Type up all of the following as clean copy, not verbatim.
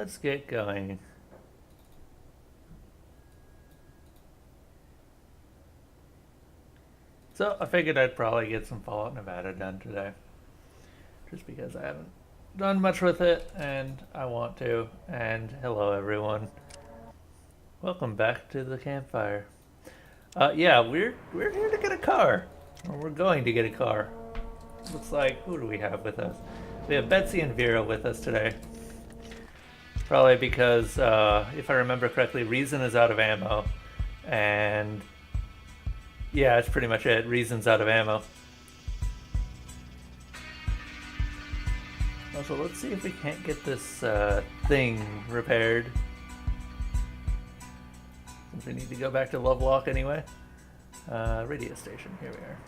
let's get going. So I figured I'd probably get some Fallout Nevada done today, just because I haven't done much with it, and I want to. And hello, everyone. Welcome back to the campfire. Yeah, we're here to get a car, or we're going to get a car. Looks like, who do we have with us? We have Betsy and Vera with us today. Probably because, if I remember correctly, Reason is out of ammo, and yeah, that's pretty much it. Reason's out of ammo. Also, let's see if we can't get this thing repaired. Since we need to go back to Lovelock anyway. Radio station, here we are.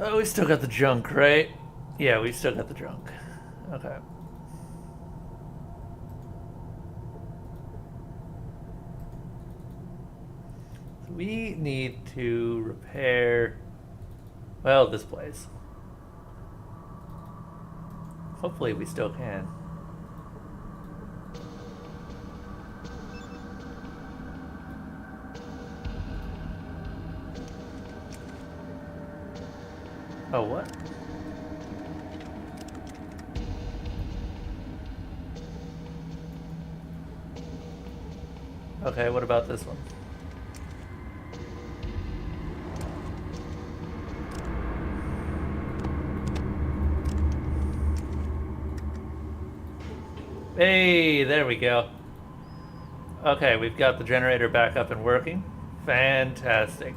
Oh, we still got the junk, right? Yeah, we still got the junk. Okay. So we need to repair, well, this place. Hopefully we still can. Oh, what? Okay, what about this one? Hey, there we go. Okay, we've got the generator back up and working. Fantastic.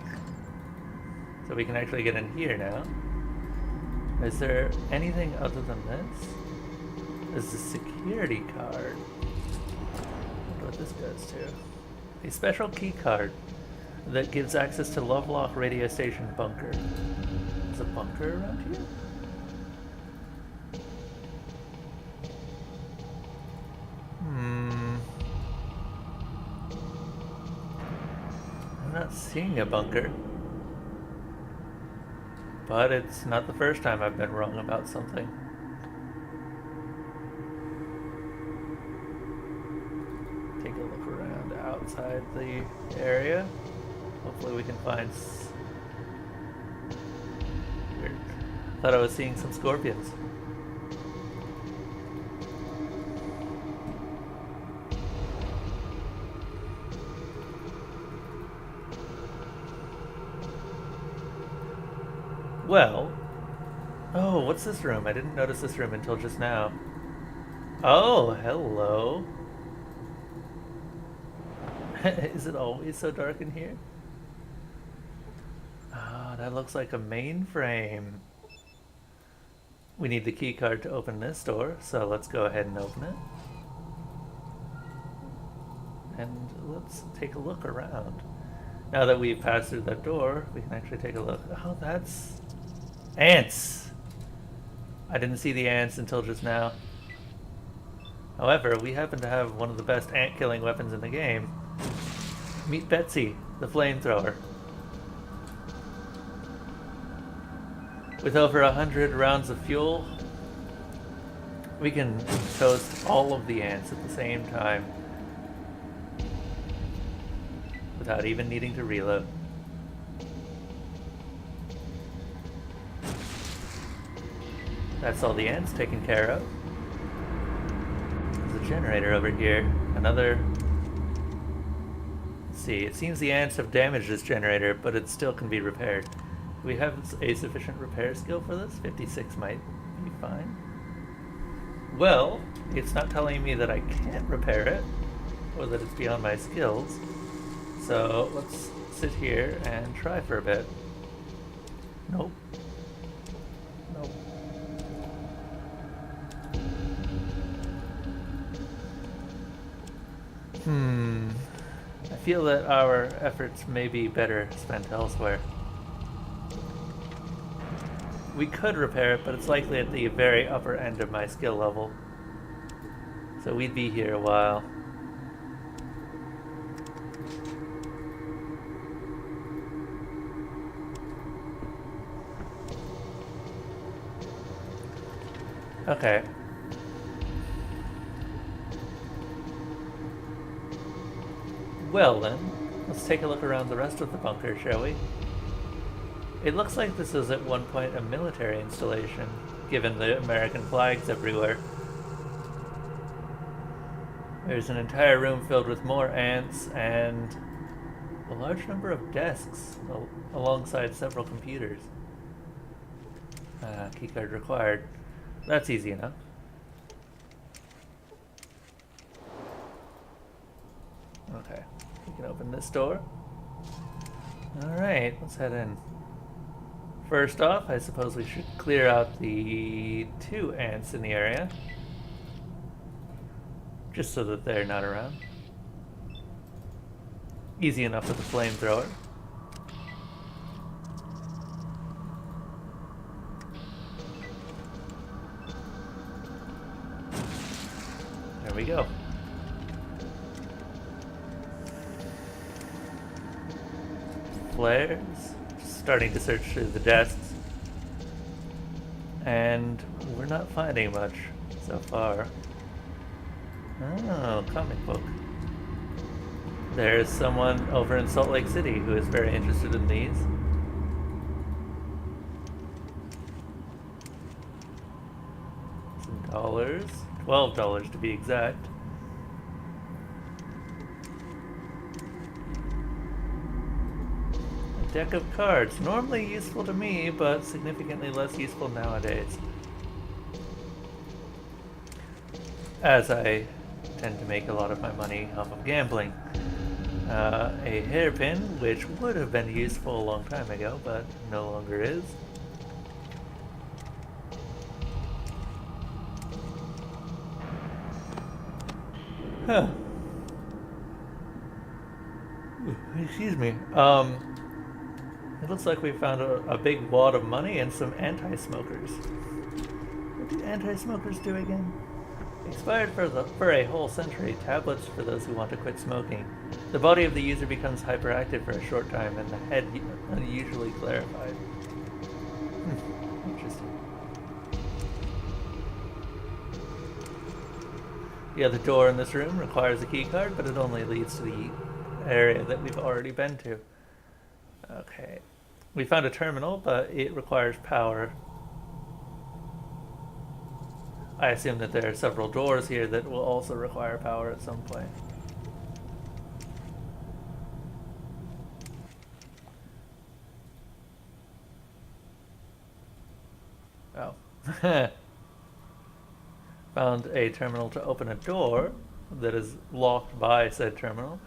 So we can actually get in here now. Is there anything other than this? There's a security card. I wonder what this goes to. A special key card that gives access to Lovelock radio station bunker. There's a bunker around here? I'm not seeing a bunker. But it's not the first time I've been wrong about something. Take a look around outside the area. Hopefully we can find... Weird. Thought I was seeing some scorpions. Well, oh, what's this room? I didn't notice this room until just now. Oh, hello. Is it always so dark in here? Ah, that looks like a mainframe. We need the key card to open this door, so let's go ahead and open it. And let's take a look around. Now that we've passed through that door, we can actually take a look. Oh, that's... ants! I didn't see the ants until just now. However, we happen to have one of the best ant-killing weapons in the game. Meet Betsy, the flamethrower. With over 100 rounds of fuel, we can toast all of the ants at the same time. Without even needing to reload. That's all the ants taken care of. There's a generator over here. Another... Let's see, it seems the ants have damaged this generator, but it still can be repaired. Do we have a sufficient repair skill for this? 56 might be fine. Well, it's not telling me that I can't repair it, or that it's beyond my skills. So let's sit here and try for a bit. Nope. Nope. I feel that our efforts may be better spent elsewhere. We could repair it, but it's likely at the very upper end of my skill level. So we'd be here a while. Okay. Well then, let's take a look around the rest of the bunker, shall we? It looks like this was at one point a military installation, given the American flags everywhere. There's an entire room filled with more ants and a large number of desks alongside several computers. Keycard required. That's easy enough. Okay, we can open this door. Alright, let's head in. First off, I suppose we should clear out the 2 ants in the area. Just so that they're not around. Easy enough with a flamethrower. There we go. Flares. Starting to search through the desks. And we're not finding much so far. Oh, comic book. There's someone over in Salt Lake City who is very interested in these. Some dollars. $12 to be exact. A deck of cards. Normally useful to me, but significantly less useful nowadays. As I tend to make a lot of my money off of gambling. A hairpin, which would have been useful a long time ago, but no longer is. Huh. Excuse me. It looks like we found a big wad of money and some anti-smokers. What do anti-smokers do again? Expired for a whole century, tablets for those who want to quit smoking. The body of the user becomes hyperactive for a short time and the head unusually clarified. Interesting. The other door in this room requires a keycard, but it only leads to the area that we've already been to. Okay. We found a terminal, but it requires power. I assume that there are several doors here that will also require power at some point. Oh. Found a terminal to open a door that is locked by said terminal.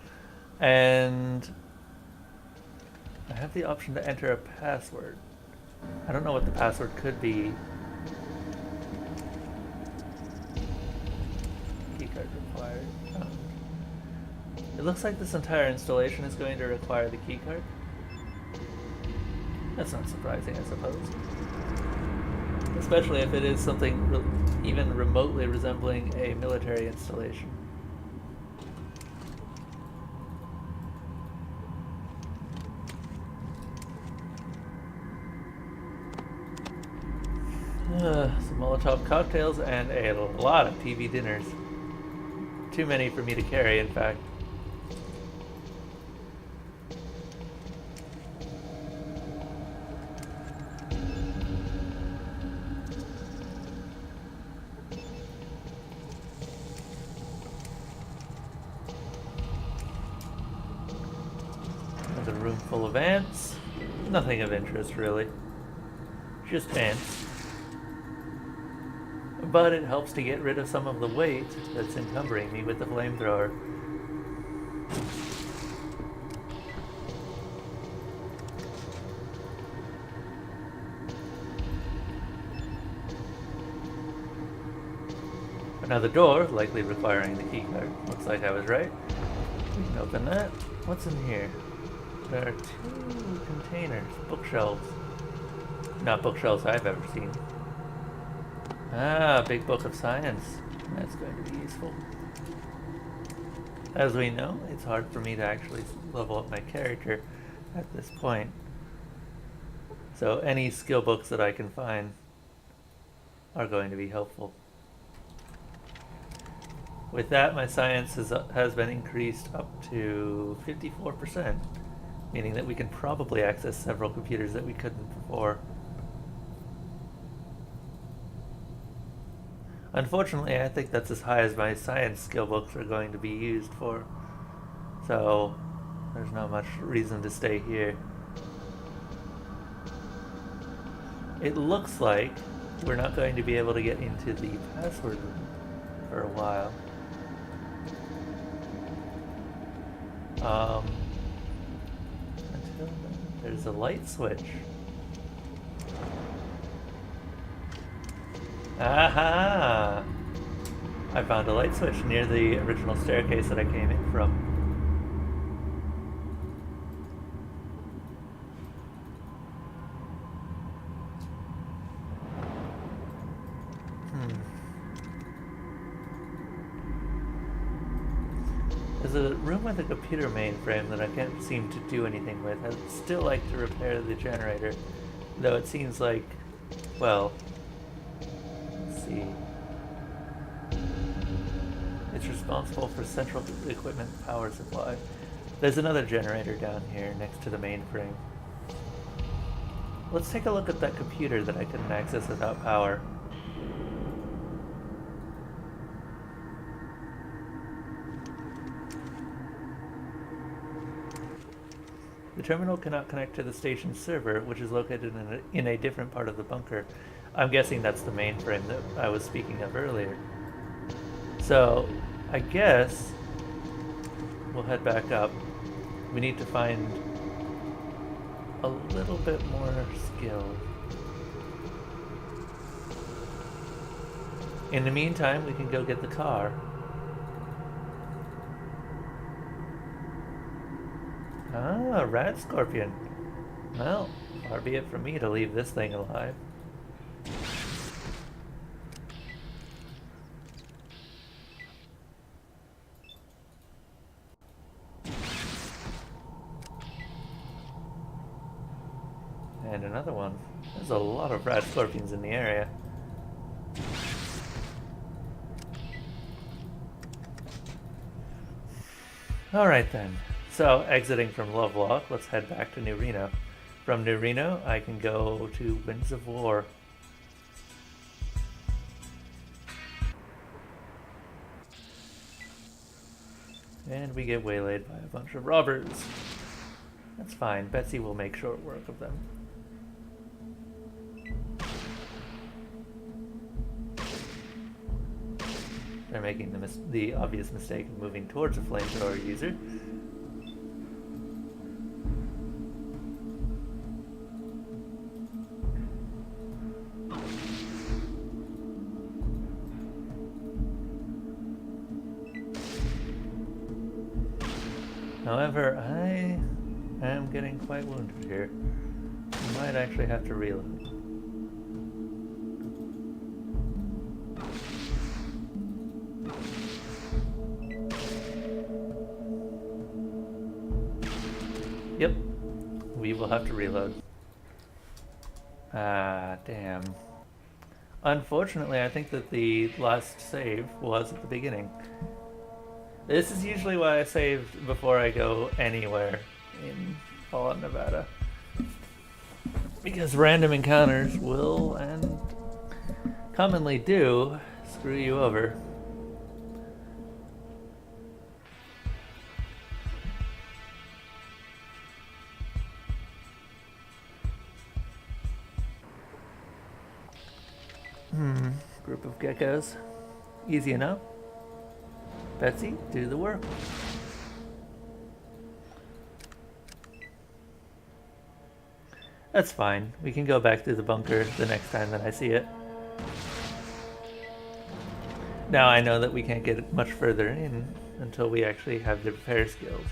And I have the option to enter a password. I don't know what the password could be. Keycard required. Oh. It looks like this entire installation is going to require the keycard. That's not surprising, I suppose. Especially if it is something even remotely resembling a military installation. Some Molotov cocktails and a lot of TV dinners. Too many for me to carry, in fact. Another room full of ants. Nothing of interest, really. Just ants. But it helps to get rid of some of the weight that's encumbering me with the flamethrower. Another door, likely requiring the keycard. Looks like I was right. We can open that. What's in here? There are 2 containers, bookshelves. Not bookshelves I've ever seen. Ah, big book of science. That's going to be useful. As we know, it's hard for me to actually level up my character at this point. So any skill books that I can find are going to be helpful. With that, my science has been increased up to 54%, meaning that we can probably access several computers that we couldn't before. Unfortunately, I think that's as high as my science skill books are going to be used for, so there's not much reason to stay here. It looks like we're not going to be able to get into the password room for a while. Until then, there's a light switch. Aha! I found a light switch near the original staircase that I came in from. There's a room with a computer mainframe that I can't seem to do anything with. I'd still like to repair the generator, though it seems like, well, let's see. It's responsible for central equipment power supply. There's another generator down here next to the mainframe. Let's take a look at that computer that I couldn't access without power. The terminal cannot connect to the station's server, which is located in a different part of the bunker. I'm guessing that's the mainframe that I was speaking of earlier. So, I guess we'll head back up. We need to find a little bit more skill. In the meantime, we can go get the car. Ah, rat scorpion. Well, far be it from me to leave this thing alive. And another one. There's a lot of rat scorpions in the area. Alright then. So, exiting from Lovelock, let's head back to New Reno. From New Reno, I can go to Winds of War. And we get waylaid by a bunch of robbers. That's fine, Betsy will make short work of them. They're making the obvious mistake of moving towards a flamethrower user. However, I am getting quite wounded here. I might actually have to reload. Yep, we will have to reload. Ah, damn. Unfortunately, I think that the last save was at the beginning. This is usually why I saved before I go anywhere in Fallout Nevada. Because random encounters will, and commonly do, screw you over. Group of geckos. Easy enough. Betsy, do the work. That's fine. We can go back to the bunker the next time that I see it. Now I know that we can't get much further in until we actually have the repair skills.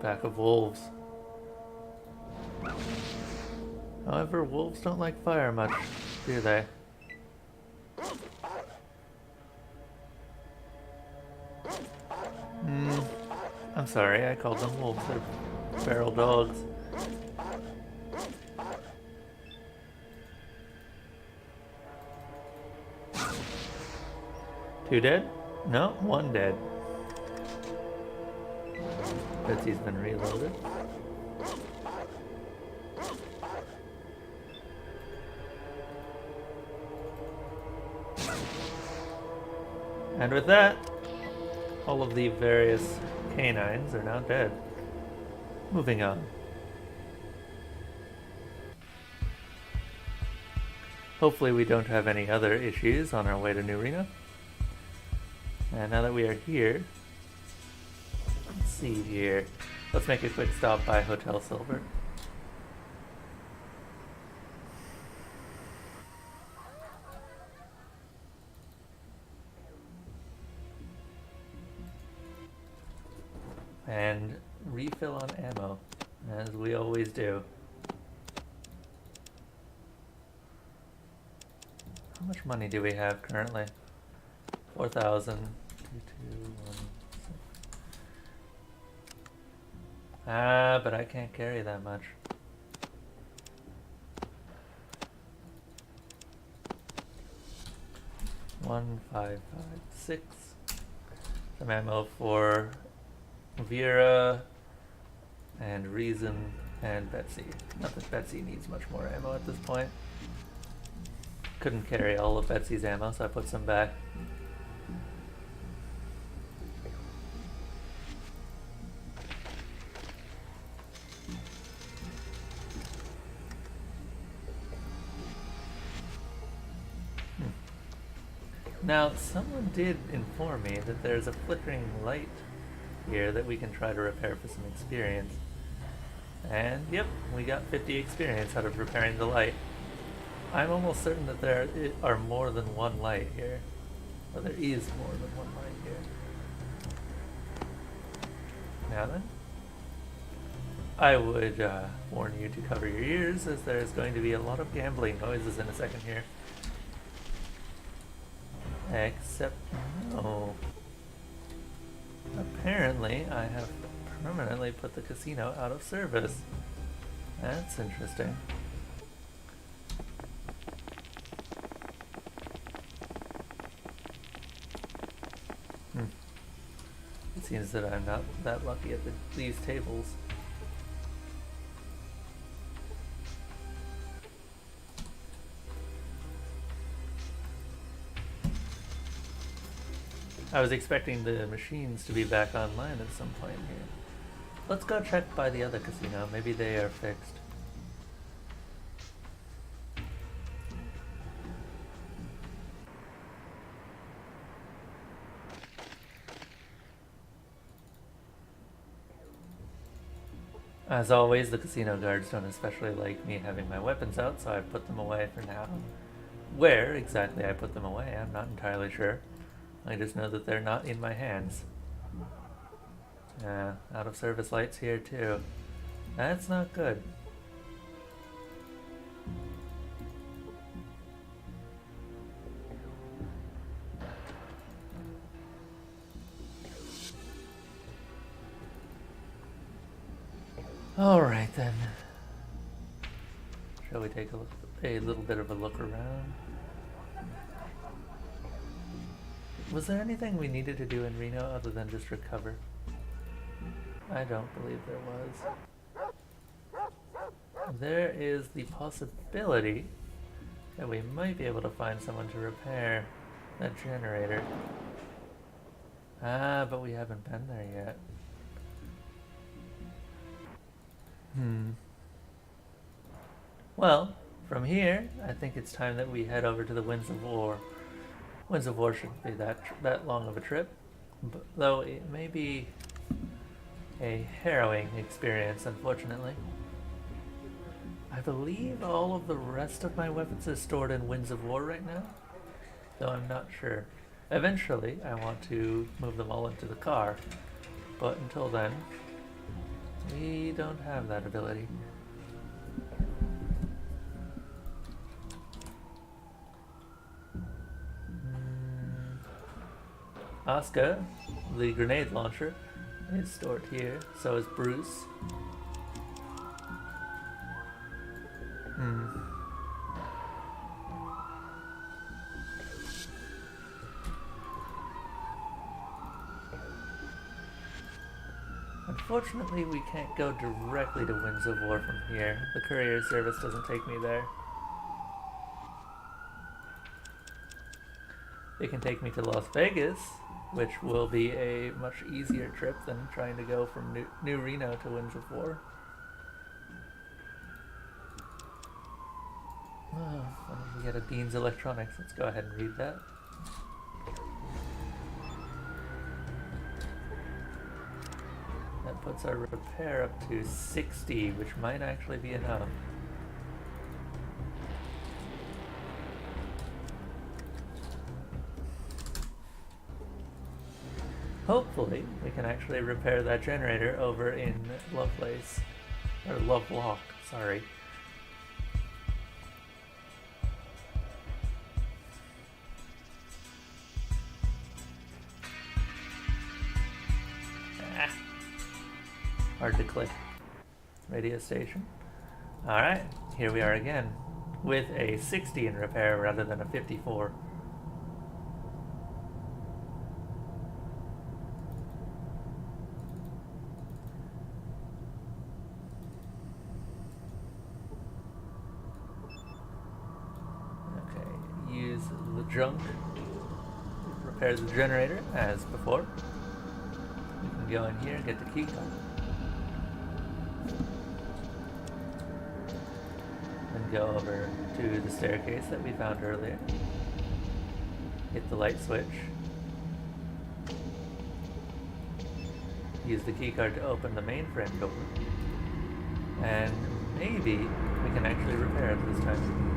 Pack of wolves. However, wolves don't like fire much, do they? sorry, I called them wolves. They're feral dogs. Two dead? No, one dead. Betsy's been reloaded. And with that, all of the various canines are now dead. Moving on. Hopefully we don't have any other issues on our way to New Reno. And now that we are here, let's see here. Let's make a quick stop by Hotel Silver. And refill on ammo, as we always do. How much money do we have currently? 4,000. 2, 2, 1, 6. Ah, but I can't carry that much. One, 5, 5, 6. Some ammo for Vera and Reason and Betsy. Not that Betsy needs much more ammo at this point. Couldn't carry all of Betsy's ammo, so I put some back. Now, someone did inform me that there's a flickering light here that we can try to repair for some experience. And yep, we got 50 experience out of repairing the light. I'm almost certain that there are more than one light here. Or there is more than one light here. Now then, I would warn you to cover your ears, as there's going to be a lot of gambling noises in a second here. Except, no. Apparently, I have permanently put the casino out of service. That's interesting. It seems that I'm not that lucky at these tables. I was expecting the machines to be back online at some point here. Let's go check by the other casino. Maybe they are fixed. As always, the casino guards don't especially like me having my weapons out, so I put them away for now. Where exactly I put them away, I'm not entirely sure. I just know that they're not in my hands. Out of service lights here too. That's not good. Alright then. Shall we take a little bit of a look around? Was there anything we needed to do in Reno other than just recover? I don't believe there was. There is the possibility that we might be able to find someone to repair that generator. Ah, but we haven't been there yet. Well, from here, I think it's time that we head over to the Winds of War. Winds of War shouldn't be that long of a trip, but, though it may be a harrowing experience, unfortunately. I believe all of the rest of my weapons is stored in Winds of War right now, though I'm not sure. Eventually, I want to move them all into the car, but until then, we don't have that ability. Asuka, the grenade launcher, is stored here. So is Bruce. Unfortunately, we can't go directly to Winds of War from here. The courier service doesn't take me there. It can take me to Las Vegas, which will be a much easier trip than trying to go from New Reno to Winds of War. Oh, when did we get a Beans Electronics? Let's go ahead and read that. That puts our repair up to 60, which might actually be enough. Hopefully, we can actually repair that generator over in Lovelace. Or Lovelock, sorry. Hard to click. Radio station. Alright, here we are again. With a 60 in repair rather than a 54. Okay, use the junk. Repair the generator as before. We can go in here and get the key card. Then go over to the staircase that we found earlier. Hit the light switch. Use the key card to open the mainframe door. And maybe we can actually repair it this time.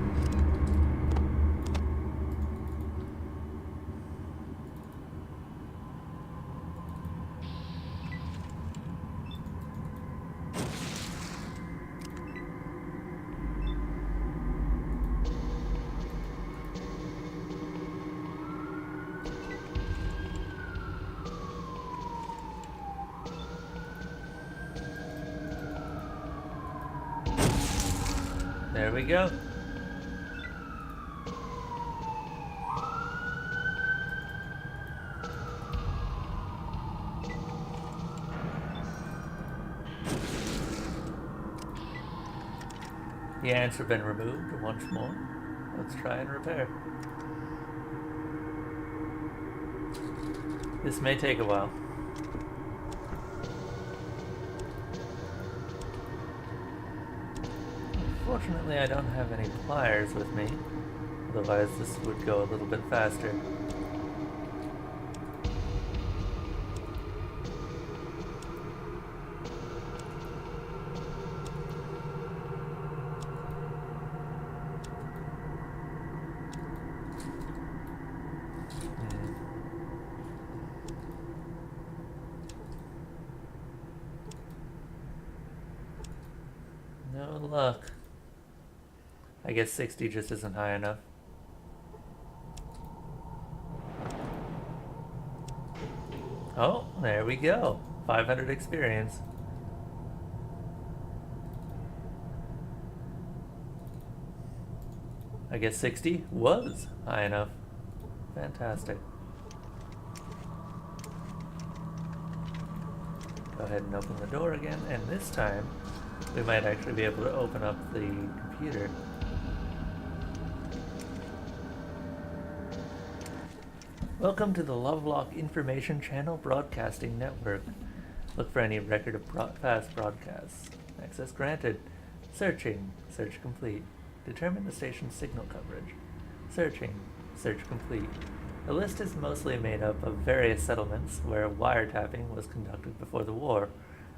There we go. The ants have been removed once more. Let's try and repair. This may take a while. Fortunately, I don't have any pliers with me, otherwise this would go a little bit faster. No luck. I guess 60 just isn't high enough. Oh, there we go. 500 experience. I guess 60 was high enough. Fantastic. Go ahead and open the door again, and this time we might actually be able to open up the computer. Welcome to the Lovelock Information Channel Broadcasting Network. Look for any record of past broadcasts. Access granted. Searching. Search complete. Determine the station's signal coverage. Searching. Search complete. The list is mostly made up of various settlements where wiretapping was conducted before the war.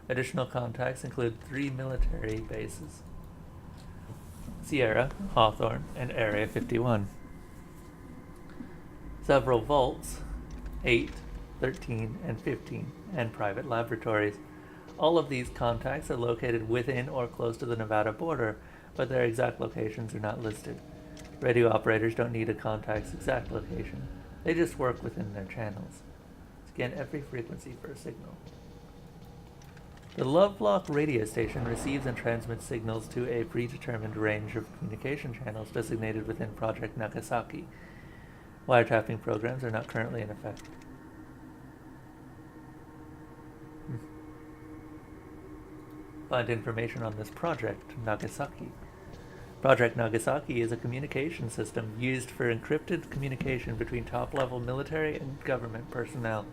Additional contacts include 3 military bases: Sierra, Hawthorne, and Area 51. Several vaults, 8, 13, and 15, and private laboratories. All of these contacts are located within or close to the Nevada border, but their exact locations are not listed. Radio operators don't need a contact's exact location. They just work within their channels. Scan every frequency for a signal. The Lovelock radio station receives and transmits signals to a predetermined range of communication channels designated within Project Nagasaki. Wiretapping programs are not currently in effect. Find information on this project, Nagasaki. Project Nagasaki is a communication system used for encrypted communication between top-level military and government personnel.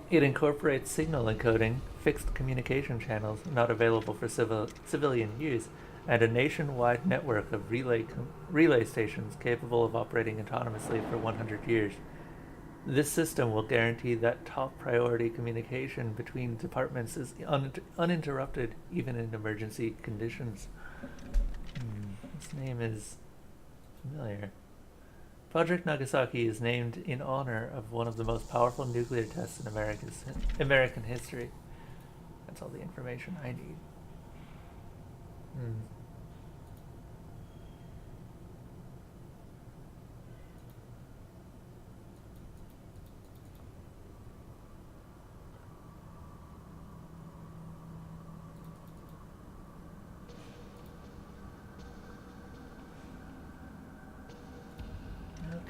It incorporates signal encoding, fixed communication channels not available for civilian use, and a nationwide network of relay stations capable of operating autonomously for 100 years. This system will guarantee that top priority communication between departments is uninterrupted even in emergency conditions. This name is familiar. Project Nagasaki is named in honor of one of the most powerful nuclear tests in American history. That's all the information I need.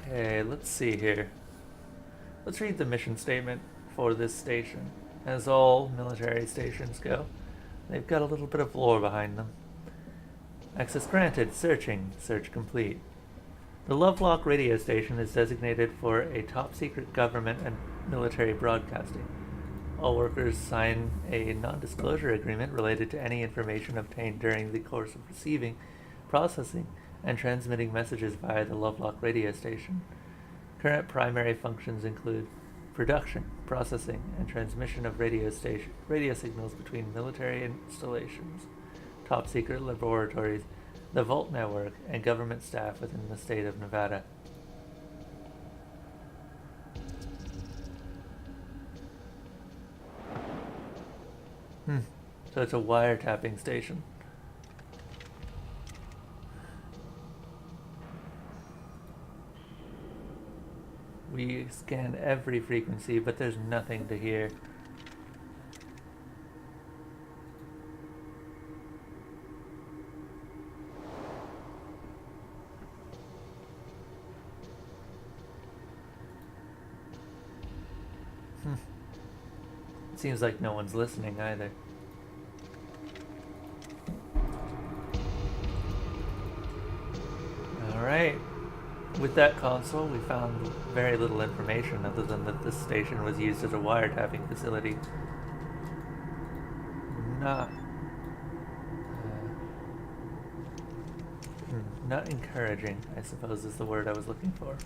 Okay, let's see here. Let's read the mission statement for this station. As all military stations go, they've got a little bit of lore behind them. Access granted. Searching. Search complete. The Lovelock radio station is designated for a top-secret government and military broadcasting. All workers sign a non-disclosure agreement related to any information obtained during the course of receiving, processing, and transmitting messages via the Lovelock radio station. Current primary functions include production, processing, and transmission of radio signals between military installations, top-secret laboratories, the Vault network, and government staff within the state of Nevada. So it's a wiretapping station. We scan every frequency, but there's nothing to hear. It seems like no one's listening either. Alright. With that console, we found very little information other than that this station was used as a wiretapping facility. Not encouraging, I suppose is the word I was looking for.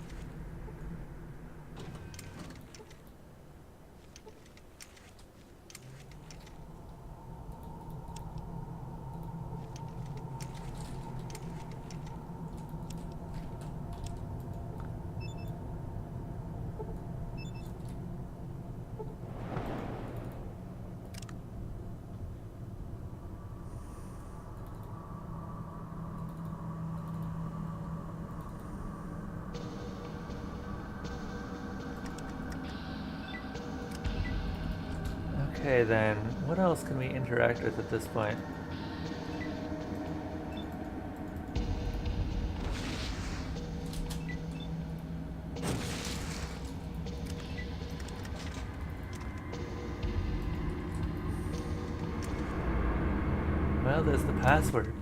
Okay then, what else can we interact with at this point? Well, there's the password.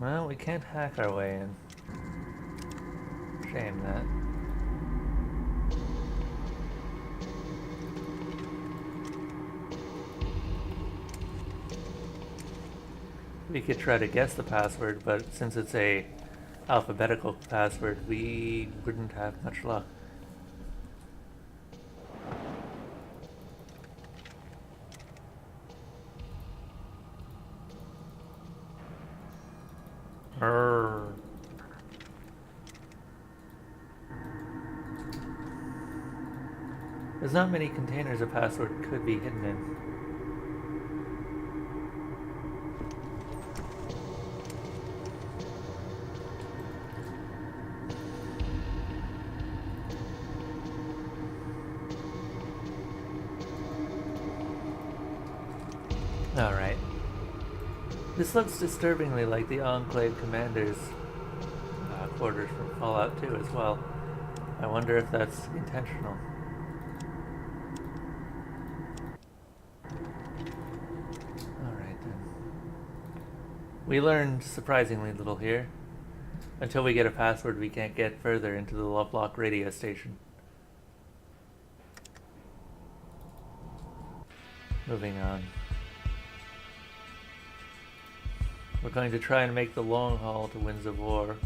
Well, we can't hack our way in. Shame that. We could try to guess the password, but since it's a alphabetical password, we wouldn't have much luck. There's not many containers a password could be hidden in. This looks disturbingly like the Enclave Commander's quarters from Fallout 2 as well. I wonder if that's intentional. Alright then. We learned surprisingly little here. Until we get a password, we can't get further into the Lovelock radio station. Moving on. We're going to try and make the long haul to Winds of War.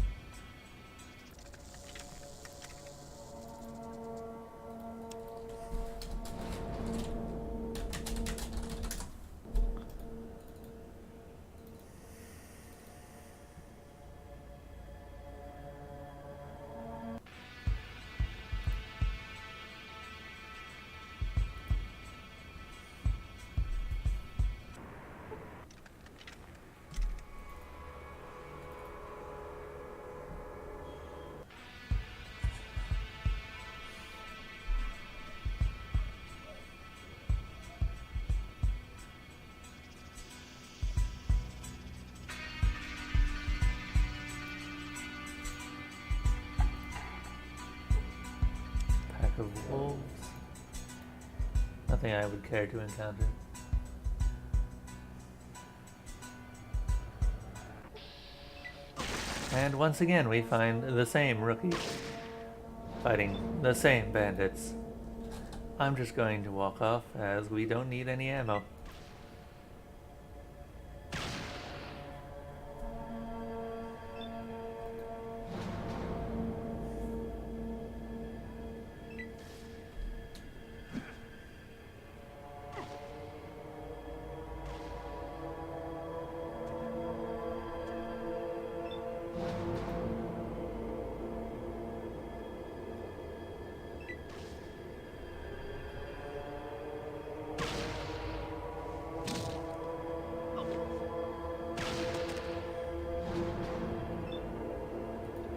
Of wolves. Nothing I would care to encounter. And once again we find the same rookie fighting the same bandits. I'm just going to walk off as we don't need any ammo.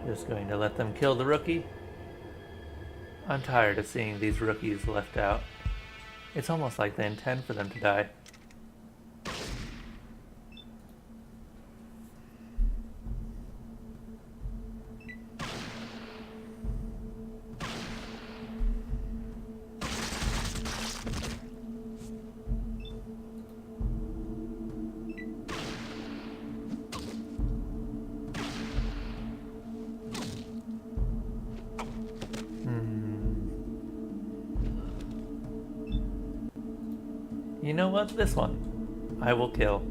Just going to let them kill the rookie. I'm tired of seeing these rookies left out. It's almost like they intend for them to die. You know what? This one I will kill.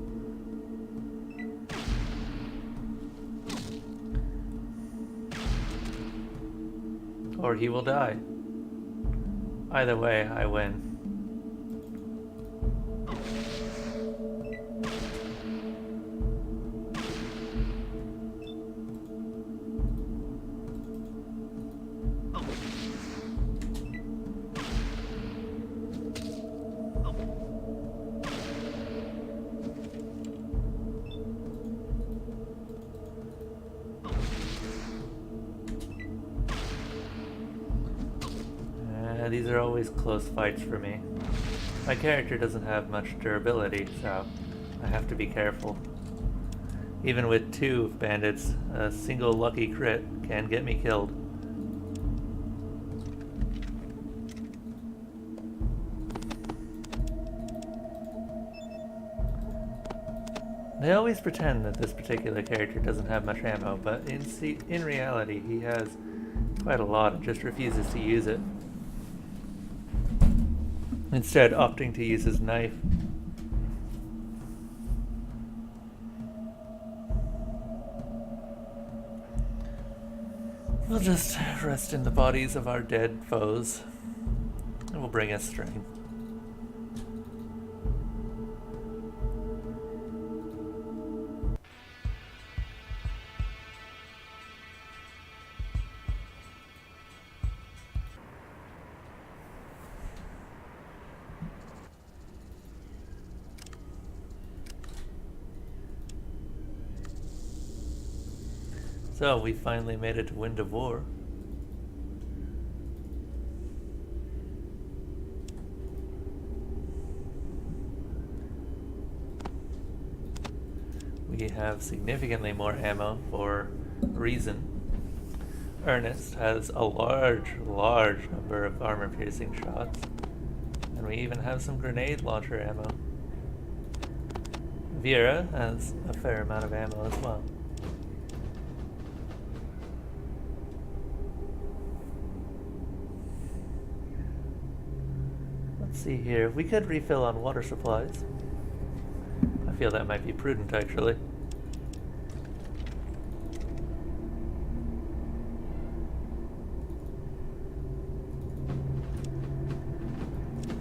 Or he will die. Either way, I win. These are always close fights for me. My character doesn't have much durability, so I have to be careful. Even with 2 bandits, a single lucky crit can get me killed. They always pretend that this particular character doesn't have much ammo, but in reality he has quite a lot and just refuses to use it. Instead, opting to use his knife. We'll just rest in the bodies of our dead foes. It will bring us strength. So, we finally made it to Wind of War. we have significantly more ammo for Reason. Ernest has a large number of armor-piercing shots. And we even have some grenade launcher ammo. Vera has a fair amount of ammo as well. Let's see here. We could refill on water supplies. I feel that might be prudent, actually.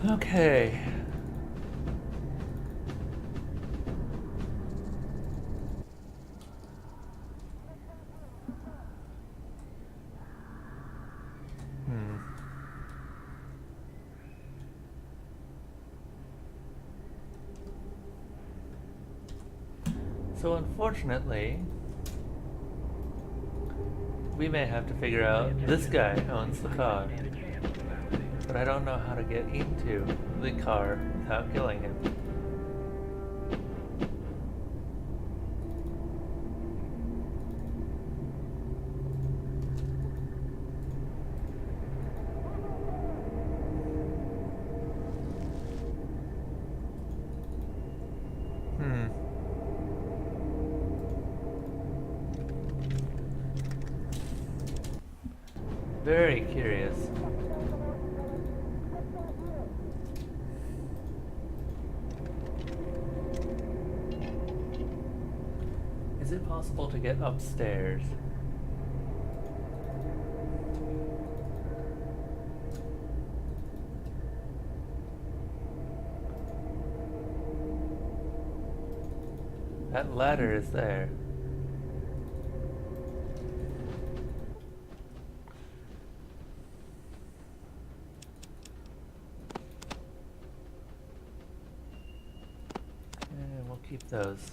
Okay. So unfortunately, we may have to figure out this guy owns the car. But I don't know how to get into the car without killing him. Very curious. Is it possible to get upstairs? That ladder is there. And we'll keep those.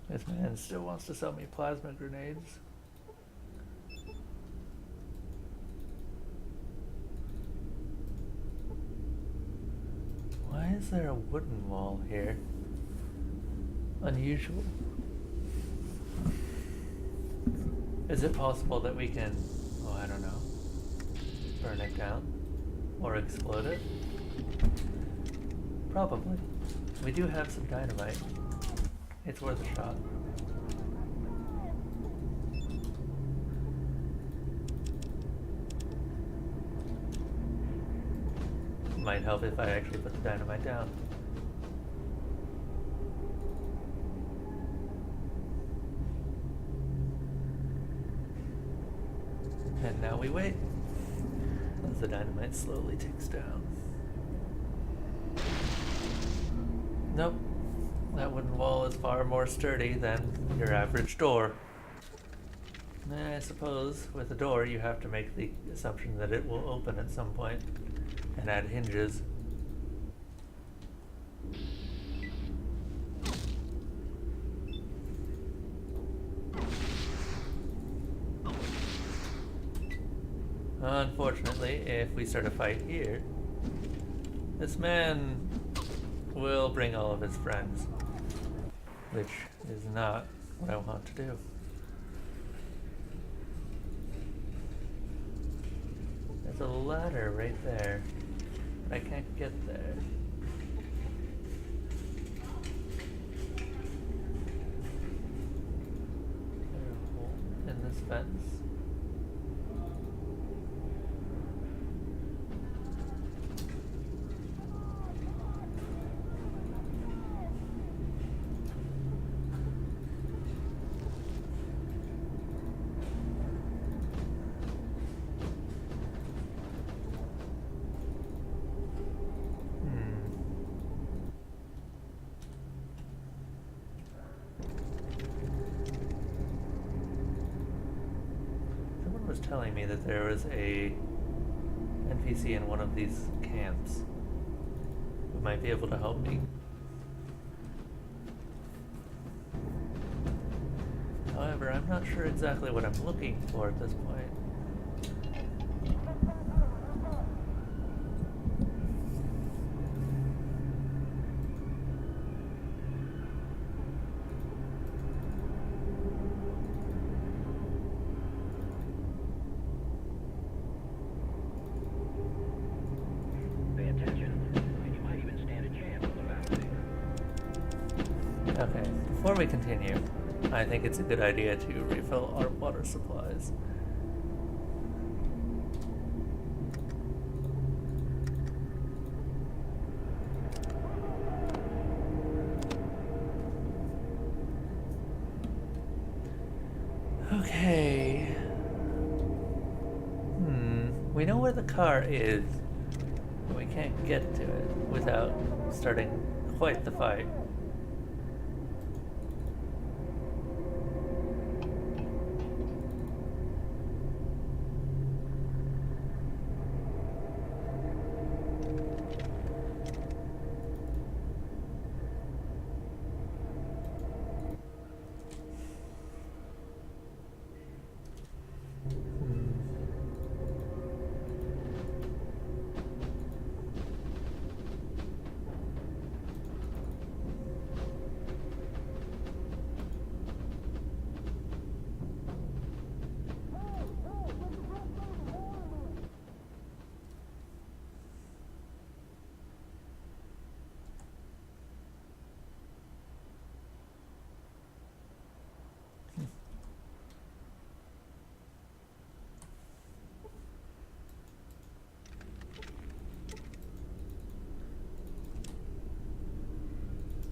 This man still wants to sell me plasma grenades. Why is there a wooden wall here? Unusual. Is it possible that we can, oh, I don't know, burn it down? Or explode it? Probably. We do have some dynamite. It's worth a shot. Might help if I actually put the dynamite down. And now we wait as the dynamite slowly ticks down. Nope. That wooden wall is far more sturdy than your average door. I suppose with a door you have to make the assumption that it will open at some point and add hinges. Unfortunately, if we start a fight here, this man will bring all of his friends, which is not what I want to do. There's a ladder right there, but I can't get there. Is there a hole in this fence? Was telling me that there was a NPC in one of these camps who might be able to help me. However, I'm not sure exactly what I'm looking for at this point. Okay, before we continue, I think it's a good idea to refill our water supplies. Okay. We know where the car is, but we can't get to it without starting quite the fight.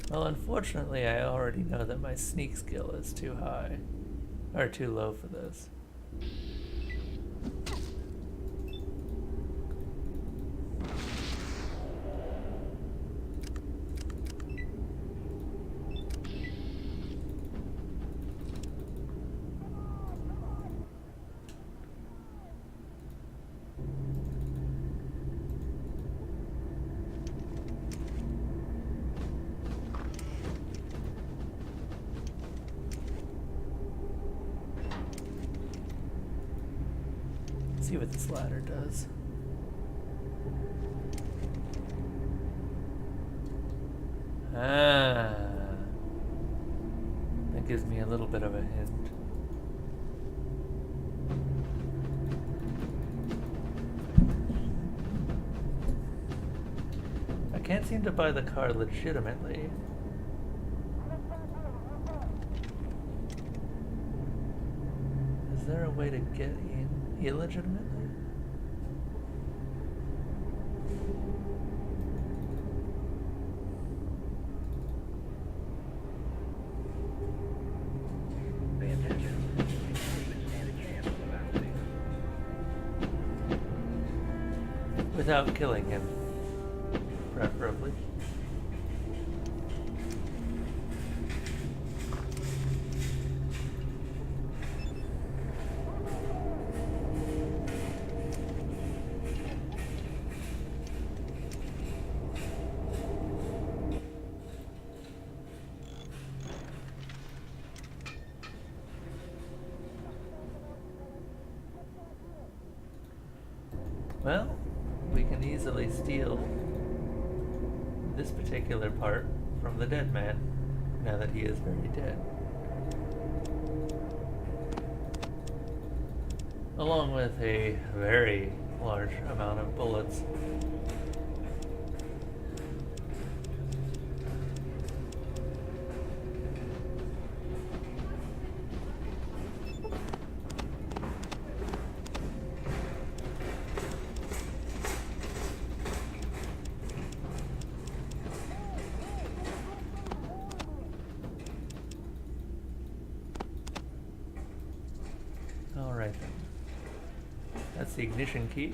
Well, unfortunately, I already know that my sneak skill is too high, or too low for this. See what this ladder does. Ah, that gives me a little bit of a hint. I can't seem to buy the car legitimately. Is there a way to get in illegitimately? Pay attention. You don't even stand a chance with the bounty. Without killing him, preferably. Well, we can easily steal this particular part from the dead man, now that he is very dead. Along with a very large amount of bullets. Alright then. That's the ignition key.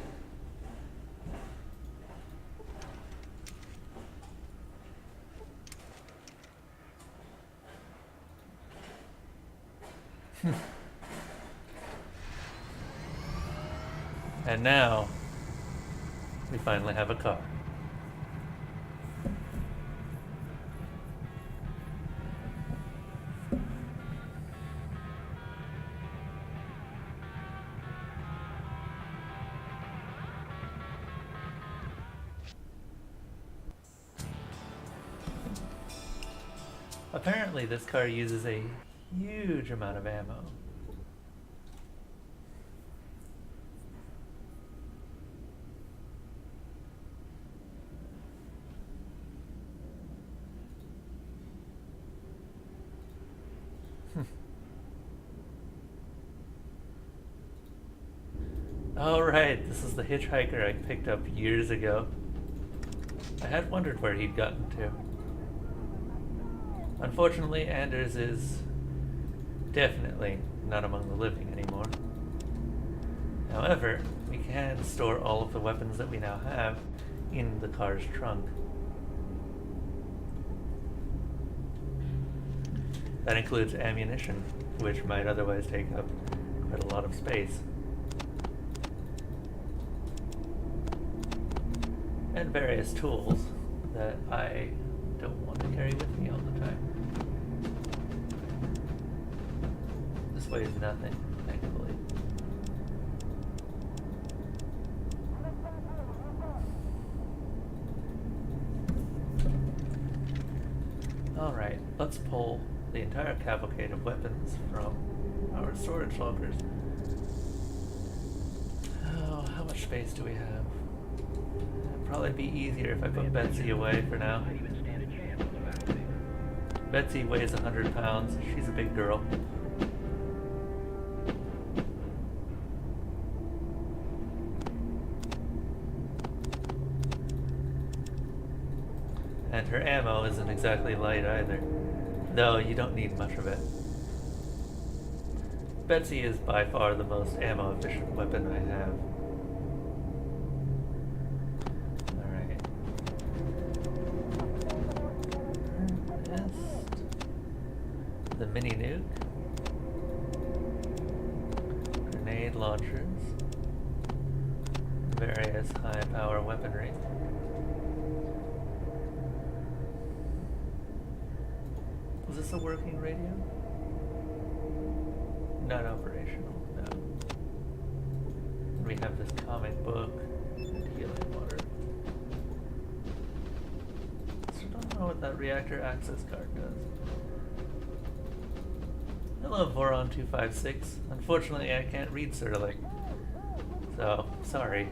And now, we finally have a car. Apparently this car uses a huge amount of ammo. Oh right, this is the hitchhiker I picked up years ago. I had wondered where he'd gotten to. Unfortunately, Anders is definitely not among the living anymore. However, we can store all of the weapons that we now have in the car's trunk. That includes ammunition, which might otherwise take up quite a lot of space. And various tools that I don't want to carry with me all the time. This weighs nothing, thankfully. Alright, let's pull the entire cavalcade of weapons from our storage lockers. Oh, how much space do we have? It'd probably be easier if I put Betsy away for now. Might even stand a chance on the battlefield. Betsy weighs 100 pounds. She's a big girl. And her ammo isn't exactly light either. Though you don't need much of it. Betsy is by far the most ammo efficient weapon I have. The mini nuke, grenade launchers, various high power weaponry. Was this a working radio? Not operational, no. And we have this comic book and healing water. Still don't know what that reactor access card does. Hello, Voron256. Unfortunately, I can't read Cyrillic. So, sorry.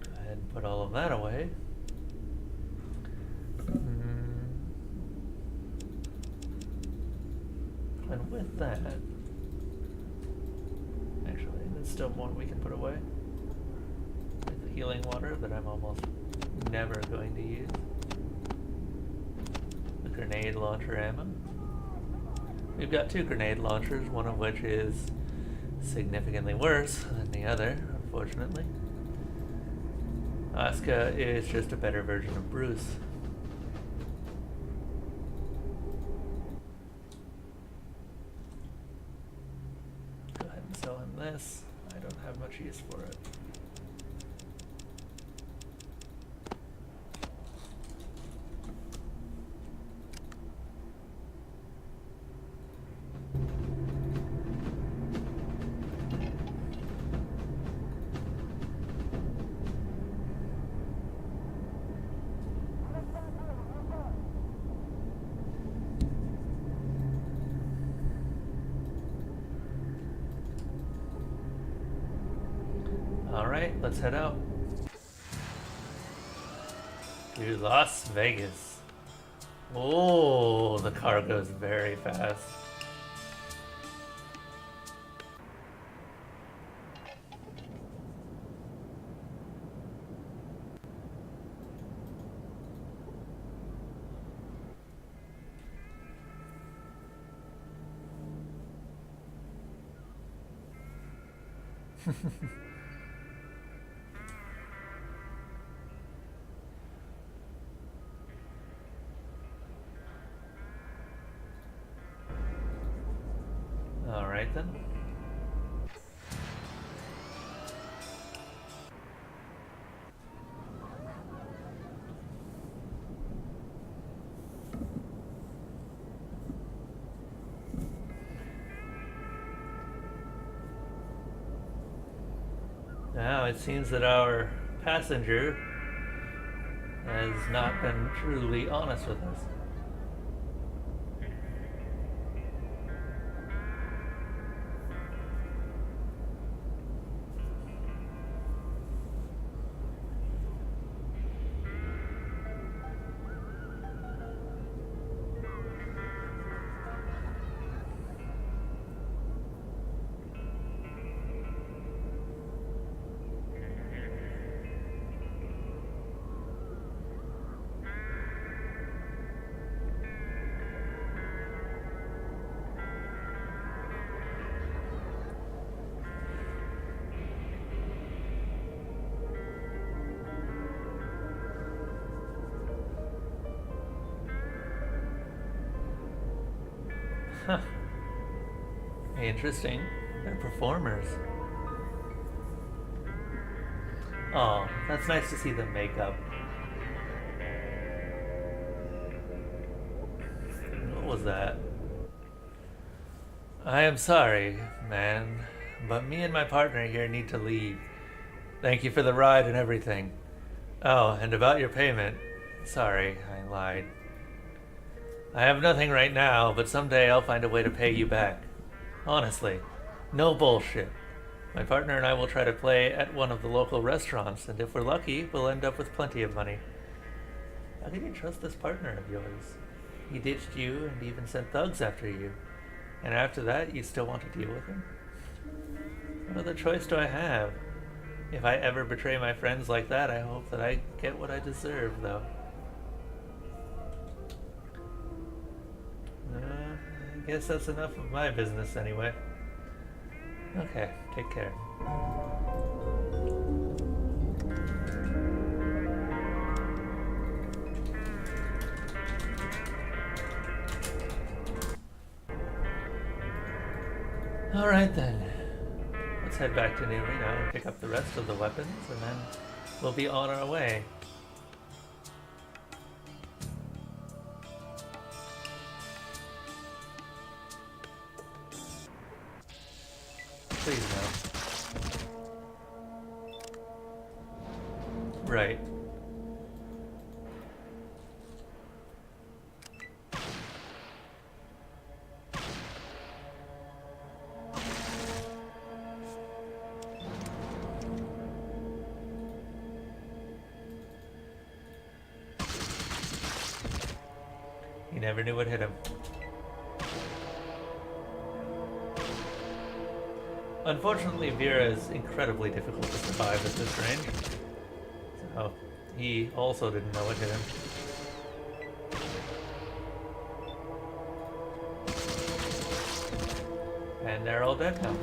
Go ahead and put all of that away. And with that, actually, there's still more we can put away. There's the healing water that I'm almost never going to use. The grenade launcher ammo. We've got 2 grenade launchers, one of which is significantly worse than the other, unfortunately. Asuka is just a better version of Bruce. Sell him this. I don't have much use for it. Alright, let's head out. To Las Vegas. Oh, the car goes very fast. Alright then. Now it seems that our passenger has not been truly honest with us. Huh. Interesting. They're performers. Oh, that's nice to see them make up. What was that? I am sorry, man, but me and my partner here need to leave. Thank you for the ride and everything. Oh, and about your payment. Sorry, I lied. I have nothing right now, but someday I'll find a way to pay you back. Honestly, no bullshit. My partner and I will try to play at one of the local restaurants, and if we're lucky, we'll end up with plenty of money. How can you trust this partner of yours? He ditched you and even sent thugs after you. And after that, you still want to deal with him? What other choice do I have? If I ever betray my friends like that, I hope that I get what I deserve, though. I guess that's enough of my business anyway. Okay, take care. Alright then. Let's head back to New Reno and pick up the rest of the weapons, and then we'll be on our way. Please no. Right. He never knew what hit him. Unfortunately, Vera is incredibly difficult to survive at this range. So, he also didn't know what hit him. And they're all dead now.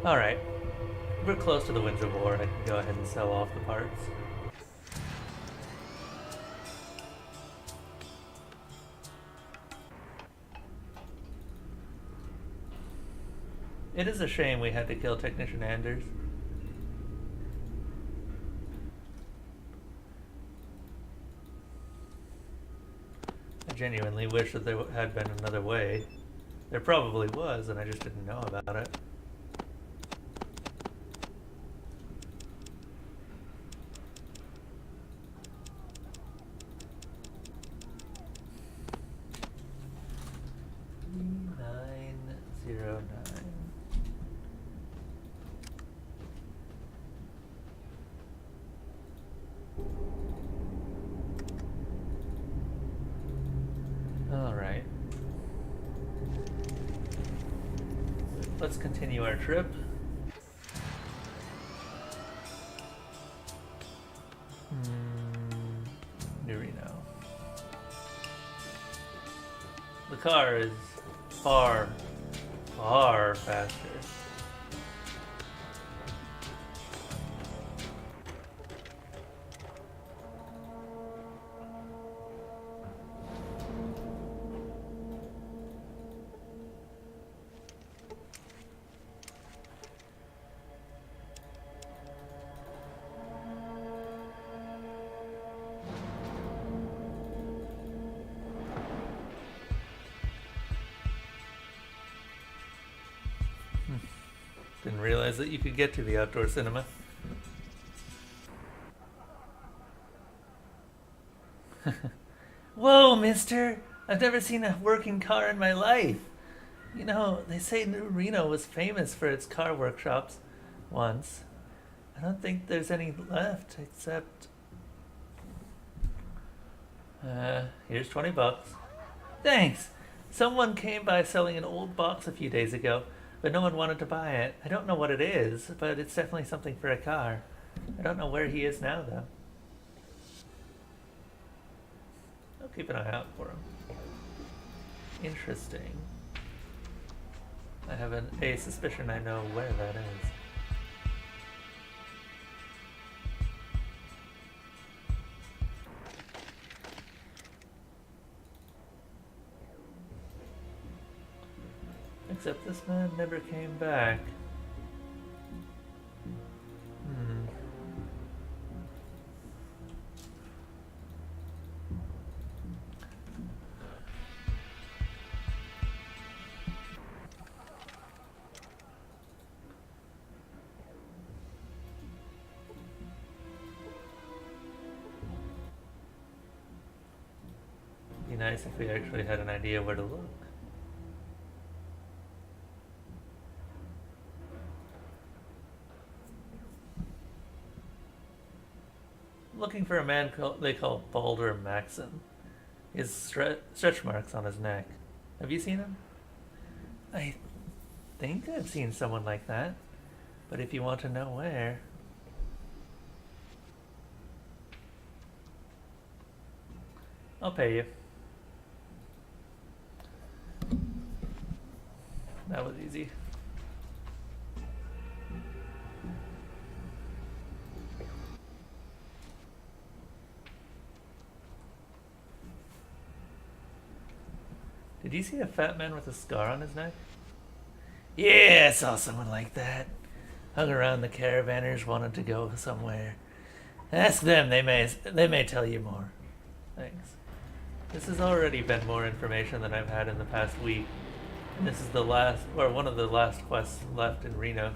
Alright. We're close to the Winds of War. I can go ahead and sell off the parts. It is a shame we had to kill Technician Anders. I genuinely wish that there had been another way. There probably was, and I just didn't know about it. Alright. Let's continue our trip. New Reno. The car is far, far faster. Didn't realize that you could get to the outdoor cinema. Whoa, mister! I've never seen a working car in my life. You know, they say New Reno was famous for its car workshops once. I don't think there's any left except. Here's $20. Thanks! Someone came by selling an old box a few days ago, but no one wanted to buy it. I don't know what it is, but it's definitely something for a car. I don't know where he is now, though. I'll keep an eye out for him. Interesting. I have a suspicion I know where that is. Except this man never came back. Be nice if we actually had an idea where to look. Looking for a man they call Baldur Maxon. He has stretch marks on his neck. Have you seen him? I think I've seen someone like that. But if you want to know where... I'll pay you. That was easy. Did you see a fat man with a scar on his neck? Yeah, I saw someone like that. Hung around the caravanners, wanted to go somewhere. Ask them, they may tell you more. Thanks. This has already been more information than I've had in the past week. And this is the last, or one of the last quests left in Reno.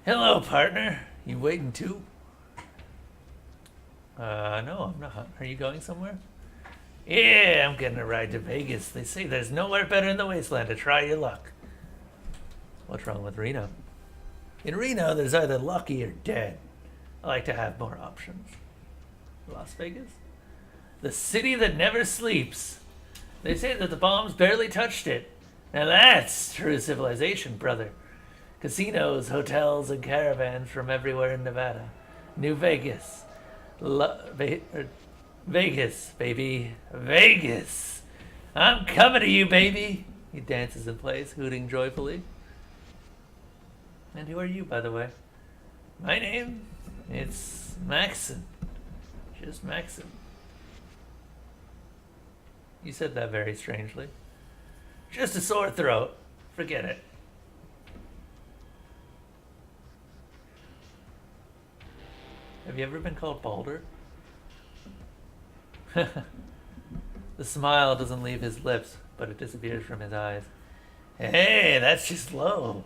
Hello, partner. You waiting too? No, I'm not. Are you going somewhere? Yeah, I'm getting a ride to Vegas. They say there's nowhere better in the wasteland to try your luck. What's wrong with Reno? In Reno, there's either lucky or dead. I like to have more options. Las Vegas? The city that never sleeps. They say that the bombs barely touched it. Now that's true civilization, brother. Casinos, hotels, and caravans from everywhere in Nevada. New Vegas. Vegas, baby. Vegas. I'm coming to you, baby. He dances and plays, hooting joyfully. And who are you, by the way? My name? It's Maxon. Just Maxon. You said that very strangely. Just a sore throat. Forget it. Have you ever been called Baldur? The smile doesn't leave his lips, but it disappears from his eyes. Hey, that's just low.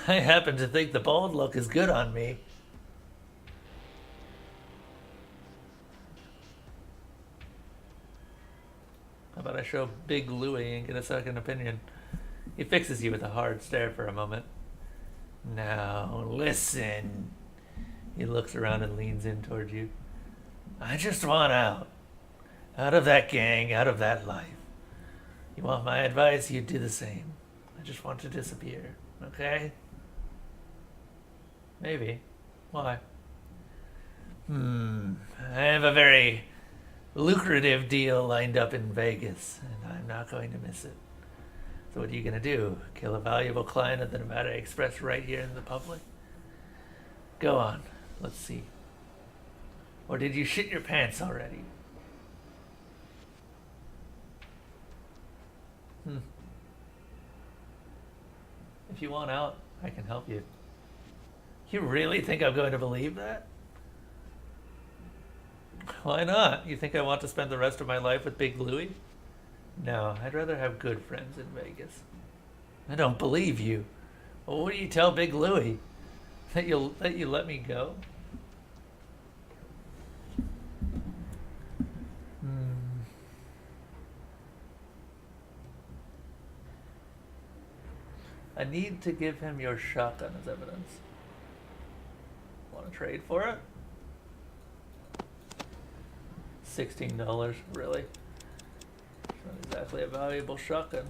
I happen to think the bald look is good on me. How about I show Big Louie and get a second opinion? He fixes you with a hard stare for a moment. Now, listen. He looks around and leans in toward you. I just want out. Out of that gang, out of that life. You want my advice, you do the same. I just want to disappear, okay? Maybe. Why? I have a very lucrative deal lined up in Vegas, and I'm not going to miss it. So what are you going to do? Kill a valuable client of the Nevada Express right here in the public? Go on. Let's see. Or did you shit your pants already? If you want out, I can help you. You really think I'm going to believe that? Why not? You think I want to spend the rest of my life with Big Louie? No, I'd rather have good friends in Vegas. I don't believe you. Well, what do you tell Big Louie? That you let me go? I need to give him your shotgun as evidence. Want to trade for it? $16, really? It's not exactly a valuable shotgun.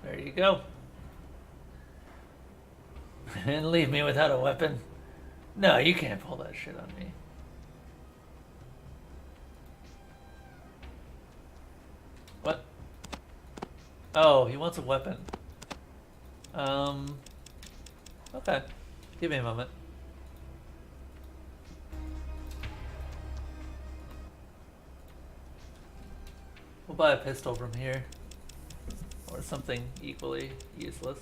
There you go. And leave me without a weapon? No, you can't pull that shit on me. What? Oh, he wants a weapon. Okay. Give me a moment. We'll buy a pistol from here. Or something equally useless.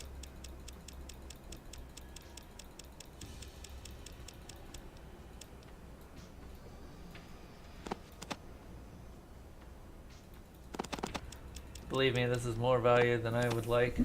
Believe me, this is more value than I would like.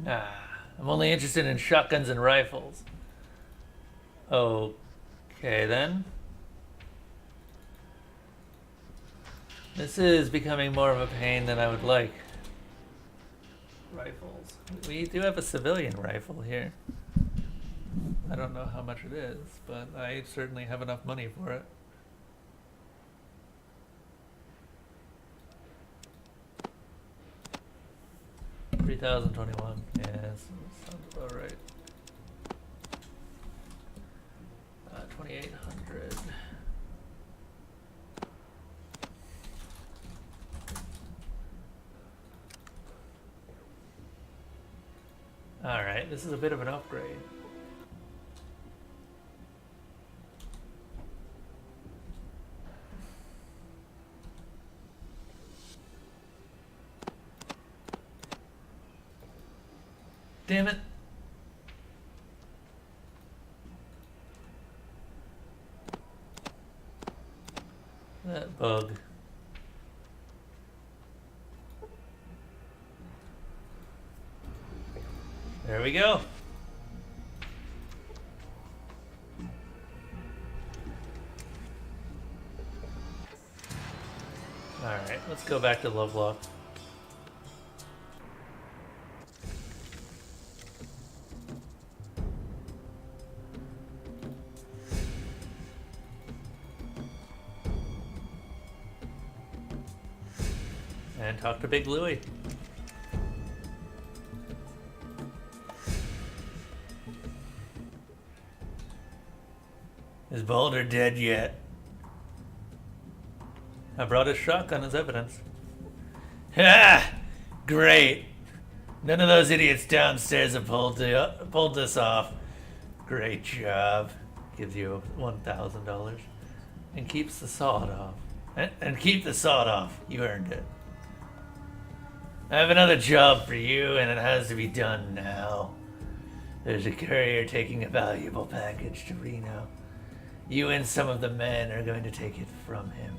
Nah, I'm only interested in shotguns and rifles. Okay then. This is becoming more of a pain than I would like. Rifles. We do have a civilian rifle here. I don't know how much it is, but I certainly have enough money for it. $3,021. Yes, sounds about right. 2,800. All right, this is a bit of an upgrade. Damn it. That bug. There we go. Alright, let's go back to Lovelock. And talk to Big Louie. Is Boulder dead yet? I brought his shotgun as evidence. Ha! Great. None of those idiots downstairs have pulled this off. Great job. Gives you $1,000. And keeps the sawed off. And keep the sawed off. You earned it. I have another job for you, and it has to be done now. There's a courier taking a valuable package to Reno. You and some of the men are going to take it from him.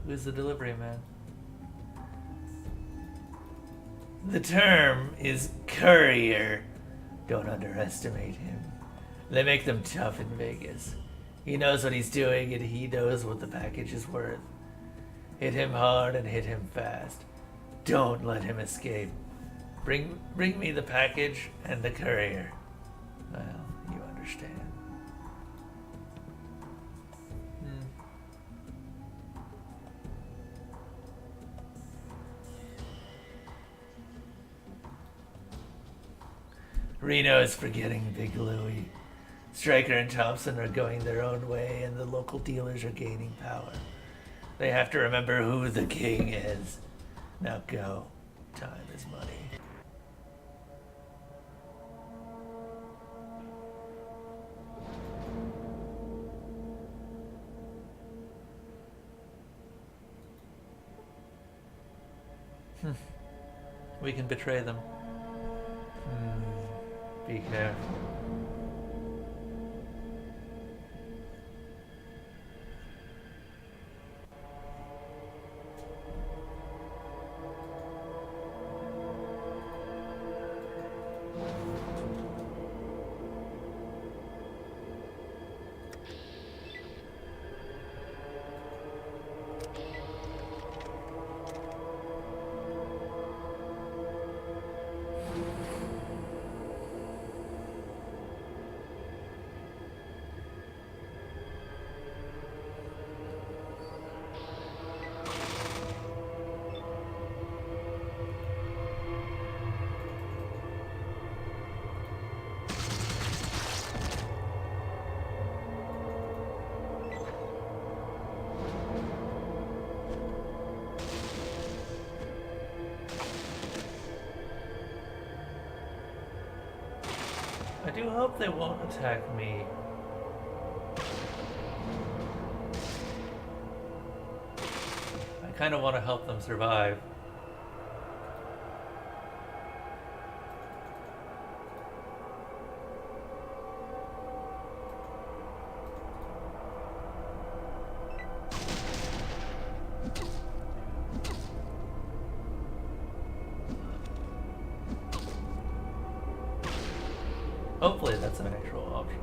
Who's the delivery man? The term is courier. Don't underestimate him. They make them tough in Vegas. He knows what he's doing, and he knows what the package is worth. Hit him hard and hit him fast. Don't let him escape. Bring me the package and the courier. Well, you understand. Reno is forgetting Big Louie. Stryker and Thompson are going their own way, and the local dealers are gaining power. They have to remember who the king is. Now go. Time is money. We can betray them. Be careful. I do hope they won't attack me. I kind of want to help them survive. Hopefully that's an actual option.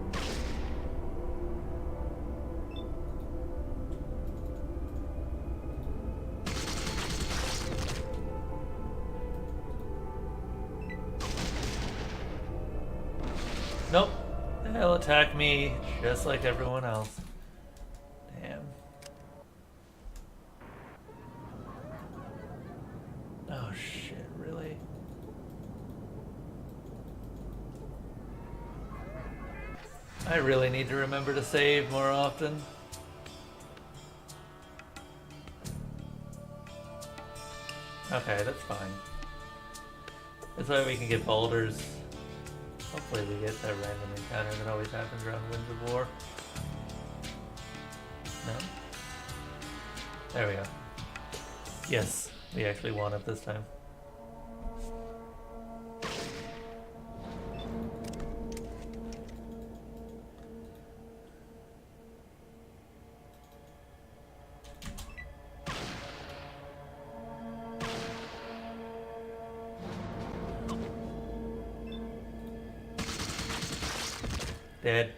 Nope. They'll attack me just like everyone else. Damn. Oh shit, really? I really need to remember to save more often. Okay, that's fine. This way we can get boulders. Hopefully we get that random encounter that always happens around Winds of War. No? There we go. Yes, we actually won it this time. Dead.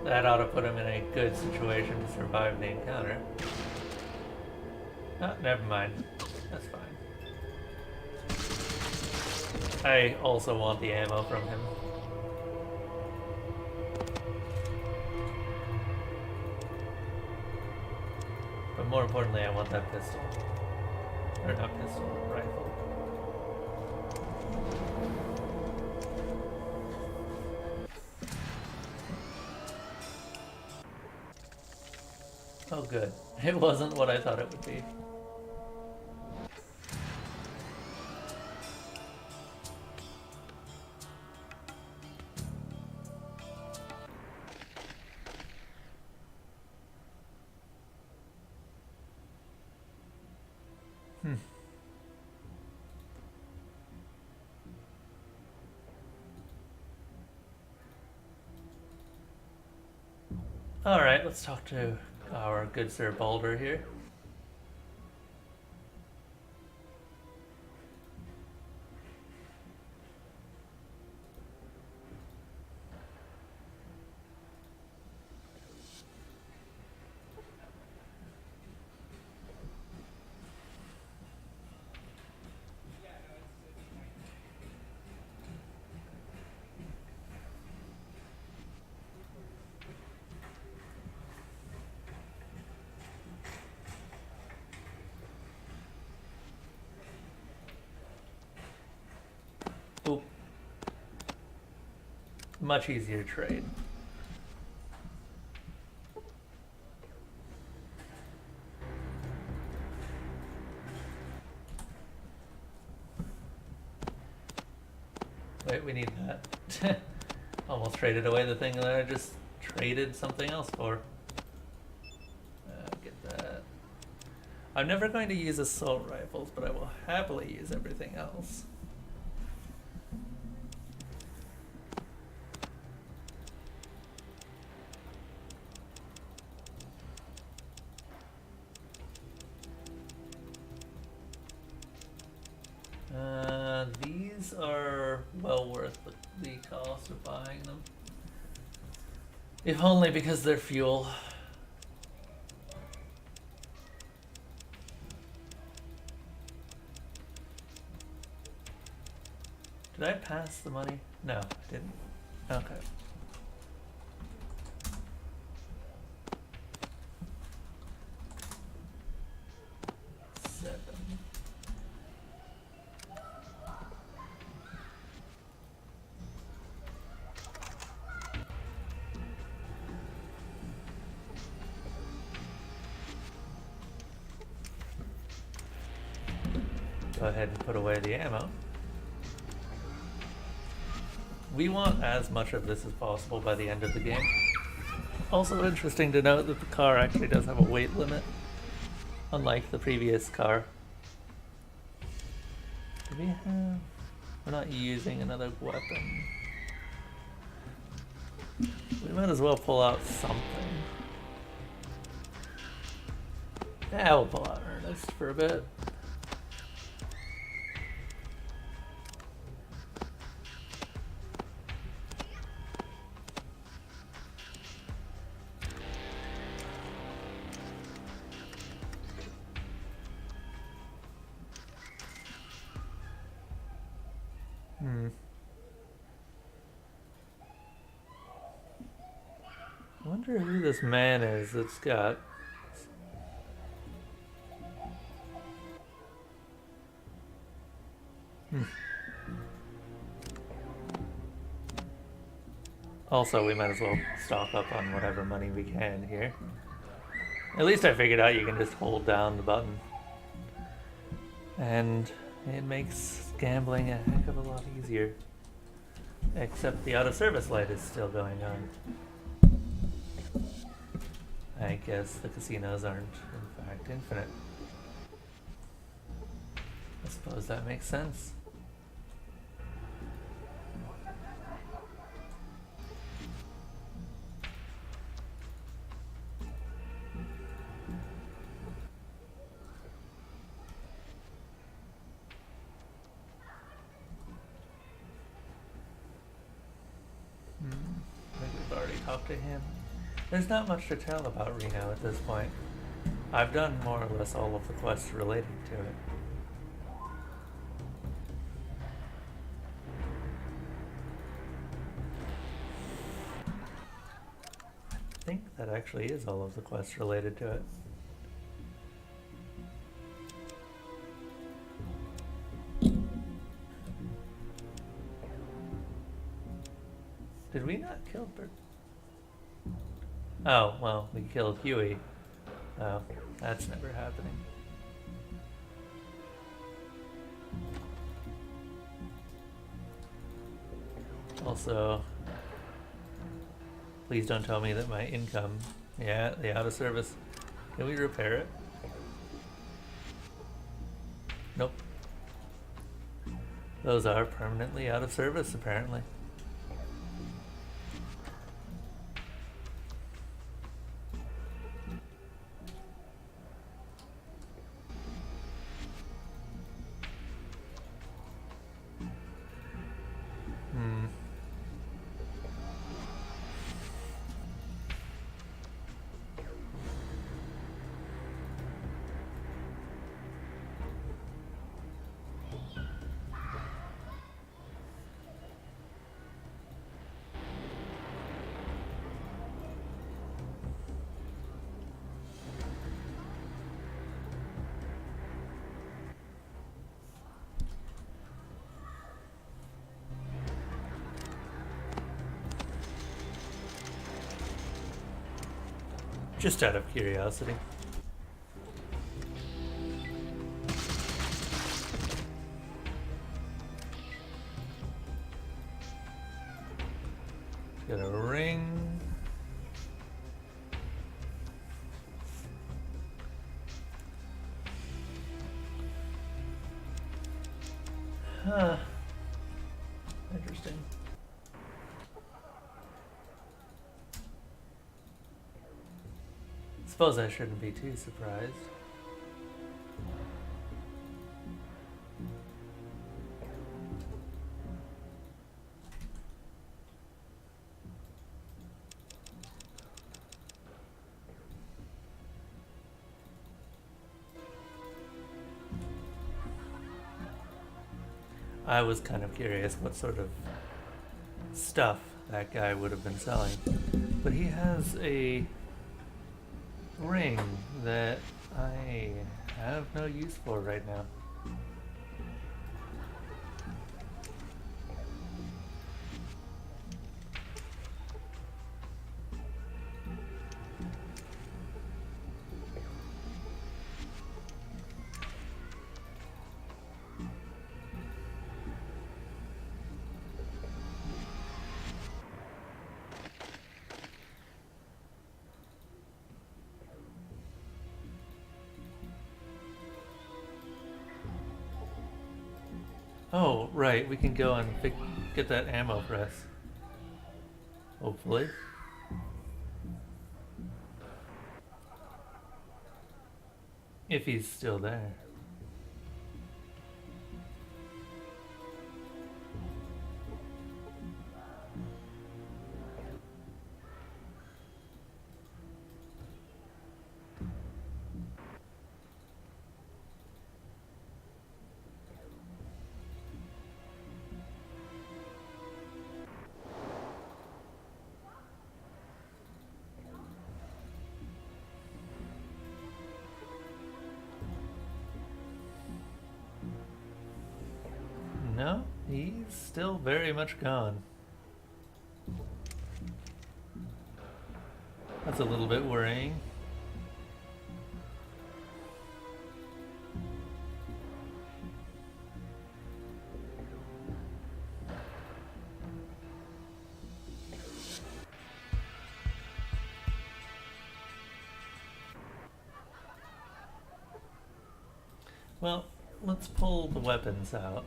That ought to put him in a good situation to survive the encounter. Oh, never mind. That's fine. I also want the ammo from him. But more importantly, I want that pistol. Or not pistol, rifle. Oh good. It wasn't what I thought it would be. Alright, let's talk to our good Sir Balder here. Oop. Much easier trade. Wait, we need that. Almost traded away the thing that I just traded something else for. Get that. I'm never going to use assault rifles, but I will happily use everything else. These are well worth the cost of buying them. If only because they're fuel. Did I pass the money? No, I didn't. Okay. Go ahead and put away the ammo. We want as much of this as possible by the end of the game. Also interesting to note that the car actually does have a weight limit, unlike the previous car. Do we have... We're not using another weapon. We might as well pull out something. Yeah, we'll pull out Ernest for a bit. I wonder who this man is that's got... Also, we might as well stock up on whatever money we can here. At least I figured out you can just hold down the button. And it makes gambling a heck of a lot easier. Except the out-of-service light is still going on. I guess the casinos aren't, in fact, infinite. I suppose that makes sense. I think we've already talked to him. There's not much to tell about Reno at this point. I've done more or less all of the quests relating to it. I think that actually is all of the quests related to it. Did we not kill Bert? Oh, well, we killed Huey. Oh, that's never happening. Also, please don't tell me that my income... Yeah, the out of service. Can we repair it? Nope. Those are permanently out of service, apparently. Just out of curiosity. Got a ring. Huh. Interesting. Suppose I shouldn't be too surprised. I was kind of curious what sort of stuff that guy would have been selling. But he has a ring that I have no use for right now. Oh, right, we can go and get that ammo press. Hopefully. If he's still there. No, he's still very much gone. That's a little bit worrying. Well, let's pull the weapons out.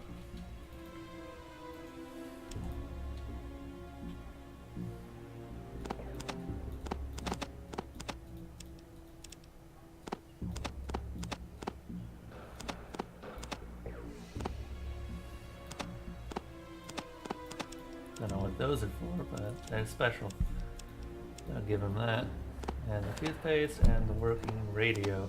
Don't know what those are for, but they're special. I'll give him that. And the toothpaste and the working radio.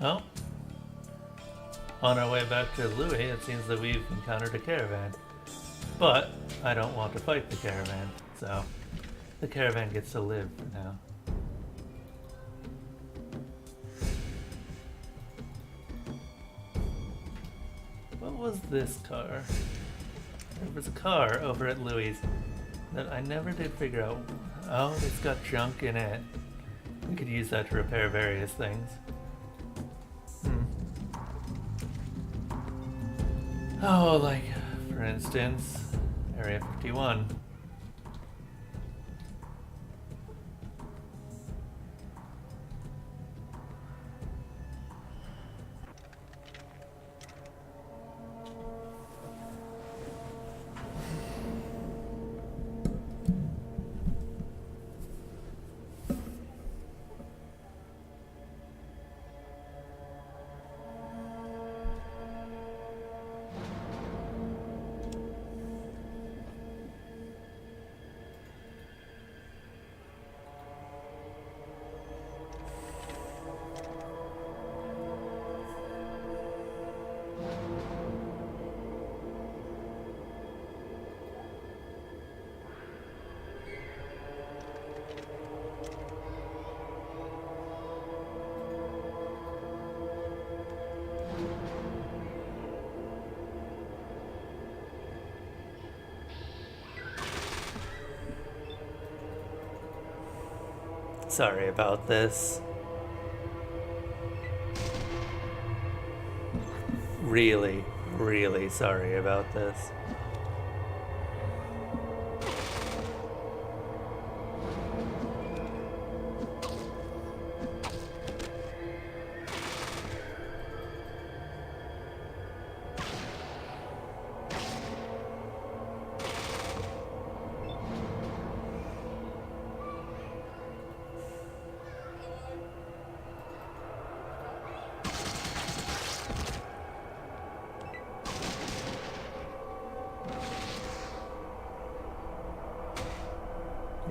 Oh. On our way back to Louis, it seems that we've encountered a caravan. But I don't want to fight the caravan, so the caravan gets to live for now. What was this car? There was a car over at Louis that I never did figure out. Oh, it's got junk in it. We could use that to repair various things. Oh, like, for instance, Area 51. Sorry about this. Really, really sorry about this.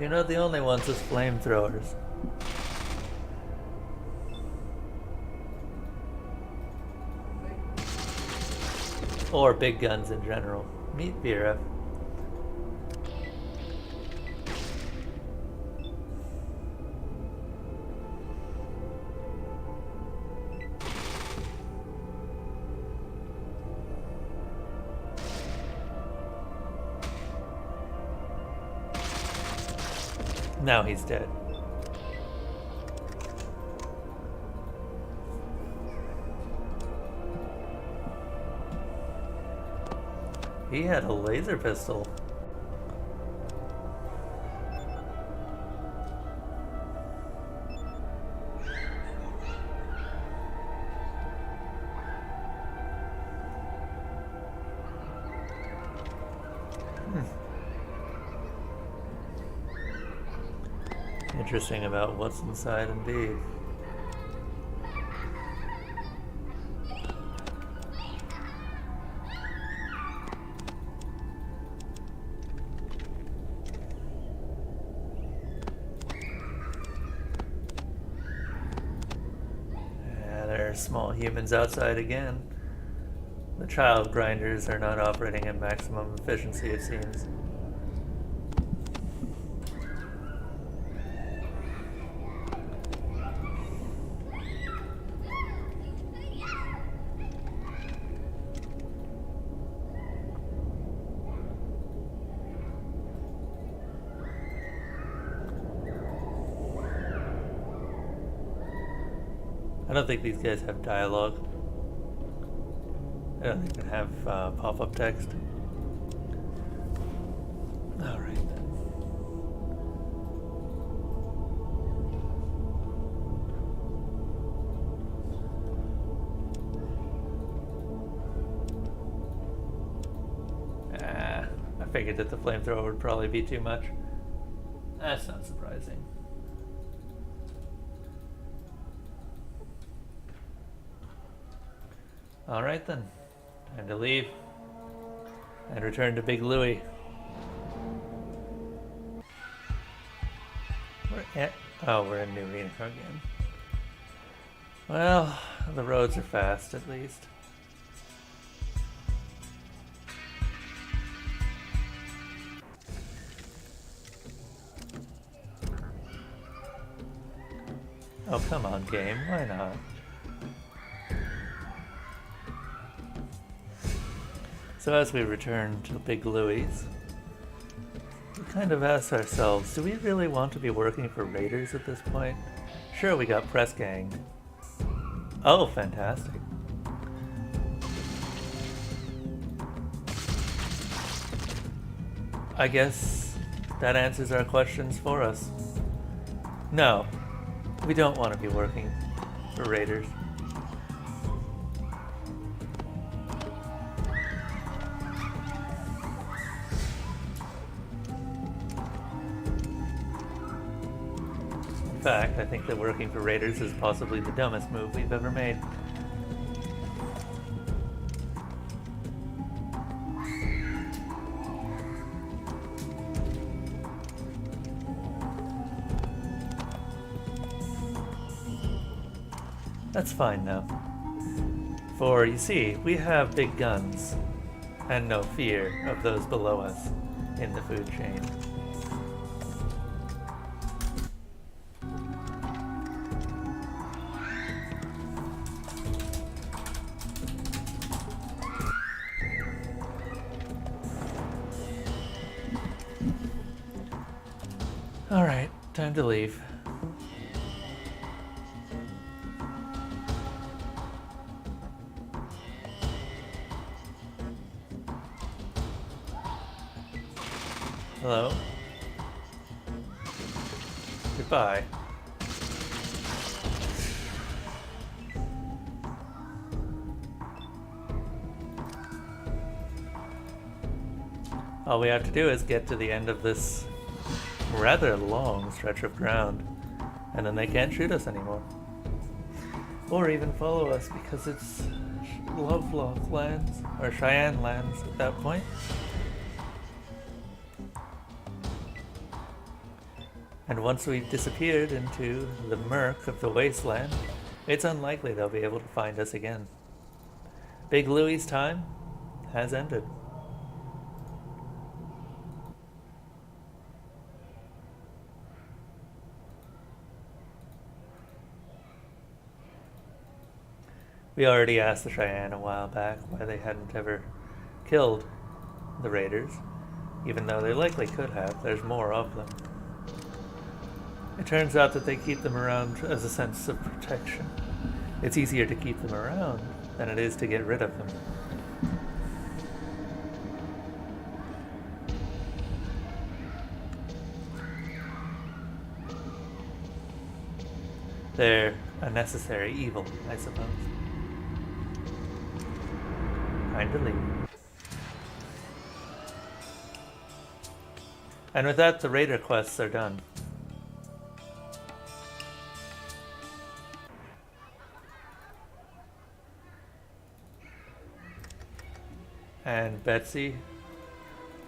You're not the only ones with flamethrowers. Or big guns in general. Meet Vera. Now he's dead. He had a laser pistol. Interesting about what's inside, indeed. Yeah, there are small humans outside again. The child grinders are not operating at maximum efficiency, it seems. I don't think these guys have dialogue. I don't think they have pop-up text. Alright then. I figured that the flamethrower would probably be too much. That's not surprising. Alright then. Time to leave. And return to Big Louie. We're in New Reno again. Well, the roads are fast at least. Oh, come on, game. Why not? So as we return to Big Louie's, we kind of ask ourselves, do we really want to be working for Raiders at this point? Sure, we got press gang. Oh, fantastic. I guess that answers our questions for us. No, we don't want to be working for Raiders. In fact, I think that working for Raiders is possibly the dumbest move we've ever made. That's fine now. For, you see, we have big guns, and no fear of those below us in the food chain. Alright, time to leave. Hello? Goodbye. All we have to do is get to the end of this rather long stretch of ground, and then they can't shoot us anymore. Or even follow us, because it's Lovelock lands, or Cheyenne lands at that point. And once we've disappeared into the murk of the wasteland, it's unlikely they'll be able to find us again. Big Louie's time has ended. We already asked the Cheyenne a while back why they hadn't ever killed the raiders, even though they likely could have. There's more of them. It turns out that they keep them around as a sense of protection. It's easier to keep them around than it is to get rid of them. They're a necessary evil, I suppose. Time to leave. And with that, the raider quests are done. And Betsy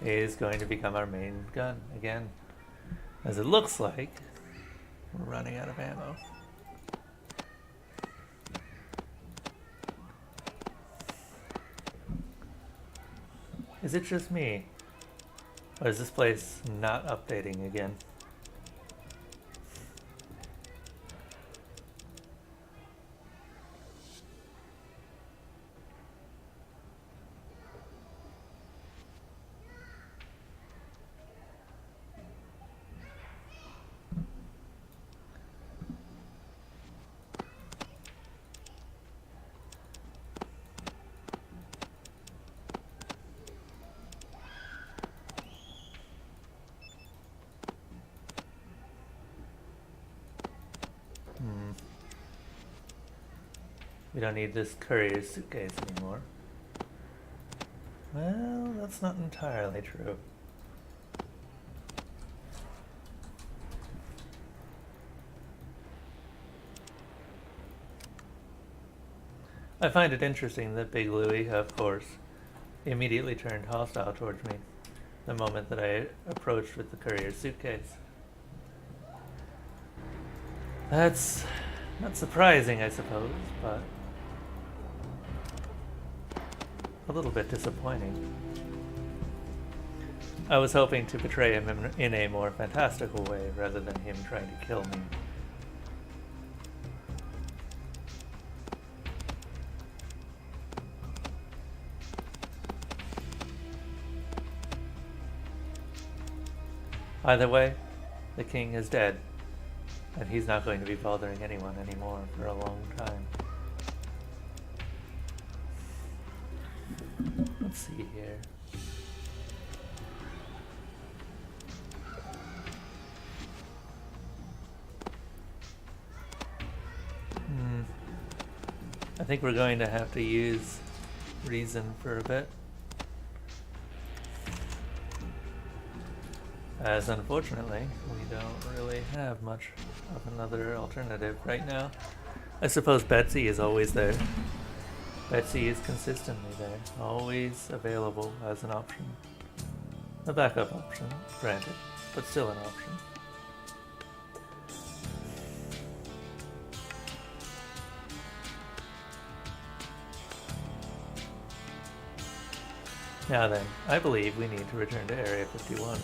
is going to become our main gun again. As it looks like we're running out of ammo. Is it just me? Or is this place not updating again? We don't need this courier's suitcase anymore. Well, that's not entirely true. I find it interesting that Big Louie, of course, immediately turned hostile towards me the moment that I approached with the courier's suitcase. That's not surprising, I suppose, but a little bit disappointing. I was hoping to portray him in a more fantastical way rather than him trying to kill me. Either way, the king is dead, and he's not going to be bothering anyone anymore for a long time. Let's see here. I think we're going to have to use reason for a bit. As unfortunately, we don't really have much of another alternative right now. I suppose Betsy is always there. Betsy is consistently there, always available as an option. A backup option, granted, but still an option. Now then, I believe we need to return to Area 51.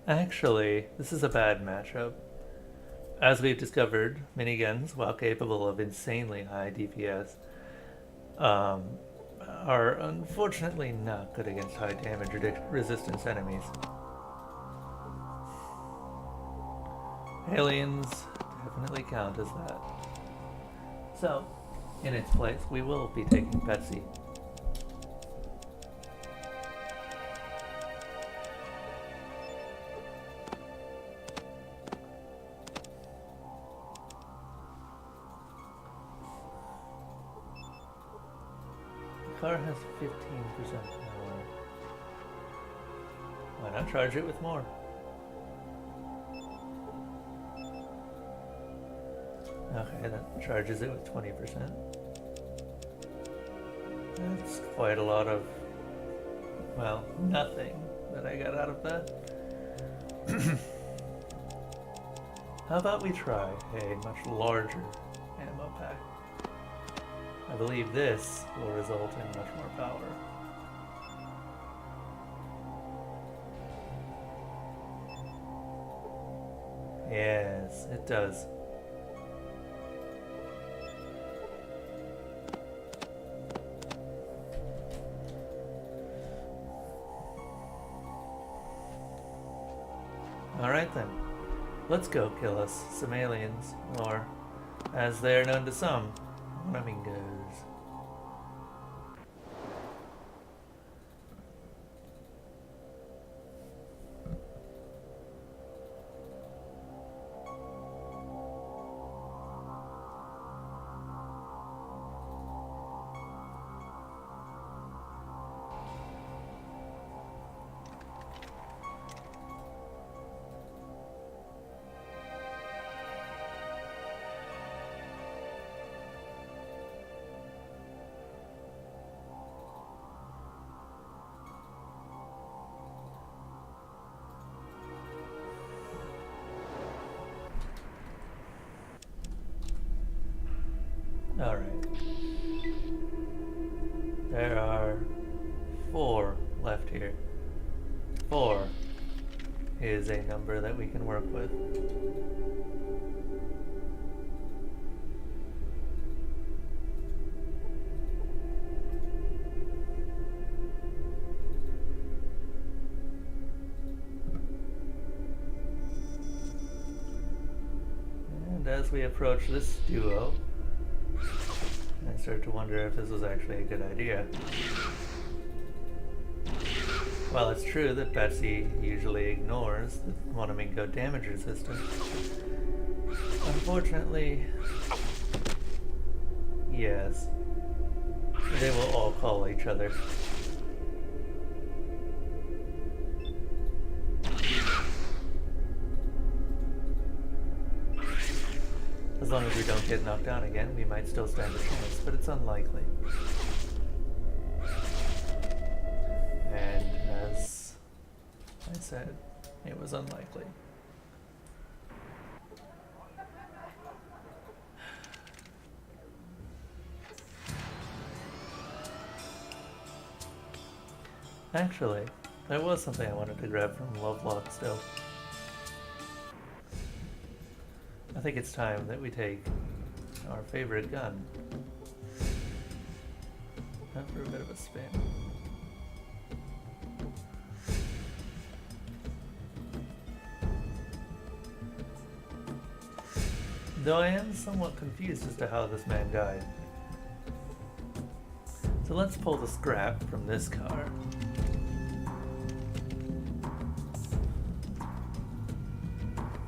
Actually, this is a bad matchup. As we've discovered, miniguns, while capable of insanely high DPS, um, are unfortunately not good against high damage resistance enemies. Aliens definitely count as that. So, in its place, we will be taking Betsy. The car has 15% power. Why not charge it with more? Okay, that charges it with 20%. That's quite a lot of, well, nothing that I got out of that. How about we try a much larger ammo pack? I believe this will result in much more power. Yes, it does. Alright then, let's go kill us some aliens, or as they are known to some, Flamingos. Alright. There are 4 left here. 4 is a number that we can work with. And as we approach this duo, I start to wonder if this was actually a good idea. While it's true that Betsy usually ignores the Wanamingo damage resistance, unfortunately, yes, they will all call each other. As long as we don't get knocked down again, we might still stand a chance, but it's unlikely. And as I said, it was unlikely. Actually, there was something I wanted to grab from Lovelock still. I think it's time that we take our favorite gun out for a bit of a spin. Though I am somewhat confused as to how this man died. So let's pull the scrap from this car.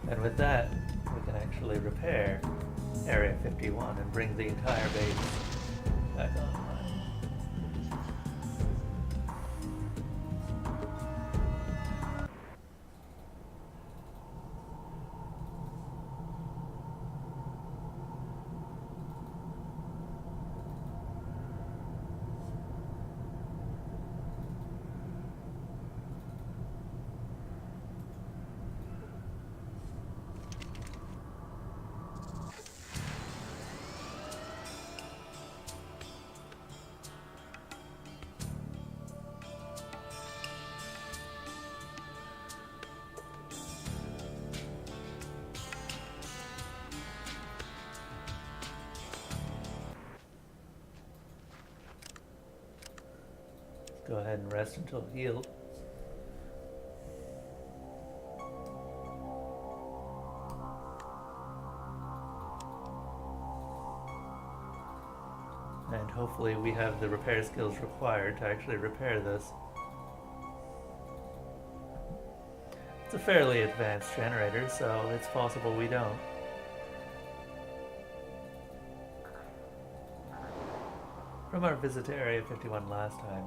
And with that, we can actually repair Area 51 and bring the entire base back online. go ahead and rest until healed. And hopefully we have the repair skills required to actually repair this. It's a fairly advanced generator, so it's possible we don't. From our visit to Area 51 last time,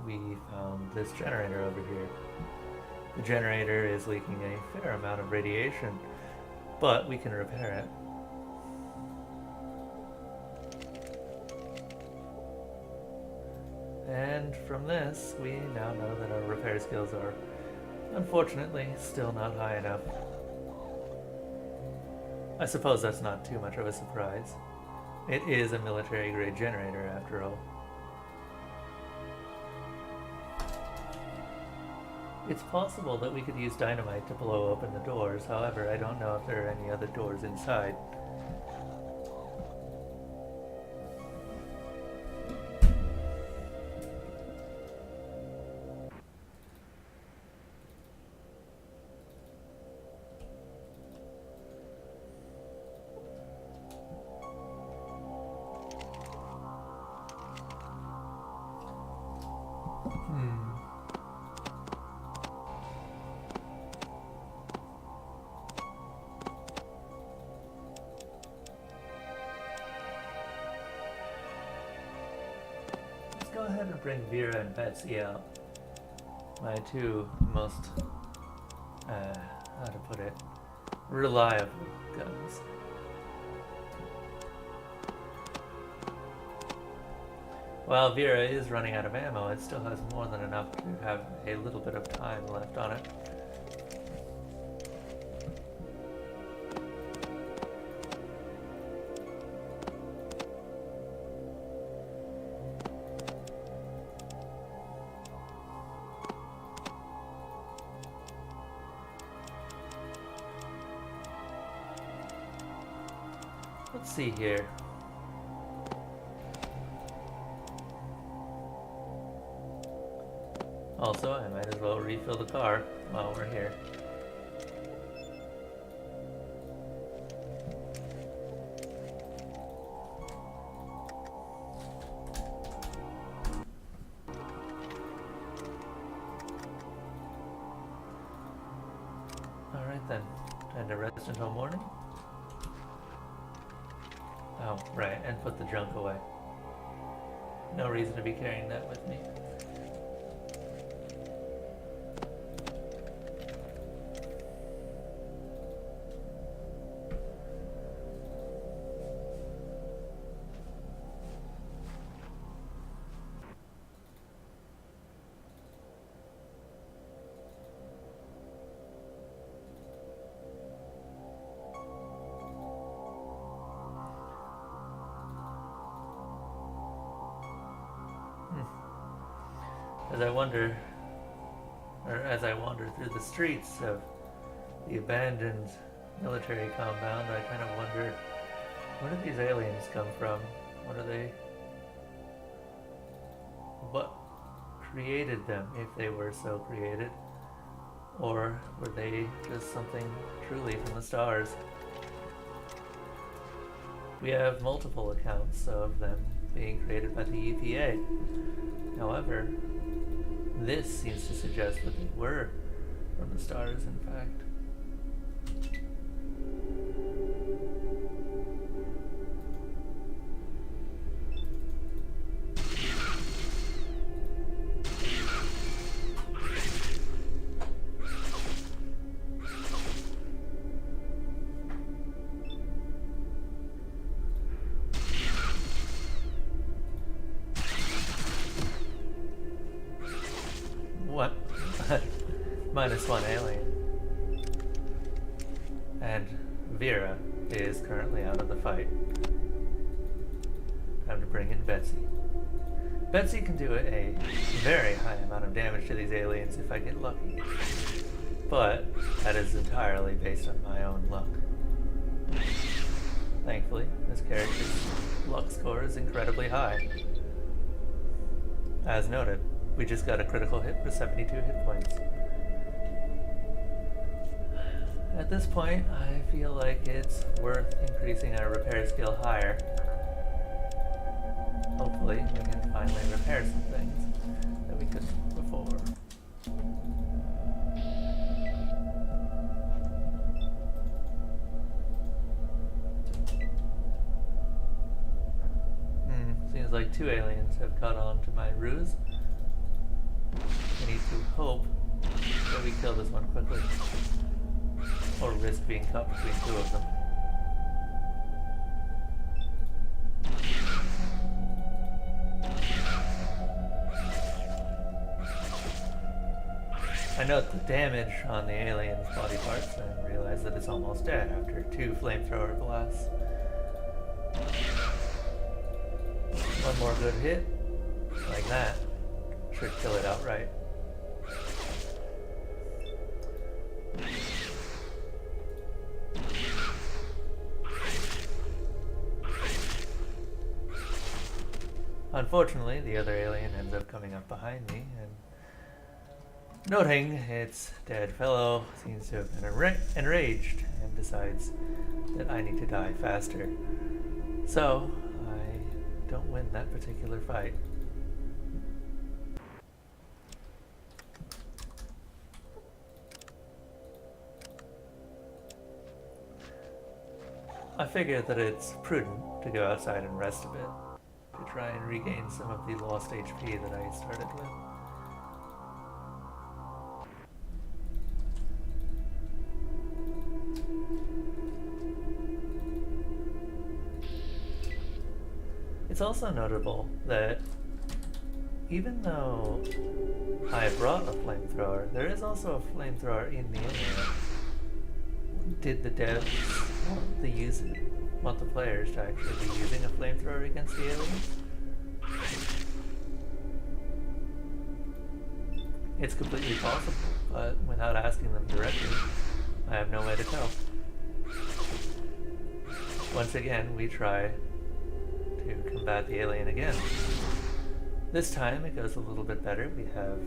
we found this generator over here. The generator is leaking a fair amount of radiation, but we can repair it. And from this, we now know that our repair skills are, unfortunately, still not high enough. I suppose that's not too much of a surprise. It is a military-grade generator, after all. It's possible that we could use dynamite to blow open the doors, however, I don't know if there are any other doors inside. Go ahead and bring Vera and Betsy out. My two most, how to put it, reliable guns. While Vera is running out of ammo, it still has more than enough to have a little bit of time left on it. Let's see here. Also, I might as well refill the car while we're here. Alright then, time to rest until morning. Oh, right, and put the junk away. No reason to be carrying that with me. As I wander through the streets of the abandoned military compound, I kind of wonder, where did these aliens come from? What created them, if they were so created? Or were they just something truly from the stars? We have multiple accounts of them being created by the EPA. However, this seems to suggest that they were from the stars, in fact. What? -1 alien. And Vera is currently out of the fight. Time to bring in Betsy. Betsy can do a very high amount of damage to these aliens if I get lucky. But that is entirely based on my own luck. Thankfully, this character's luck score is incredibly high. as noted, we just got a critical hit for 72 hit points. At this point, I feel like it's worth increasing our repair skill higher. Hopefully, we can finally repair some things that we couldn't before. Seems like 2 aliens have caught on to my ruse. We need to hope that we kill this one quickly, or risk being caught between 2 of them. I note the damage on the alien's body parts and realize that it's almost dead after 2 flamethrower blasts. One more good hit, like that, should kill it outright. Unfortunately, the other alien ends up coming up behind me, and noting its dead fellow seems to have been enraged and decides that I need to die faster. So, I don't win that particular fight. I figure that it's prudent to go outside and rest a bit, to try and regain some of the lost HP that I started with. It's also notable that even though I brought a flamethrower, there is also a flamethrower in the area. Did the devs want the players to actually be using a flamethrower against the aliens? It's completely possible, but without asking them directly, I have no way to tell. Once again, we try to combat the alien again. This time it goes a little bit better. We have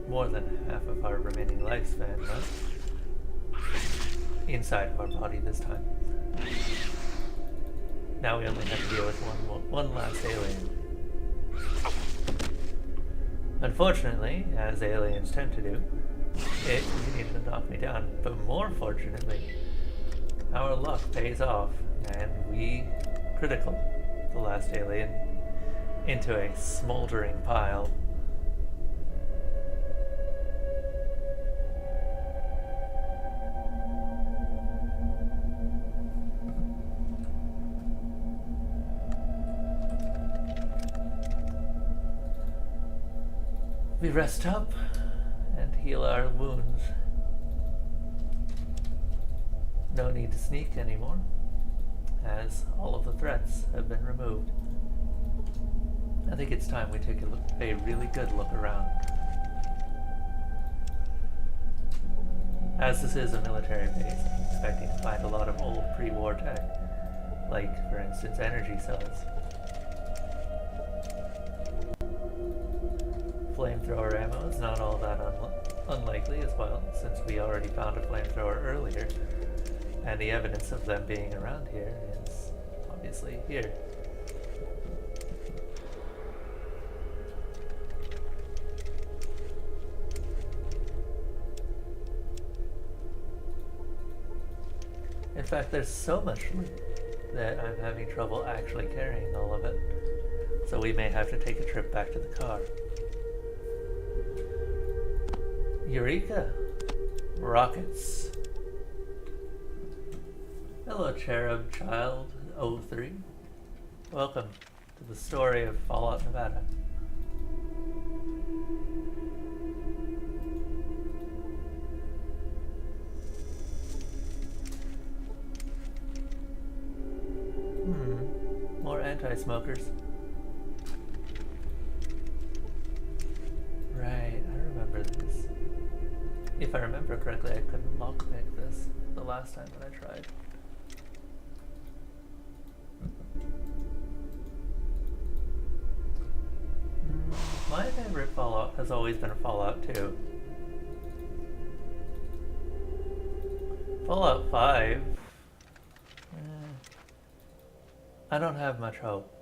more than half of our remaining lifespan left inside of our body this time. Now we only have to deal with one last alien. Unfortunately, as aliens tend to do, it continued to knock me down. But more fortunately, our luck pays off, and we critical the last alien into a smoldering pile. We rest up and heal our wounds. No need to sneak anymore, as all of the threats have been removed. I think it's time we take a really good look around. As this is a military base, I'm expecting to find a lot of old pre-war tech, like, for instance, energy cells. Flamethrower ammo is not all that unlikely as well, since we already found a flamethrower earlier, and the evidence of them being around here is obviously here. In fact, there's so much loot that I'm having trouble actually carrying all of it, so we may have to take a trip back to the car. Eureka! Rockets. Hello, Cherub Child 03. Welcome to the story of Fallout, Nevada. More anti-smokers. Right, I remember this. If I remember correctly, I couldn't lockpick this the last time that I tried. My favorite Fallout has always been Fallout 2. Fallout 5... I don't have much hope.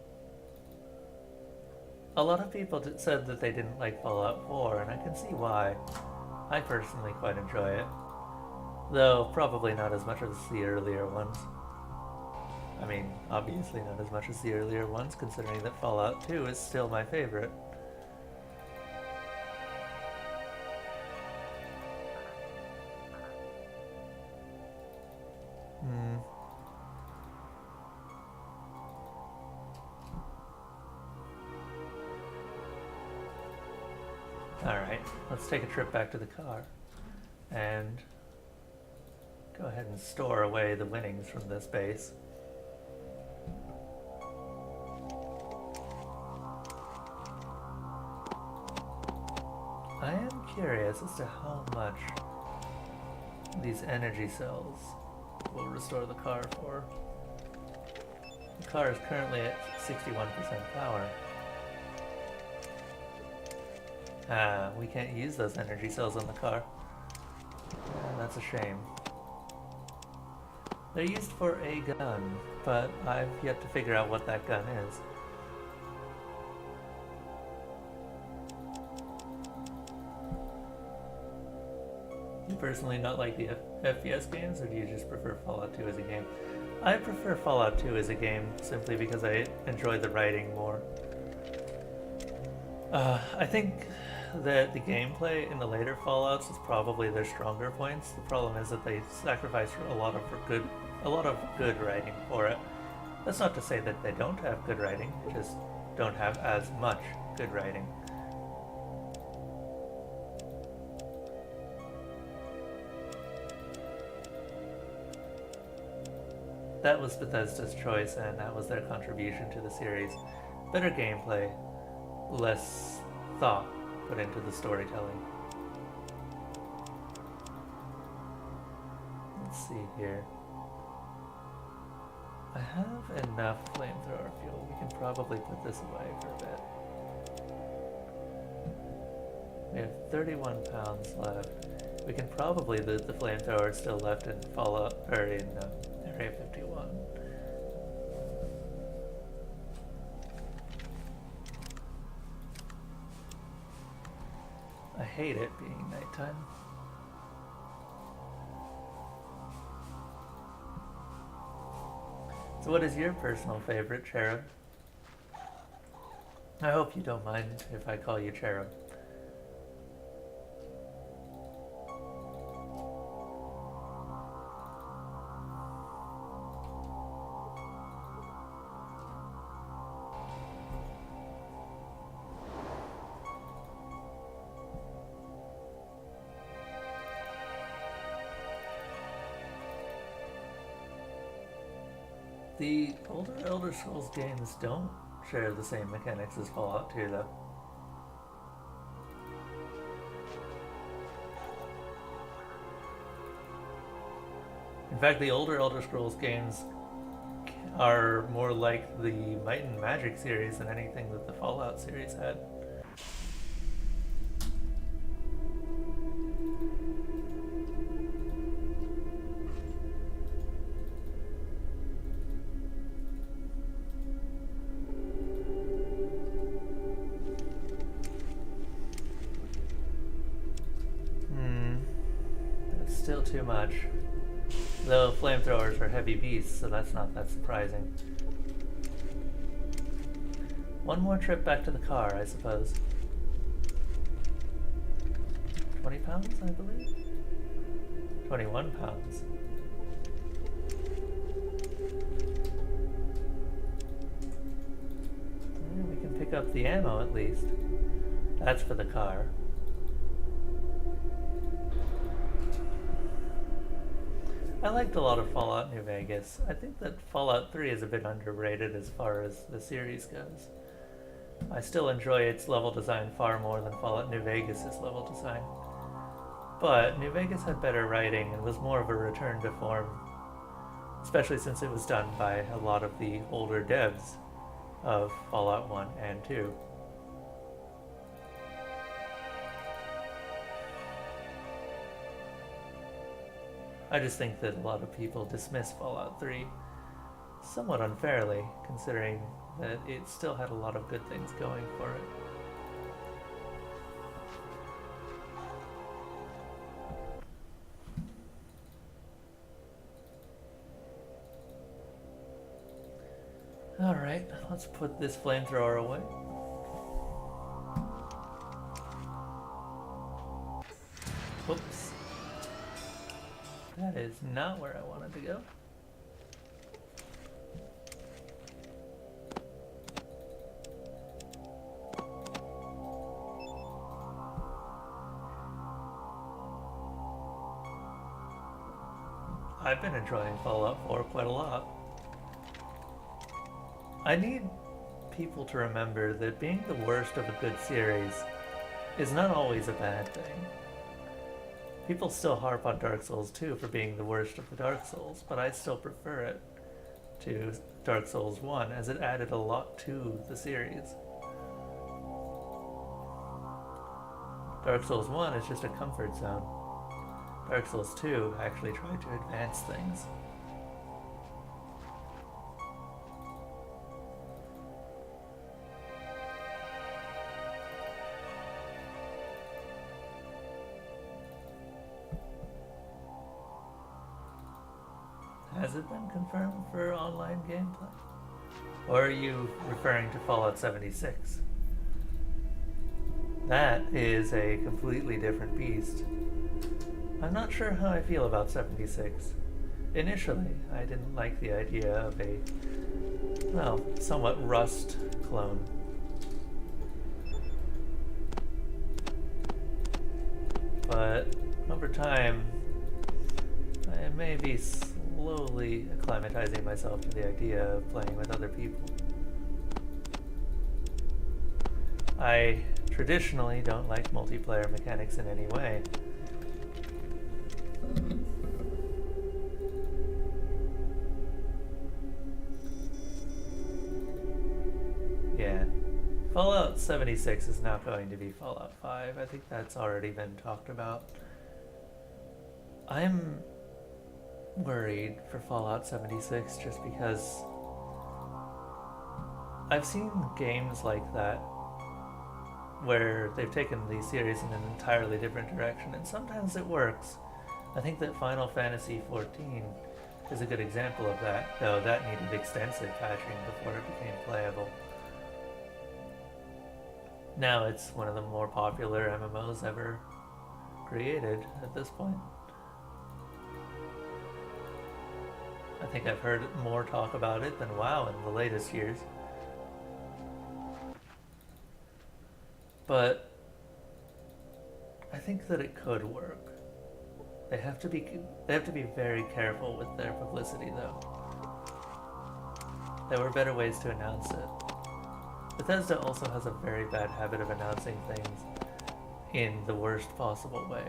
A lot of people said that they didn't like Fallout 4, and I can see why. I personally quite enjoy it. Though, probably not as much as the earlier ones. I mean, obviously not as much as the earlier ones, considering that Fallout 2 is still my favorite. Alright, let's take a trip back to the car. And go ahead and store away the winnings from this base. I am curious as to how much these energy cells will restore the car for. The car is currently at 61% power. We can't use those energy cells on the car. That's a shame. They're used for a gun, but I've yet to figure out what that gun is. Do you personally not like the FPS games, or do you just prefer Fallout 2 as a game? I prefer Fallout 2 as a game simply because I enjoy the writing more. I think that the gameplay in the later Fallouts is probably their stronger points. The problem is that they sacrifice a lot of good writing for it. That's not to say that they don't have good writing, they just don't have as much good writing. That was Bethesda's choice, and that was their contribution to the series. Better gameplay, less thought put into the storytelling. Let's see here. I have enough flamethrower fuel. We can probably put this away for a bit. We have 31 pounds left. We can probably loot the flamethrower still left in Fallout, or in Area 51. I hate it being nighttime. So what is your personal favorite, Cherub? I hope you don't mind if I call you Cherub. The older Elder Scrolls games don't share the same mechanics as Fallout 2, though. In fact, the older Elder Scrolls games are more like the Might and Magic series than anything that the Fallout series had. Still too much. Though flamethrowers are heavy beasts, so that's not that surprising. One more trip back to the car, I suppose. 20 pounds, I believe? 21 pounds. We can pick up the ammo at least. That's for the car. I liked a lot of Fallout New Vegas. I think that Fallout 3 is a bit underrated as far as the series goes. I still enjoy its level design far more than Fallout New Vegas' level design. But New Vegas had better writing and was more of a return to form, especially since it was done by a lot of the older devs of Fallout 1 and 2. I just think that a lot of people dismiss Fallout 3 somewhat unfairly, considering that it still had a lot of good things going for it. Alright, let's put this flamethrower away. Whoops. That is not where I wanted to go. I've been enjoying Fallout 4 quite a lot. I need people to remember that being the worst of a good series is not always a bad thing. People still harp on Dark Souls 2 for being the worst of the Dark Souls, but I still prefer it to Dark Souls 1 as it added a lot to the series. Dark Souls 1 is just a comfort zone. Dark Souls 2 actually tried to advance things. Has it been confirmed for online gameplay? Or are you referring to Fallout 76? That is a completely different beast. I'm not sure how I feel about 76. Initially, I didn't like the idea of a, well, somewhat Rust clone. But over time, I may be slowly acclimatizing myself to the idea of playing with other people. I traditionally don't like multiplayer mechanics in any way. Yeah. Fallout 76 is not going to be Fallout 5. I think that's already been talked about. I'm worried for Fallout 76 just because I've seen games like that where they've taken the series in an entirely different direction, and sometimes it works. I think that Final Fantasy XIV is a good example of that, though that needed extensive patching before it became playable. Now it's one of the more popular MMOs ever created at this point. I think I've heard more talk about it than WoW in the latest years. But I think that it could work. They have to be very careful with their publicity, though. There were better ways to announce it. Bethesda also has a very bad habit of announcing things in the worst possible way.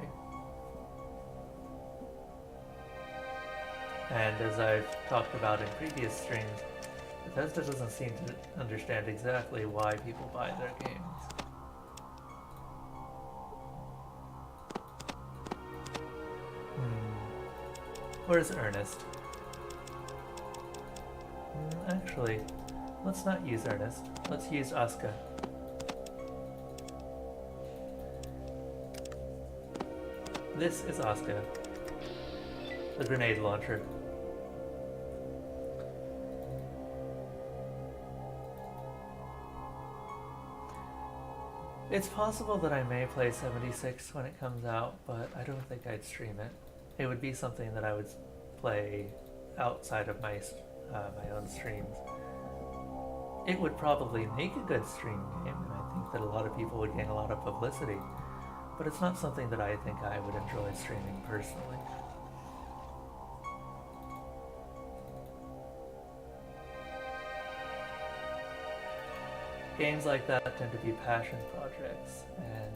And as I've talked about in previous streams, Bethesda doesn't seem to understand exactly why people buy their games. Where's Ernest? Actually, let's not use Ernest. Let's use Asuka. This is Asuka, the grenade launcher. It's possible that I may play 76 when it comes out, but I don't think I'd stream it. It would be something that I would play outside of my own streams. It would probably make a good stream game, and I think that a lot of people would gain a lot of publicity, but it's not something that I think I would enjoy streaming personally. Games like that tend to be passion projects, and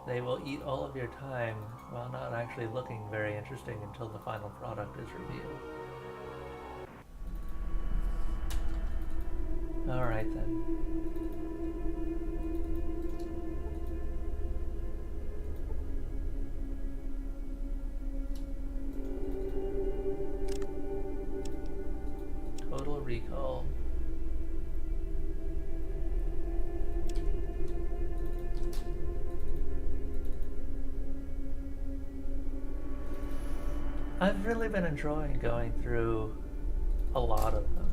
they will eat all of your time while not actually looking very interesting until the final product is revealed. Alright then. I've really been enjoying going through a lot of them.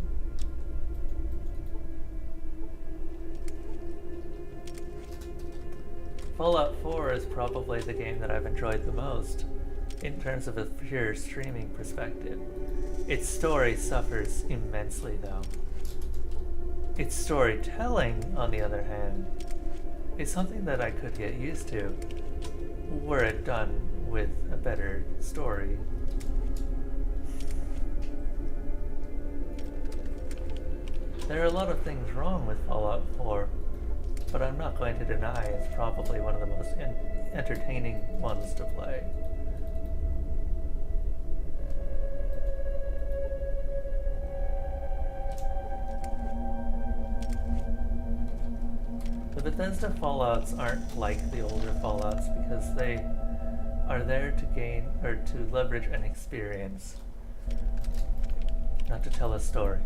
Fallout 4 is probably the game that I've enjoyed the most in terms of a pure streaming perspective. Its story suffers immensely, though. Its storytelling, on the other hand, is something that I could get used to were it done with a better story. There are a lot of things wrong with Fallout 4, but I'm not going to deny it's probably one of the most entertaining ones to play. The Bethesda Fallouts aren't like the older Fallouts because they are there to gain or to leverage an experience, not to tell a story.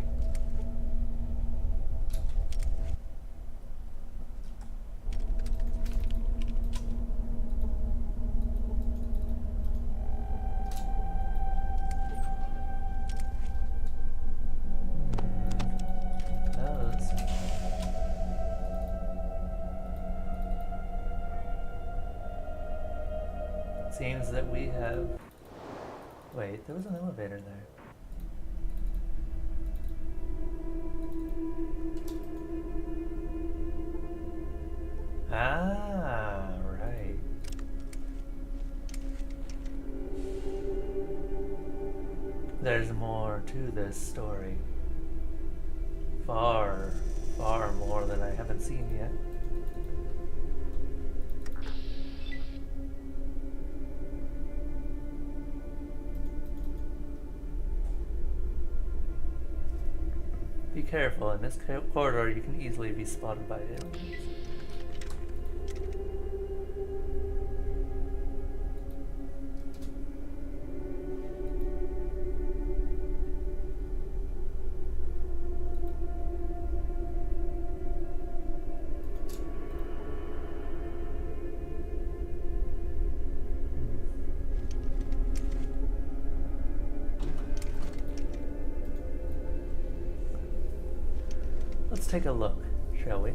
Seems that we have... Wait, there was an elevator there. Ah, right. There's more to this story. Far, far more than I haven't seen yet. Be careful, in this corridor you can easily be spotted by aliens. Let's take a look, shall we?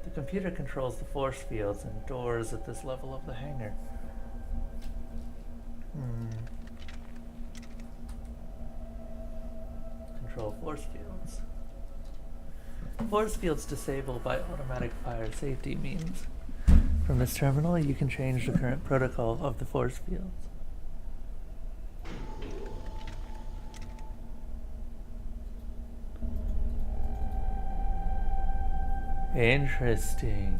The computer controls the force fields and doors at this level of the hangar. Control force fields. Force fields disabled by automatic fire safety means from this terminal, you can change the current protocol of the force fields. Interesting.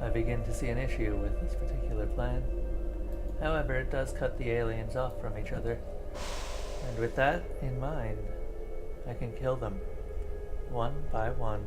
I begin to see an issue with this particular plan. However, it does cut the aliens off from each other. And with that in mind, I can kill them, one by one.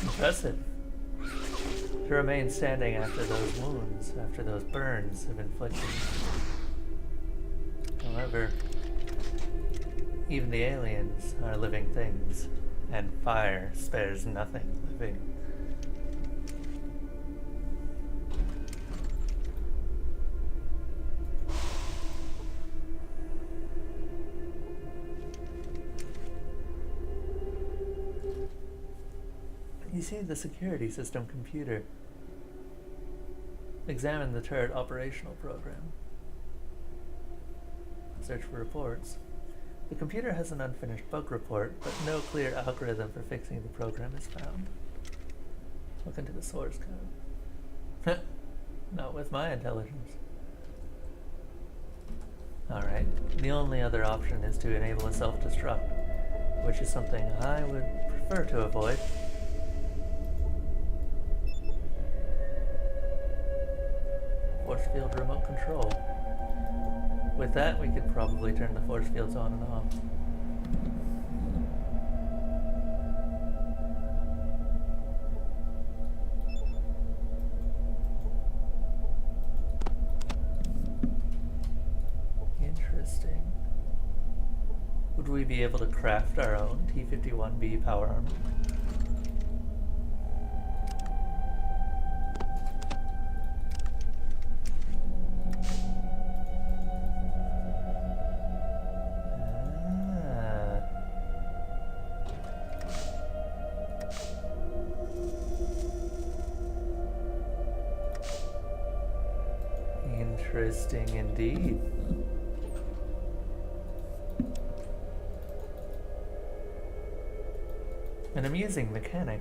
Impressive. To remain standing after those wounds, after those burns have inflicted. However, even the aliens are living things, and fire spares nothing living. You see the security system computer. Examine the turret operational program. Search for reports. The computer has an unfinished bug report, but no clear algorithm for fixing the program is found. Look into the source code. Not with my intelligence. Alright, the only other option is to enable a self-destruct, which is something I would prefer to avoid. Force field remote control. With that, we could probably turn the force fields on and off. Interesting. Would we be able to craft our own T-51B power armor? Interesting indeed. An amusing mechanic.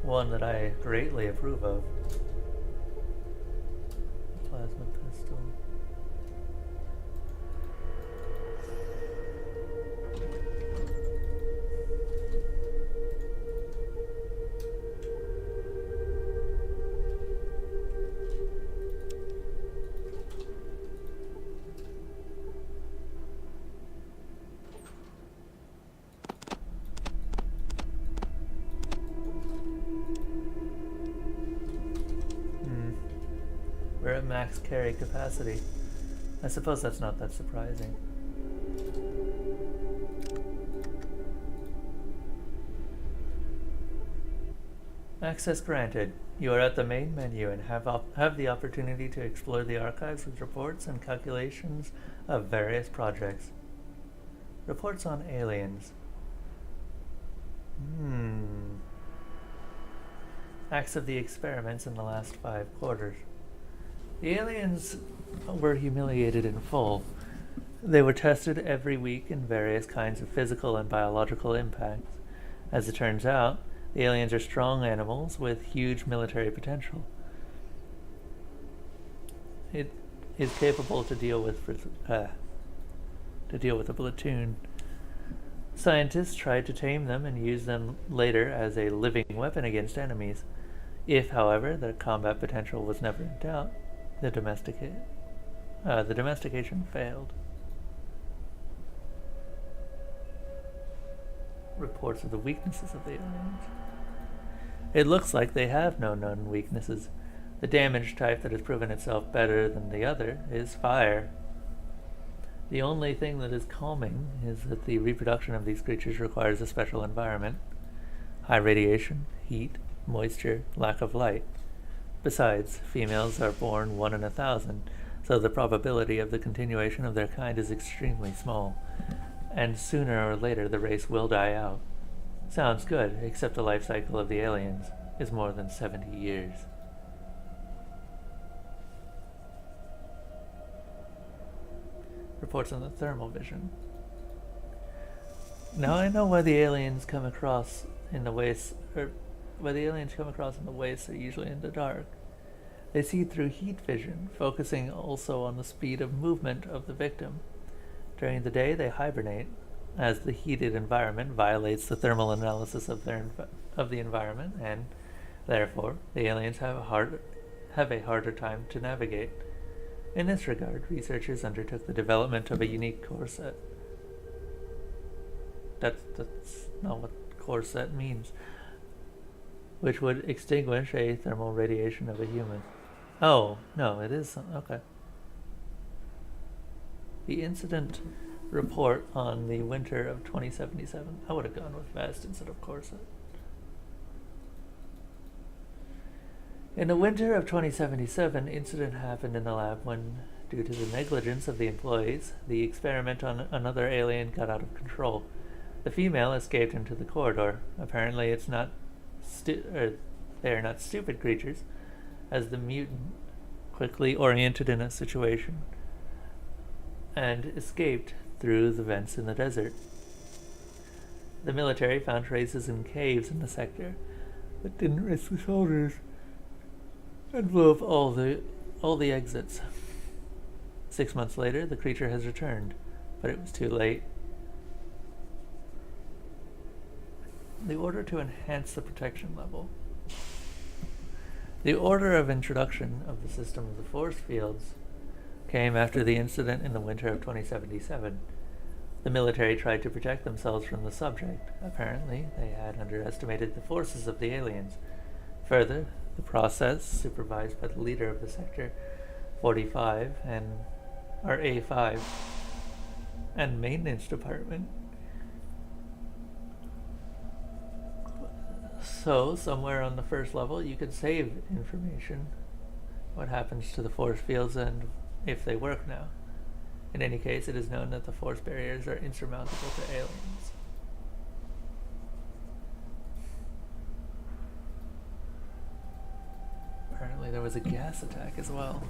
One that I greatly approve of. Plasma pistol. We're at max carry capacity. I suppose that's not that surprising. Access granted. You are at the main menu and have the opportunity to explore the archives with reports and calculations of various projects. Reports on aliens. Acts of the experiments in the last 5 quarters. The aliens were humiliated in full. They were tested every week in various kinds of physical and biological impacts. As it turns out, the aliens are strong animals with huge military potential. It is capable to deal with a platoon. Scientists tried to tame them and use them later as a living weapon against enemies. If, however, their combat potential was never in doubt, the domestication failed. Reports of the weaknesses of the aliens. It looks like they have no known weaknesses. The damage type that has proven itself better than the other is fire. The only thing that is calming is that the reproduction of these creatures requires a special environment. High radiation, heat, moisture, lack of light. Besides, females are born 1 in 1,000, so the probability of the continuation of their kind is extremely small, and sooner or later the race will die out. Sounds good, except the life cycle of the aliens is more than 70 years. Reports on the thermal vision. Now I know why the aliens come across in the wastes, or why the aliens come across in the wastes are usually in the dark. They see through heat vision, focusing also on the speed of movement of the victim. During the day, they hibernate, as the heated environment violates the thermal analysis of the environment, and therefore the aliens have a harder time to navigate. In this regard, researchers undertook the development of a unique core set. That's not what core set means. Which would extinguish a thermal radiation of a human. Oh, no, it is. Okay. The incident report on the winter of 2077. I would have gone with VEST instead of core set. In the winter of 2077, incident happened in the lab when, due to the negligence of the employees, the experiment on another alien got out of control. The female escaped into the corridor. Apparently it's not they are not stupid creatures, as the mutant quickly oriented in a situation and escaped through the vents in the desert. The military found traces in caves in the sector, but didn't risk the soldiers and blew up all the exits. 6 months later, the creature has returned, but it was too late. The order to enhance the protection level. The order of introduction of the system of the force fields came after the incident in the winter of 2077. The military tried to protect themselves from the subject. Apparently, they had underestimated the forces of the aliens. Further, the process, supervised by the leader of the Sector 45 and A5 and maintenance department. So, somewhere on the first level, you could save information. What happens to the force fields and if they work now. In any case, it is known that the force barriers are insurmountable to aliens. Apparently there was a gas attack as well.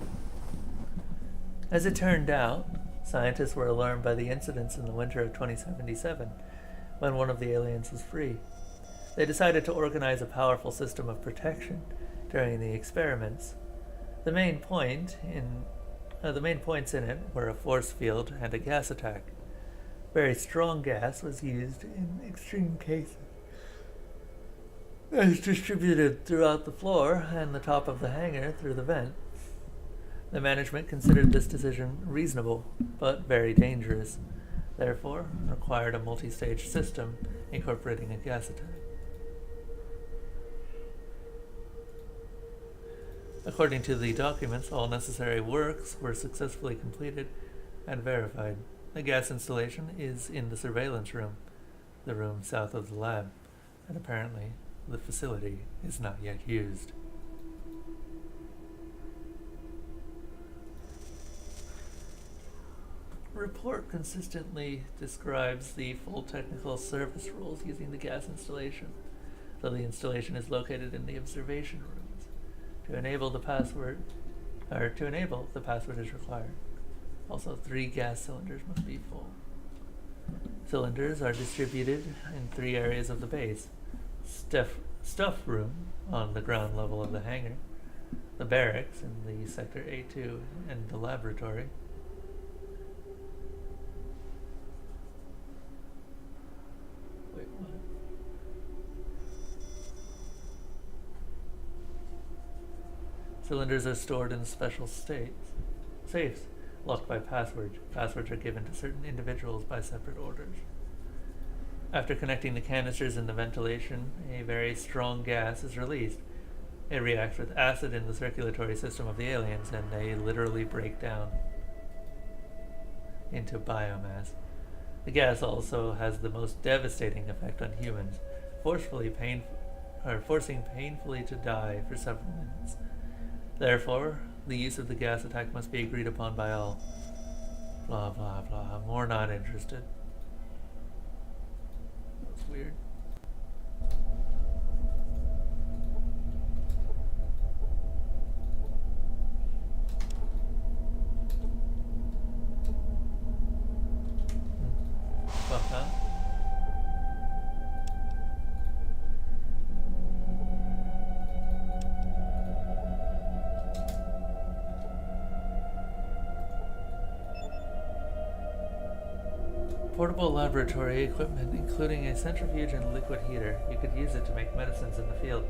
As it turned out, scientists were alarmed by the incidents in the winter of 2077, when one of the aliens was free. They decided to organize a powerful system of protection during the experiments. The main points in it were a force field and a gas attack. Very strong gas was used in extreme cases. It was distributed throughout the floor and the top of the hangar through the vent. The management considered this decision reasonable, but very dangerous, therefore required a multi-stage system incorporating a gas attack. According to the documents, all necessary works were successfully completed and verified. The gas installation is in the surveillance room, the room south of the lab, and apparently the facility is not yet used. Report consistently describes the full technical service rules using the gas installation, though the installation is located in the observation rooms. To enable the password is required. Also, 3 gas cylinders must be full. Cylinders are distributed in 3 areas of the base. Stuff room on the ground level of the hangar, the barracks in the Sector A2, and the laboratory. Wait, what? Cylinders are stored in special safes, locked by passwords. Passwords are given to certain individuals by separate orders. After connecting the canisters in the ventilation, a very strong gas is released. It reacts with acid in the circulatory system of the aliens, and they literally break down into biomass. The gas also has the most devastating effect on humans, forcing painfully to die for several minutes. Therefore, the use of the gas attack must be agreed upon by all. Blah, blah, blah. More not interested. That's weird. Fuck, huh? Portable laboratory equipment, including a centrifuge and liquid heater. You could use it to make medicines in the field.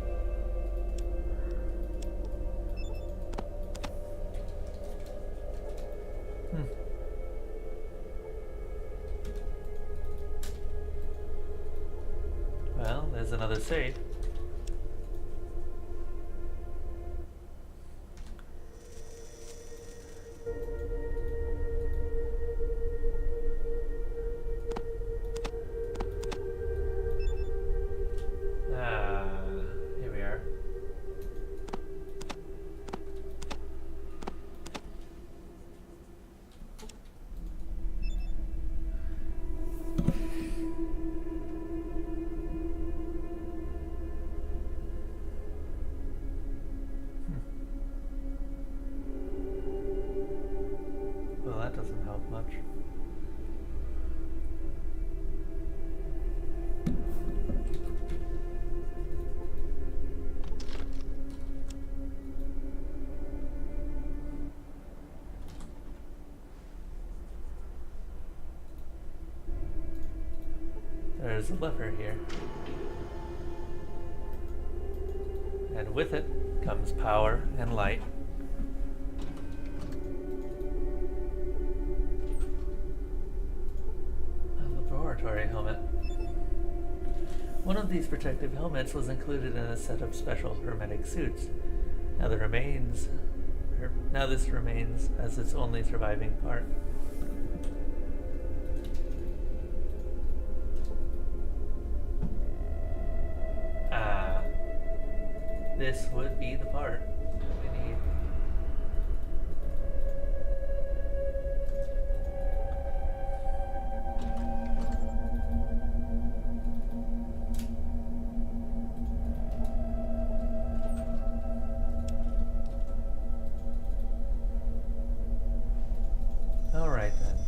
Well, there's another safe. Here we are. Well, that doesn't help much. there's a lever here. And with it comes power and light. A laboratory helmet. One of these protective helmets was included in a set of special hermetic suits. Now this remains as its only surviving part. This would be the part we need. All right then.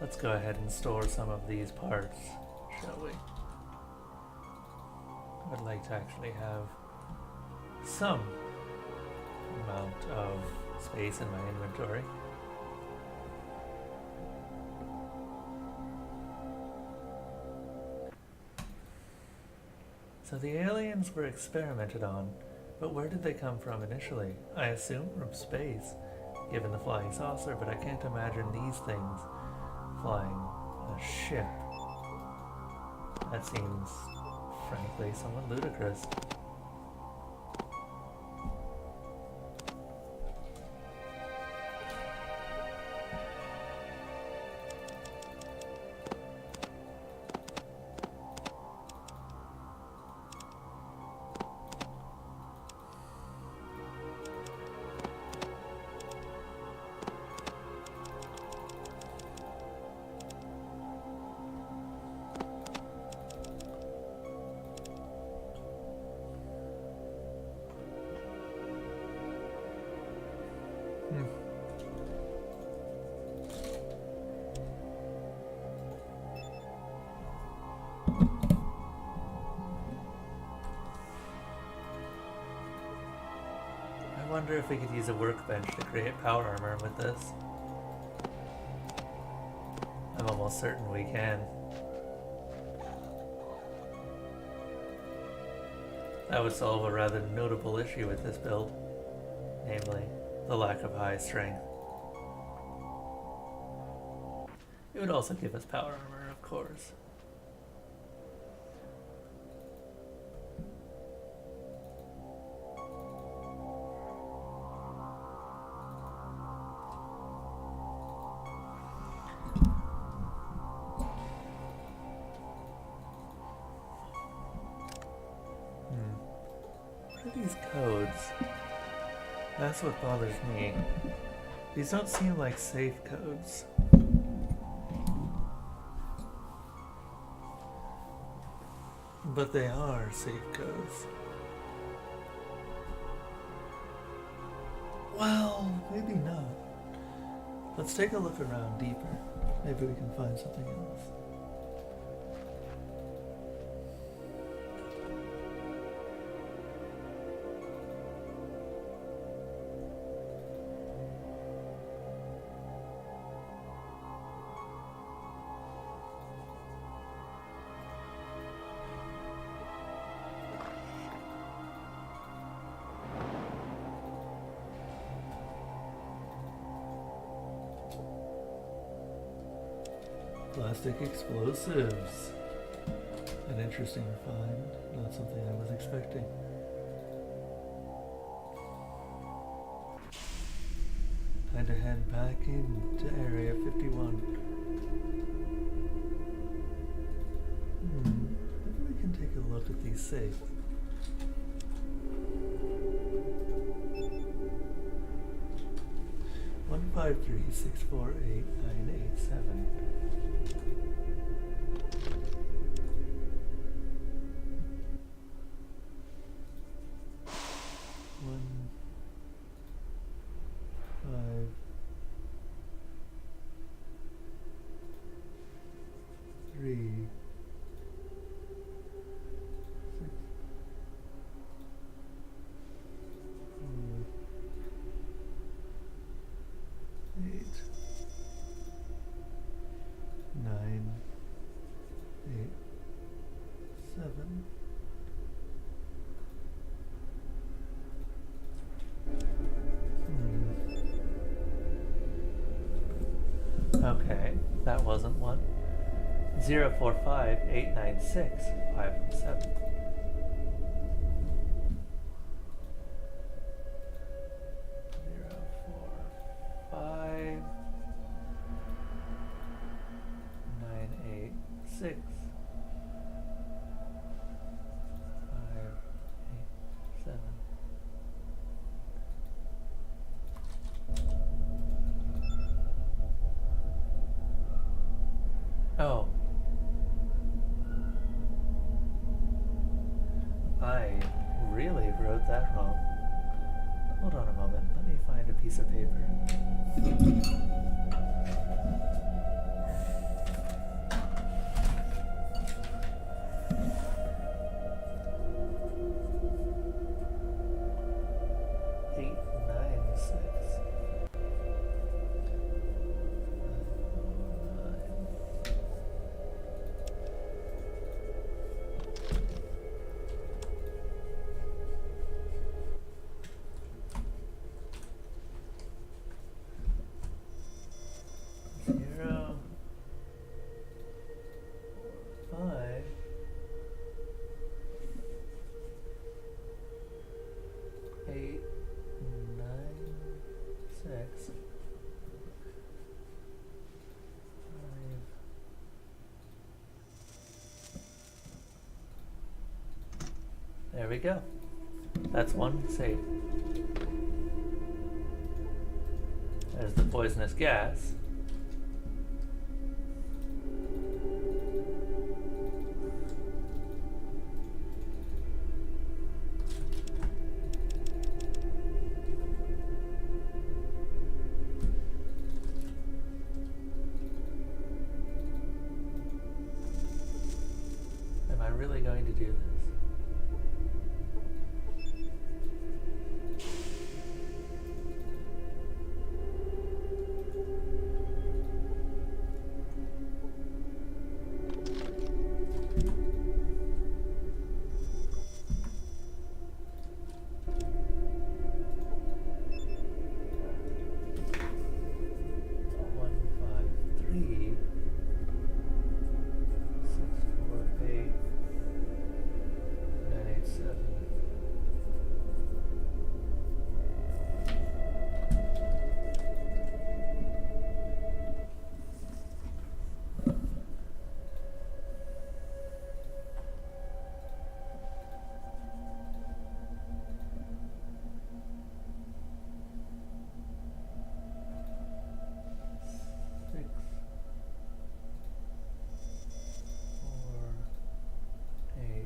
Let's go ahead and store some of these parts, shall we? I'd like to actually have some amount of space in my inventory. So the aliens were experimented on, but where did they come from initially? I assume from space, given the flying saucer, but I can't imagine these things flying a ship. That seems, frankly, somewhat ludicrous. I wonder if we could use a workbench to create power armor with this. I'm almost certain we can. That would solve a rather notable issue with this build, namely the lack of high strength. It would also give us power armor, of course. What are these codes? That's what bothers me. These don't seem like safe codes. But they are safe codes. Well, maybe not. Let's take a look around deeper. Maybe we can find something else. Plastic explosives. An interesting find, not something I was expecting. Time to head back into Area 51. Maybe we can take a look at these safes. Wonder 536489887. 1, 5, 3, 6, 4, 8, 9, 8, 7. Okay, that wasn't one. 045896517. 045 986 587. Oh. I really wrote that wrong. Hold on a moment. Let me find a piece of paper. Eight, 9, 6. 0, 5, 8, 9, 6, 5. There we go. That's one saved. There's the poisonous gas. Am I really going to do this? One, 5, 3, 6, 4, 8, 9, 8, 7. Six, 4, 8.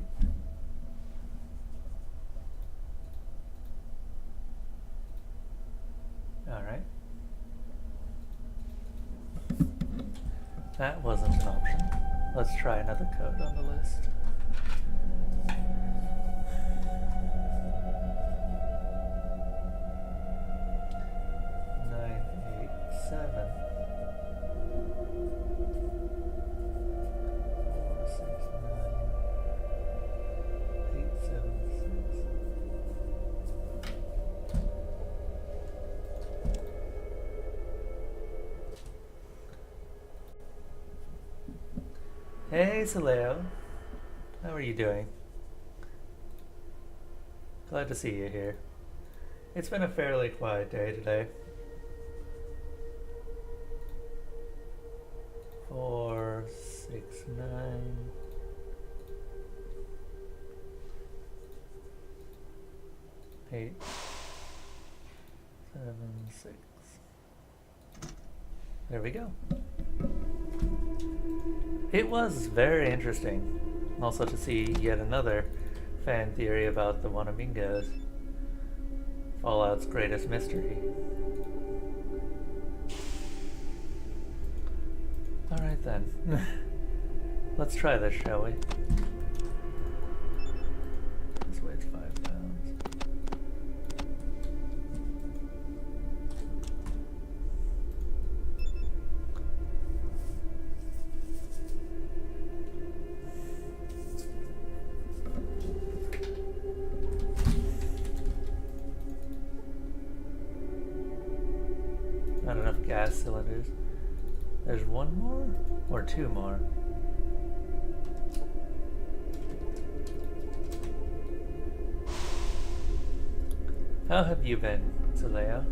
All right. That wasn't an option. Let's try another code on the list. Nine, 8, 7. 4, 6, 9. 8, 7, 6. Hey, Saleo. How are you doing? Glad to see you here. It's been a fairly quiet day today. 4, 6, 9. 8, 7, 6. There we go. It was very interesting also to see yet another fan theory about the Wanamingos. Fallout's greatest mystery. Alright then. Let's try this, shall we? This weighs 5 pounds. Not enough gas cylinders. There's one more? Or two more? How have you been, Zaleo?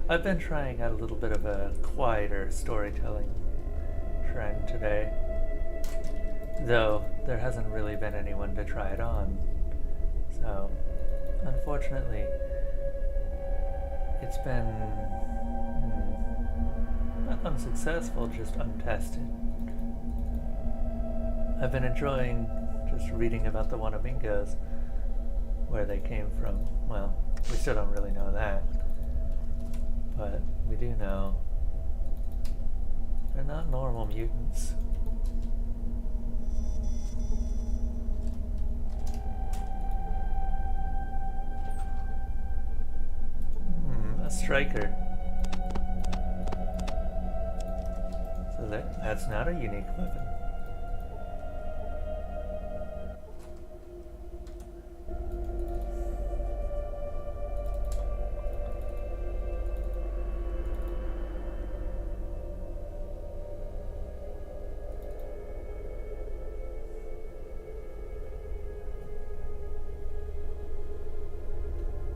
I've been trying out a little bit of a quieter storytelling trend today. Though, there hasn't really been anyone to try it on. So, unfortunately, it's been not unsuccessful, just untested. I've been enjoying just reading about the Wanamingos, where they came from. Well, we still don't really know that, but we do know they're not normal mutants. A striker. So that's not a unique weapon.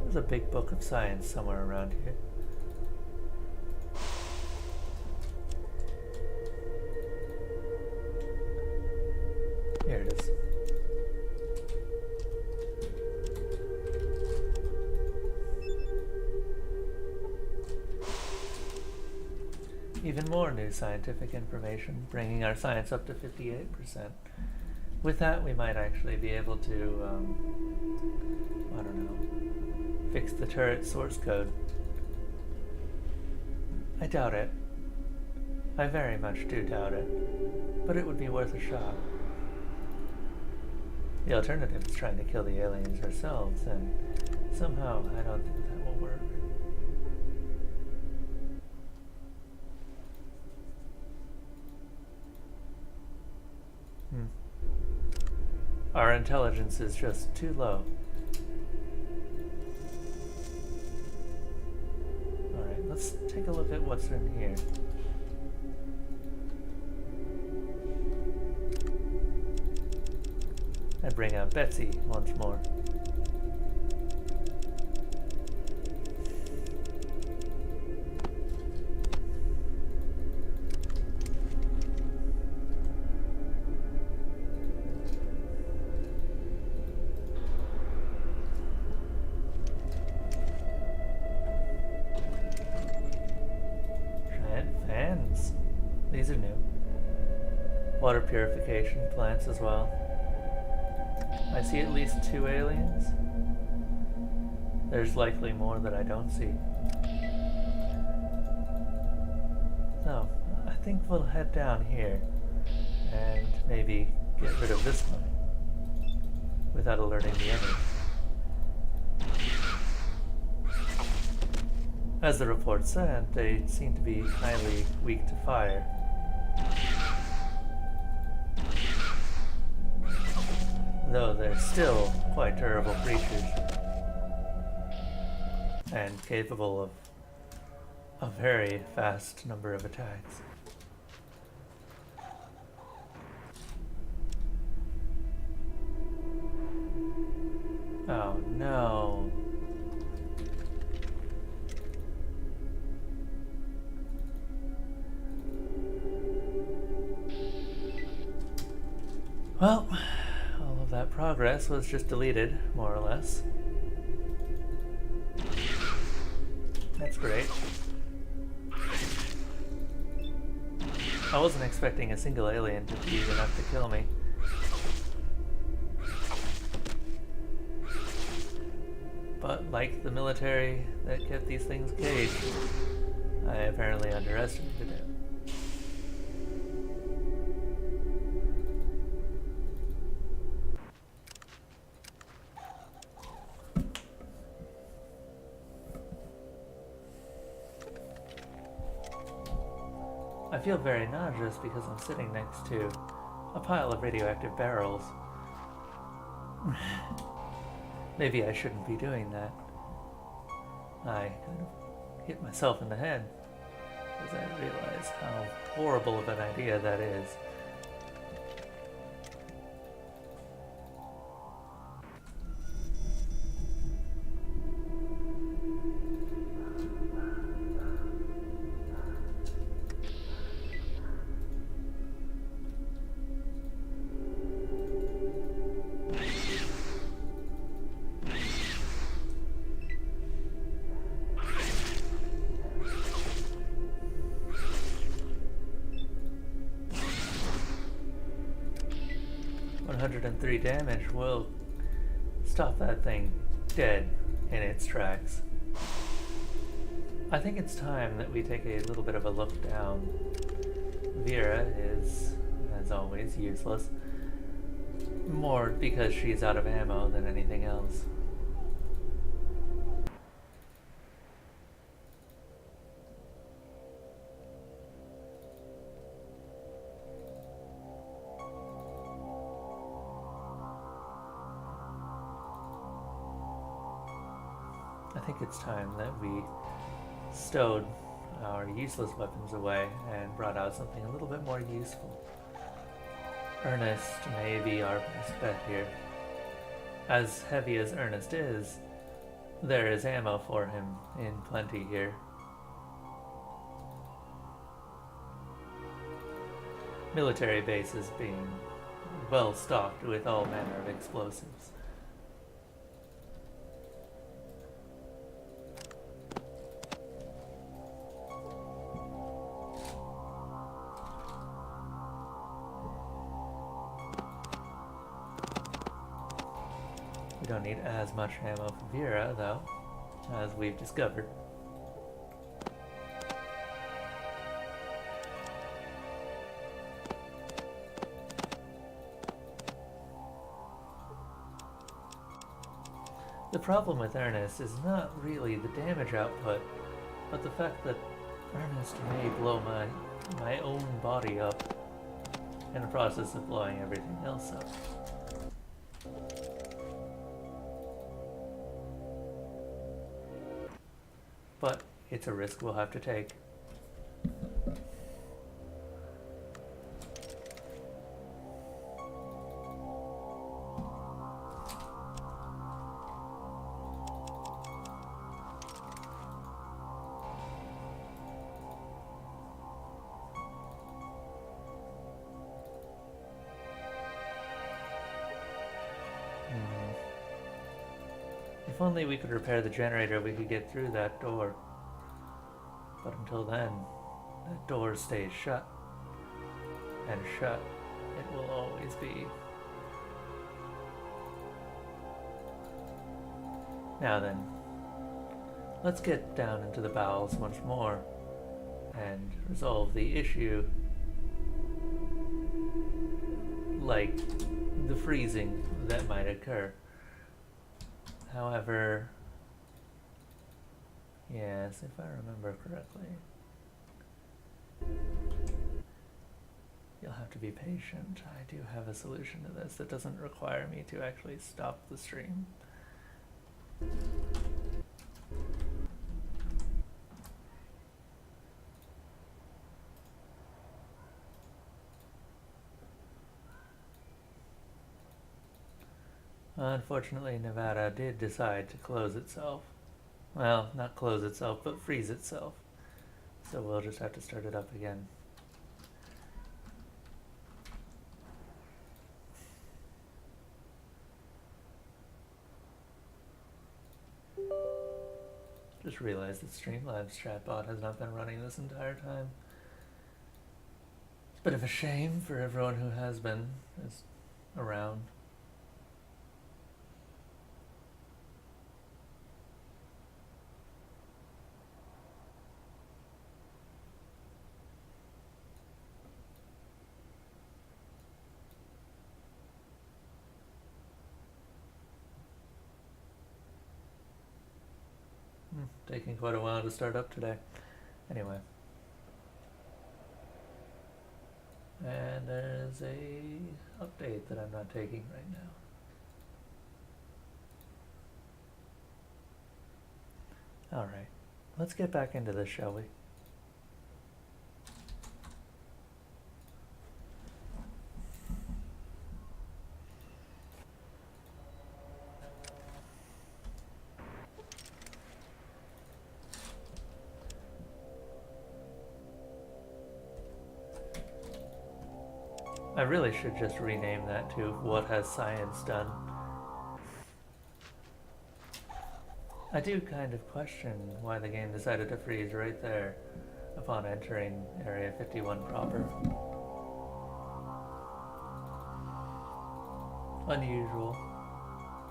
There's a big book of science somewhere around here. Here it is. Even more new scientific information, bringing our science up to 58%. With that, we might actually be able to, I don't know, fix the turret source code. I doubt it. I very much do doubt it. But it would be worth a shot. The alternative is trying to kill the aliens ourselves, and somehow I don't think that will work. Our intelligence is just too low. Alright, let's take a look at what's in here. And bring out Betsy once more. Giant fans. These are new. Water purification plants as well. I see at least 2 aliens. There's likely more that I don't see. So, I think we'll head down here and maybe get rid of this one without alerting the others. As the report said, they seem to be highly weak to fire. Though they're still quite terrible creatures and capable of a very fast number of attacks. Oh no. Well, all of that progress was just deleted, more or less. That's great. I wasn't expecting a single alien to be enough to kill me. But like the military that kept these things caged, I apparently underestimated it. I feel very nauseous because I'm sitting next to a pile of radioactive barrels. Maybe I shouldn't be doing that. I kind of hit myself in the head as I realize how horrible of an idea that is. .103 damage will stop that thing dead in its tracks. I think it's time that we take a little bit of a look down. Vera is, as always, useless. More because she's out of ammo than anything else. I think it's time that we stowed our useless weapons away and brought out something a little bit more useful. Ernest may be our best bet here. As heavy as Ernest is, there is ammo for him in plenty here. Military bases being well stocked with all manner of explosives. We don't need as much ammo for Vera, though, as we've discovered. The problem with Ernest is not really the damage output, but the fact that Ernest may blow my own body up in the process of blowing everything else up. But it's a risk we'll have to take. If only we could repair the generator, we could get through that door. But until then, that door stays shut. And shut it will always be. Now then, let's get down into the bowels once more and resolve the issue. Like the freezing that might occur. However, yes, if I remember correctly, you'll have to be patient. I do have a solution to this that doesn't require me to actually stop the stream. Unfortunately, Nevada did decide to close itself. Well, not close itself, but freeze itself. So we'll just have to start it up again. Just realized that Streamlabs chatbot has not been running this entire time. It's a bit of a shame for everyone who has been is around. Taking quite a while to start up today. Anyway. And there's a update that I'm not taking right now. Alright. Let's get back into this, shall we? I really should just rename that to What Has Science Done? I do kind of question why the game decided to freeze right there upon entering Area 51 proper. Unusual,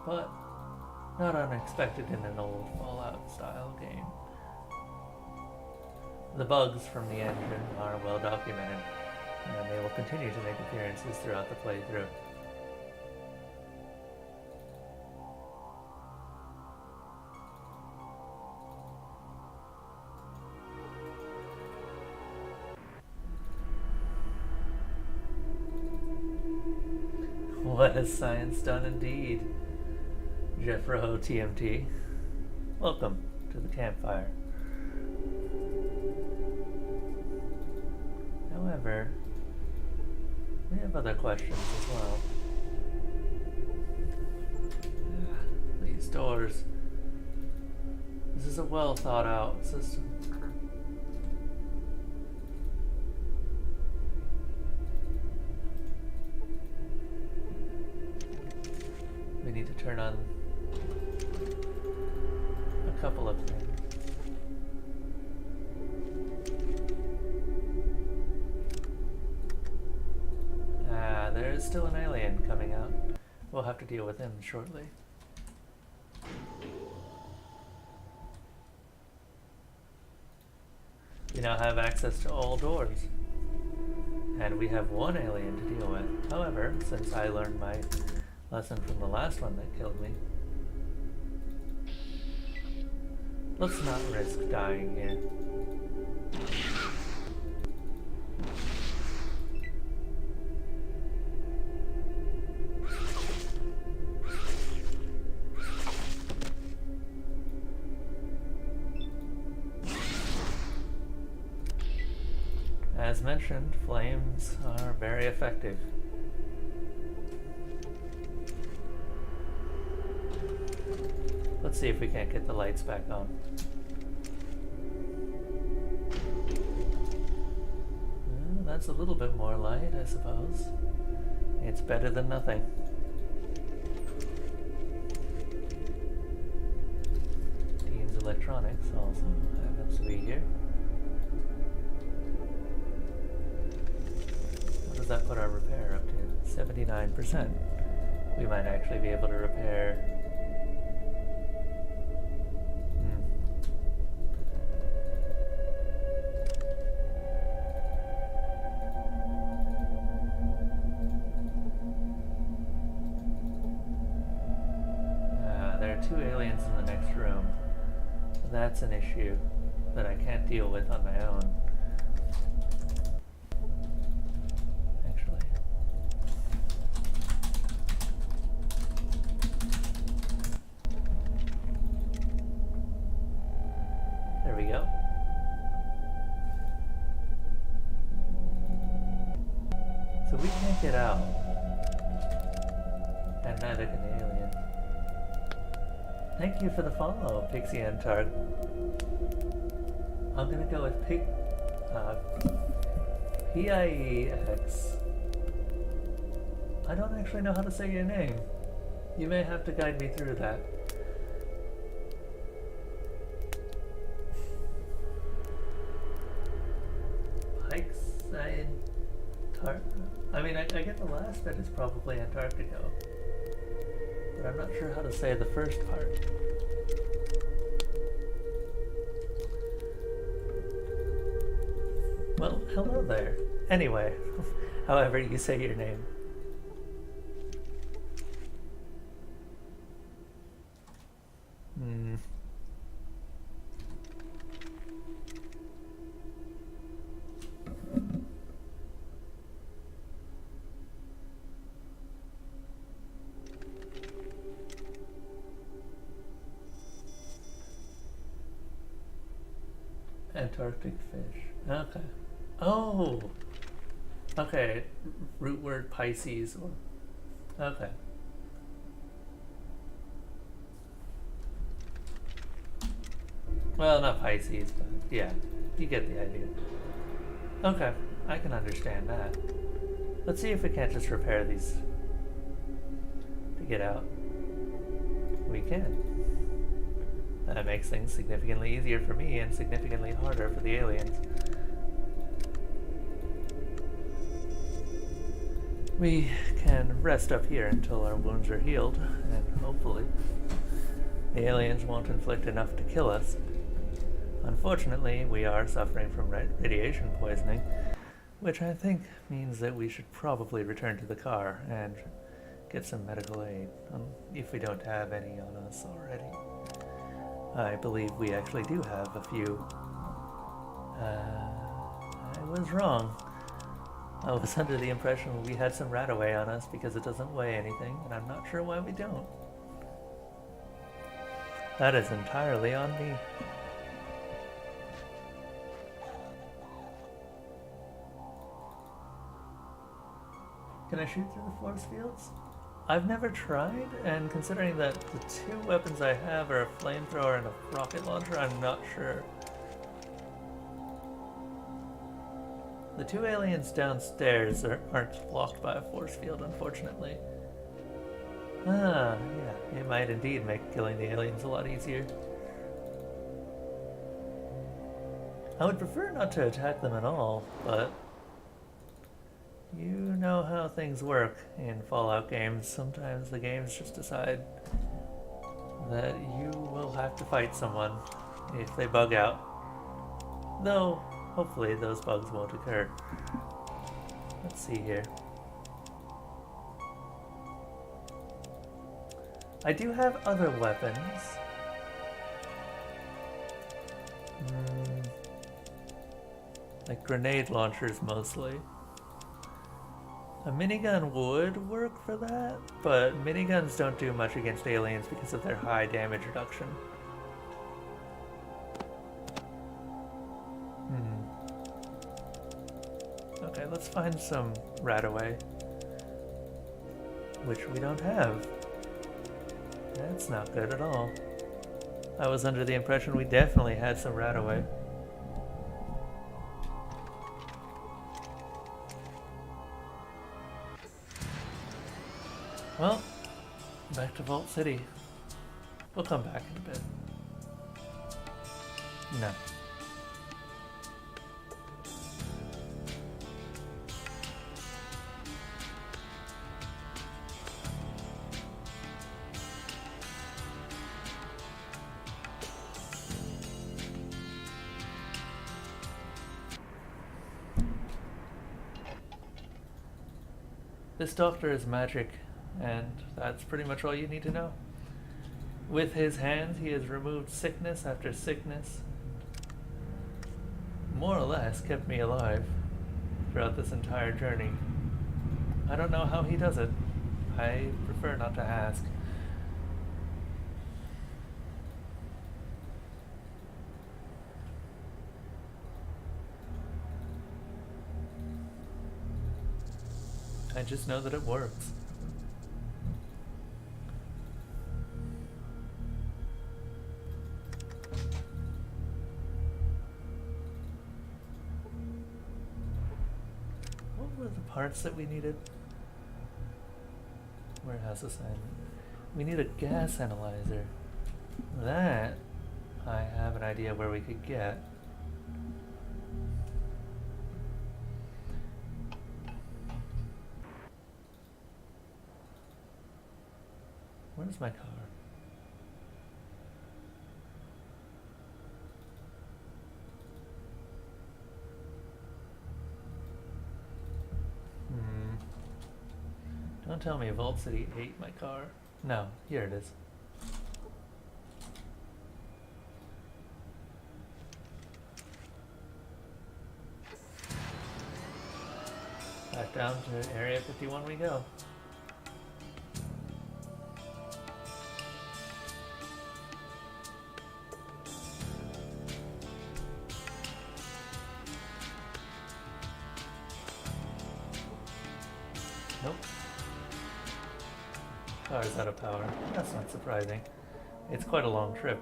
but not unexpected in an old Fallout style game. The bugs from the engine are well documented, and they will continue to make appearances throughout the playthrough. What has science done indeed? Jeffro TMT. Welcome to the campfire. However, we have other questions as well. These doors. This is a well thought out system. We need to turn on a couple of things. There is still an alien coming out. We'll have to deal with him shortly. We now have access to all doors. And we have one alien to deal with. However, since I learned my lesson from the last one that killed me, let's not risk dying here. As mentioned, flames are very effective. Let's see if we can't get the lights back on. That's a little bit more light, I suppose. It's better than nothing. Dean's Electronics also happens to be here. What does that put our repair up to? 79%. We might actually be able to repair. There are 2 aliens in the next room. That's an issue that I can't deal with on my own. There we go. So we can't get out. And neither can the alien. Thank you for the follow, Pixie Antarg. I'm gonna go with PIEX. I don't actually know how to say your name. You may have to guide me through that. last bit is probably Antarctica, but I'm not sure how to say the first part. Well, hello there. Anyway, however you say your name. Hmm. Antarctic fish. Okay. Oh! Okay. Root word Pisces. Okay. Well, not Pisces, but yeah. You get the idea. Okay. I can understand that. Let's see if we can't just repair these to get out. We can. That makes things significantly easier for me and significantly harder for the aliens. We can rest up here until our wounds are healed, and hopefully the aliens won't inflict enough to kill us. Unfortunately, we are suffering from radiation poisoning, which I think means that we should probably return to the car and get some medical aid, if we don't have any on us already. I believe we actually do have a few. I was wrong. I was under the impression we had some Radaway on us because it doesn't weigh anything, and I'm not sure why we don't. That is entirely on me. Can I shoot through the force fields? I've never tried, and considering that the two weapons I have are a flamethrower and a rocket launcher, I'm not sure. The two aliens downstairs aren't blocked by a force field, unfortunately. Ah, yeah, it might indeed make killing the aliens a lot easier. I would prefer not to attack them at all, but you know how things work in Fallout games. Sometimes the games just decide that you will have to fight someone if they bug out. Though, hopefully those bugs won't occur. Let's see here. I do have other weapons. Like grenade launchers mostly. A minigun would work for that, but miniguns don't do much against aliens because of their high damage reduction. Okay, let's find some Radaway, which we don't have. That's not good at all. I was under the impression we definitely had some Radaway. Well, back to Vault City. We'll come back in a bit. No. This doctor is magic, and that's pretty much all you need to know. With his hands, he has removed sickness after sickness. More or less kept me alive throughout this entire journey. I don't know how he does it. I prefer not to ask. I just know that it works. What were the parts that we needed? Warehouse assignment. We need a gas analyzer. That I have an idea where we could get. Where's my car? Don't tell me Vault City ate my car. No, here it is. Back down to Area 51 we go. Nope. Car's out of power. That's not surprising. It's quite a long trip.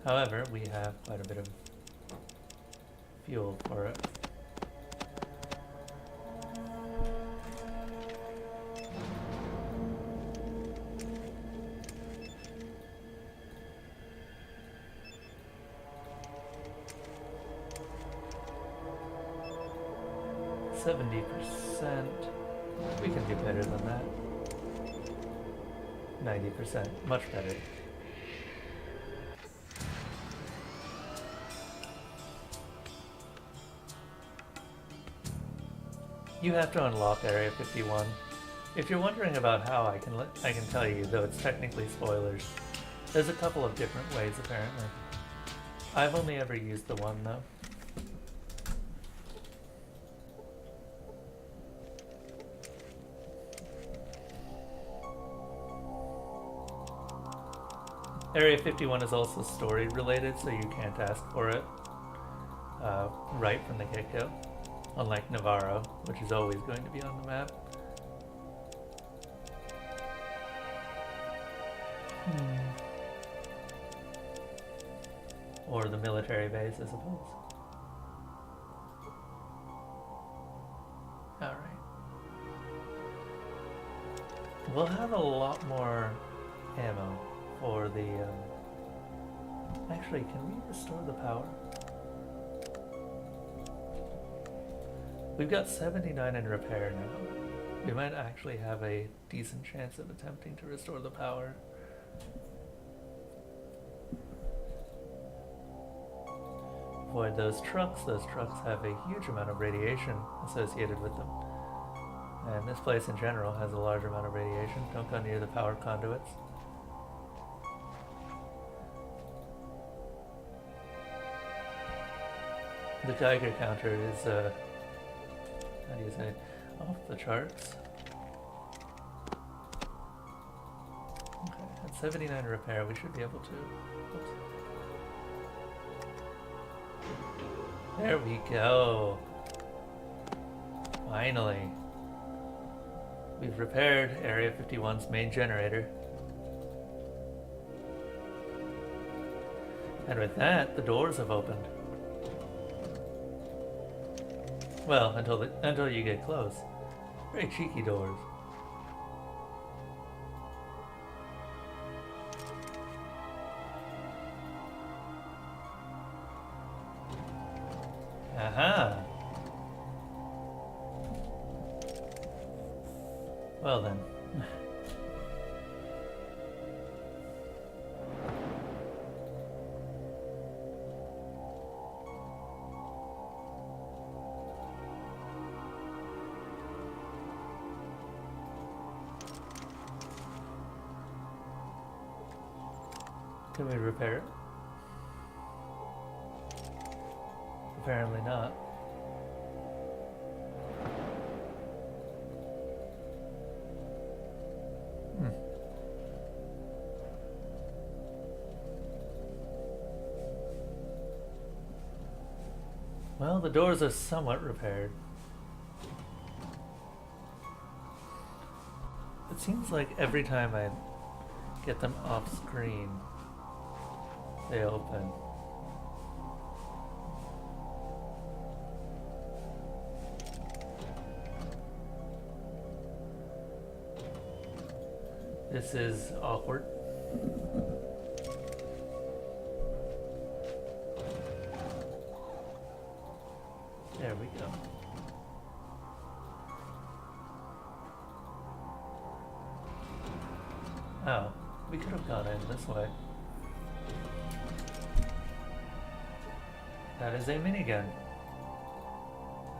However, we have quite a bit of fuel for it. %. We can do better than that. 90%. Much better. You have to unlock Area 51. If you're wondering about how, I can tell you, though it's technically spoilers. There's a couple of different ways, apparently. I've only ever used the one, though. Area 51 is also story related, so you can't ask for it right from the get-go. Unlike Navarro, which is always going to be on the map. Or the military base, I suppose. Alright. We'll have a lot more ammo for the... Actually, can we restore the power? We've got 79 in repair now. We might actually have a decent chance of attempting to restore the power. Avoid those trucks. Those trucks have a huge amount of radiation associated with them. And this place in general has a large amount of radiation. Don't go near the power conduits. The Geiger counter is, how do you say, off the charts. Okay, at 79 repair, we should be able to. Oops. There we go. Finally. We've repaired Area 51's main generator. And with that, the doors have opened. Well, until you get close. Very cheeky doors. Aha! Well then. Can we repair it? Apparently not. Well, the doors are somewhat repaired. It seems like every time I get them off screen, they open. This is awkward. There we go. Oh, we could have gone in this way. That is a minigun.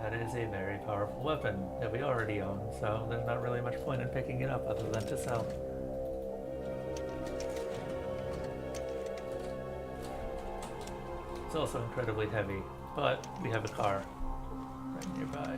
That is a very powerful weapon that we already own, so there's not really much point in picking it up other than to sell. It's also incredibly heavy, but we have a car right nearby.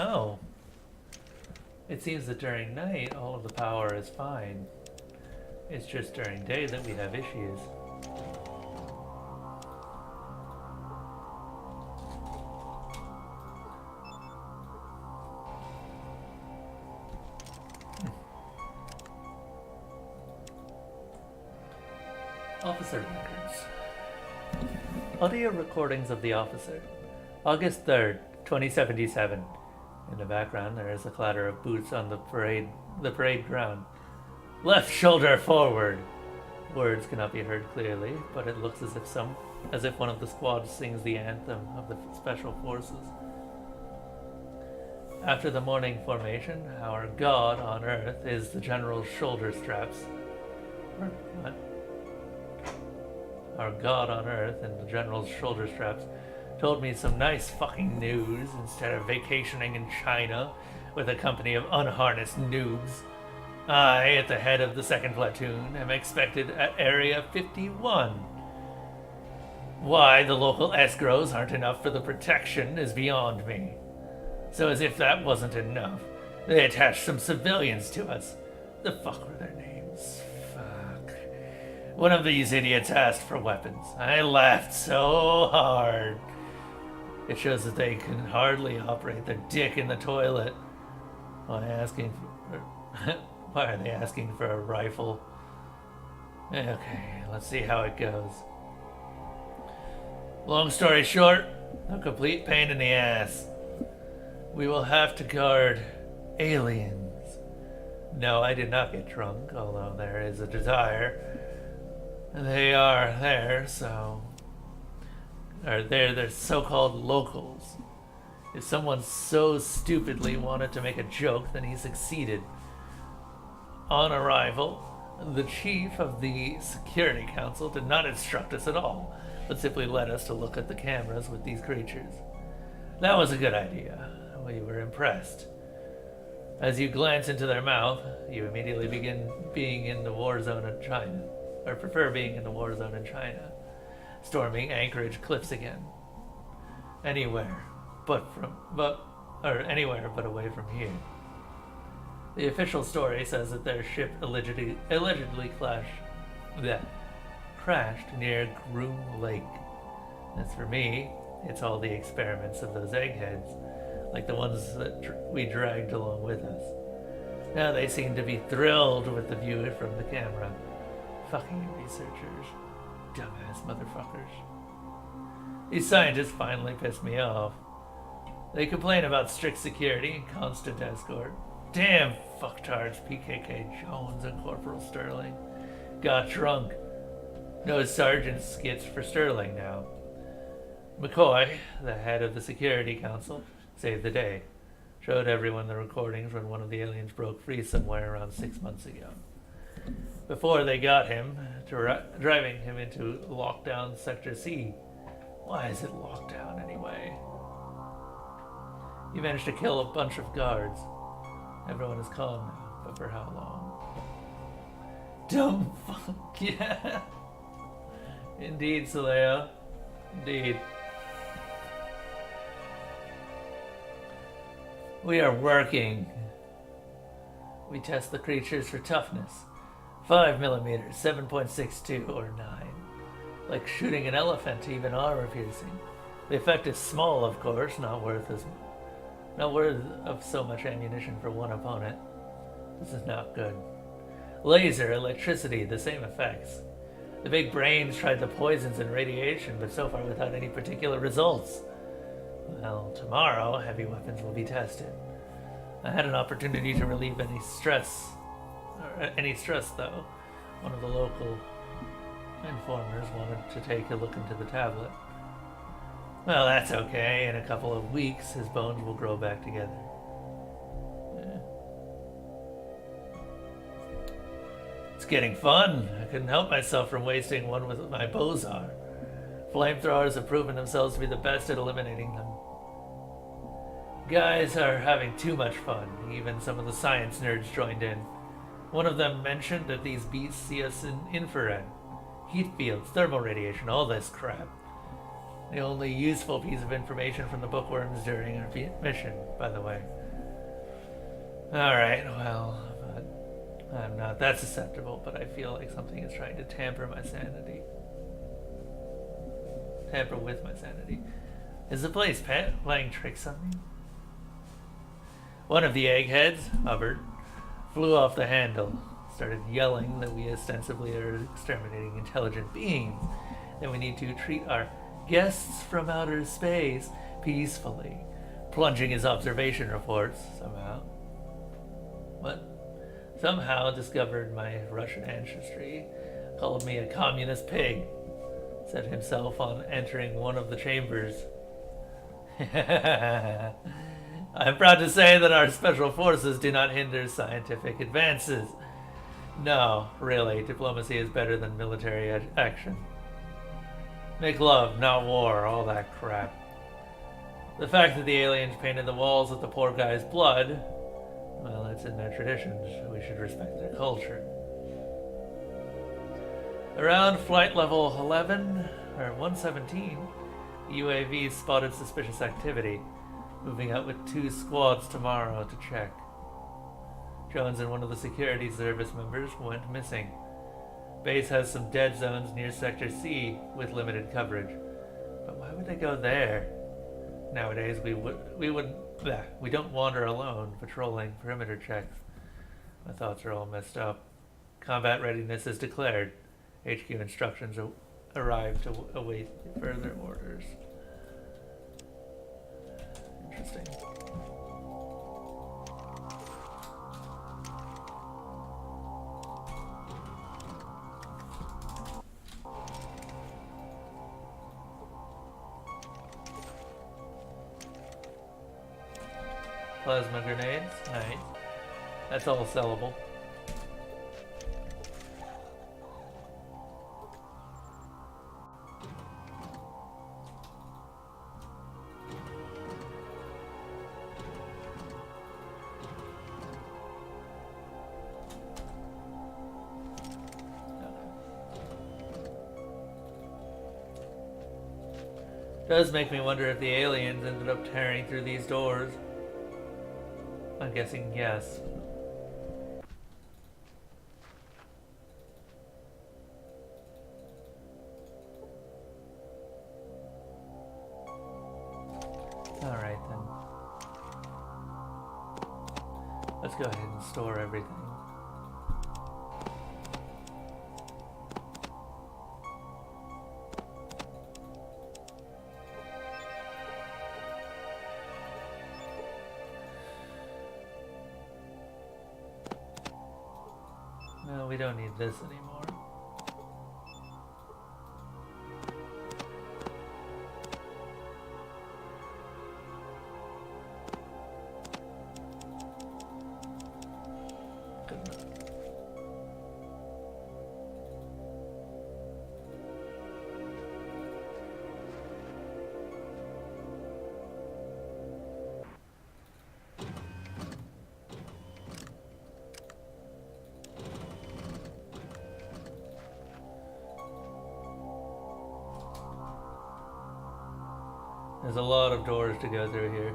Oh. It seems that during night, all of the power is fine. It's just during day that we have issues. Officer records. Audio recordings of the officer. August 3rd, 2077. In the background, there is a clatter of boots on the parade ground. Left shoulder forward! Words cannot be heard clearly, but it looks as if one of the squads sings the anthem of the Special Forces. After the morning formation, our god on Earth is the General's shoulder straps. What? Our god on Earth and the General's shoulder straps told me some nice fucking news instead of vacationing in China with a company of unharnessed noobs. I, at the head of the 2nd platoon, am expected at Area 51. Why the local escrows aren't enough for the protection is beyond me. So as if that wasn't enough, they attached some civilians to us. The fuck were their names? Fuck. One of these idiots asked for weapons. I laughed so hard. It shows that they can hardly operate their dick in the toilet. Why are they asking for a rifle? Okay, let's see how it goes. Long story short, a complete pain in the ass. We will have to guard aliens. No, I did not get drunk, although there is a desire. They are there, so... They're so-called locals. If someone so stupidly wanted to make a joke, then he succeeded. On arrival, the chief of the Security Council did not instruct us at all, but simply led us to look at the cameras with these creatures. That was a good idea. We were impressed. As you glance into their mouth, you immediately begin being in the war zone in China, or prefer being in the war zone in China. Storming Anchorage cliffs again. Anywhere but away from here. The official story says that their ship allegedly crashed near Groom Lake. As for me, it's all the experiments of those eggheads, like the ones that we dragged along with us. Now they seem to be thrilled with the view from the camera. Fucking researchers. Dumbass motherfuckers. These scientists finally pissed me off. They complain about strict security and constant escort. Damn fucktards PKK Jones and Corporal Sterling. Got drunk. No sergeant skits for Sterling now. McCoy, the head of the Security Council, saved the day. Showed everyone the recordings when one of the aliens broke free somewhere around 6 months ago. Before they got him, driving him into lockdown Sector C. Why is it locked down anyway? He managed to kill a bunch of guards. Everyone is calm now, but for how long? Dumb fuck, yeah. Indeed, Soleo. Indeed. We are working. We test the creatures for toughness. 5mm, 7.62 or 9. Like shooting an elephant, even armor piercing. The effect is small, of course, not worth of so much ammunition for one opponent. This is not good. Laser, electricity, the same effects. The big brains tried the poisons and radiation, but so far without any particular results. Well, tomorrow, heavy weapons will be tested. I had an opportunity to relieve any stress though. One of the local informers wanted to take a look into the tablet. Well, that's okay. In a couple of weeks, his bones will grow back together. Yeah. It's getting fun. I couldn't help myself from wasting one with my Bozar. Flamethrowers have proven themselves to be the best at eliminating them. Guys are having too much fun. Even some of the science nerds joined in. One of them mentioned that these beasts see us in infrared. Heat fields, thermal radiation, all this crap. The only useful piece of information from the bookworms during our mission, by the way. Alright, well, I'm not that susceptible, but I feel like something is trying to tamper my sanity. Tamper with my sanity. Is the place playing tricks on me? One of the eggheads, Hubbard, flew off the handle, started yelling that we ostensibly are exterminating intelligent beings, that we need to treat our guests from outer space peacefully, plunging his observation reports somehow. Somehow discovered my Russian ancestry, called me a communist pig, said himself on entering one of the chambers. I'm proud to say that our special forces do not hinder scientific advances. No, really, diplomacy is better than military action. Make love, not war, all that crap. The fact that the aliens painted the walls with the poor guy's blood, well, it's in their traditions. We should respect their culture. Around flight level 11, or 117, the UAV spotted suspicious activity, moving out with 2 squads tomorrow to check. Jones and one of the security service members went missing. Base has some dead zones near Sector C with limited coverage. But why would they go there? Nowadays, we don't wander alone, patrolling perimeter checks. My thoughts are all messed up. Combat readiness is declared. HQ instructions arrive to await further orders. Interesting. Plasma grenades, nice. That's all sellable. Does make me wonder if the aliens ended up tearing through these doors. I'm guessing yes. Alright then. Let's go ahead and store everything. No, we don't need this anymore. Good enough. There's a lot of doors to go through here.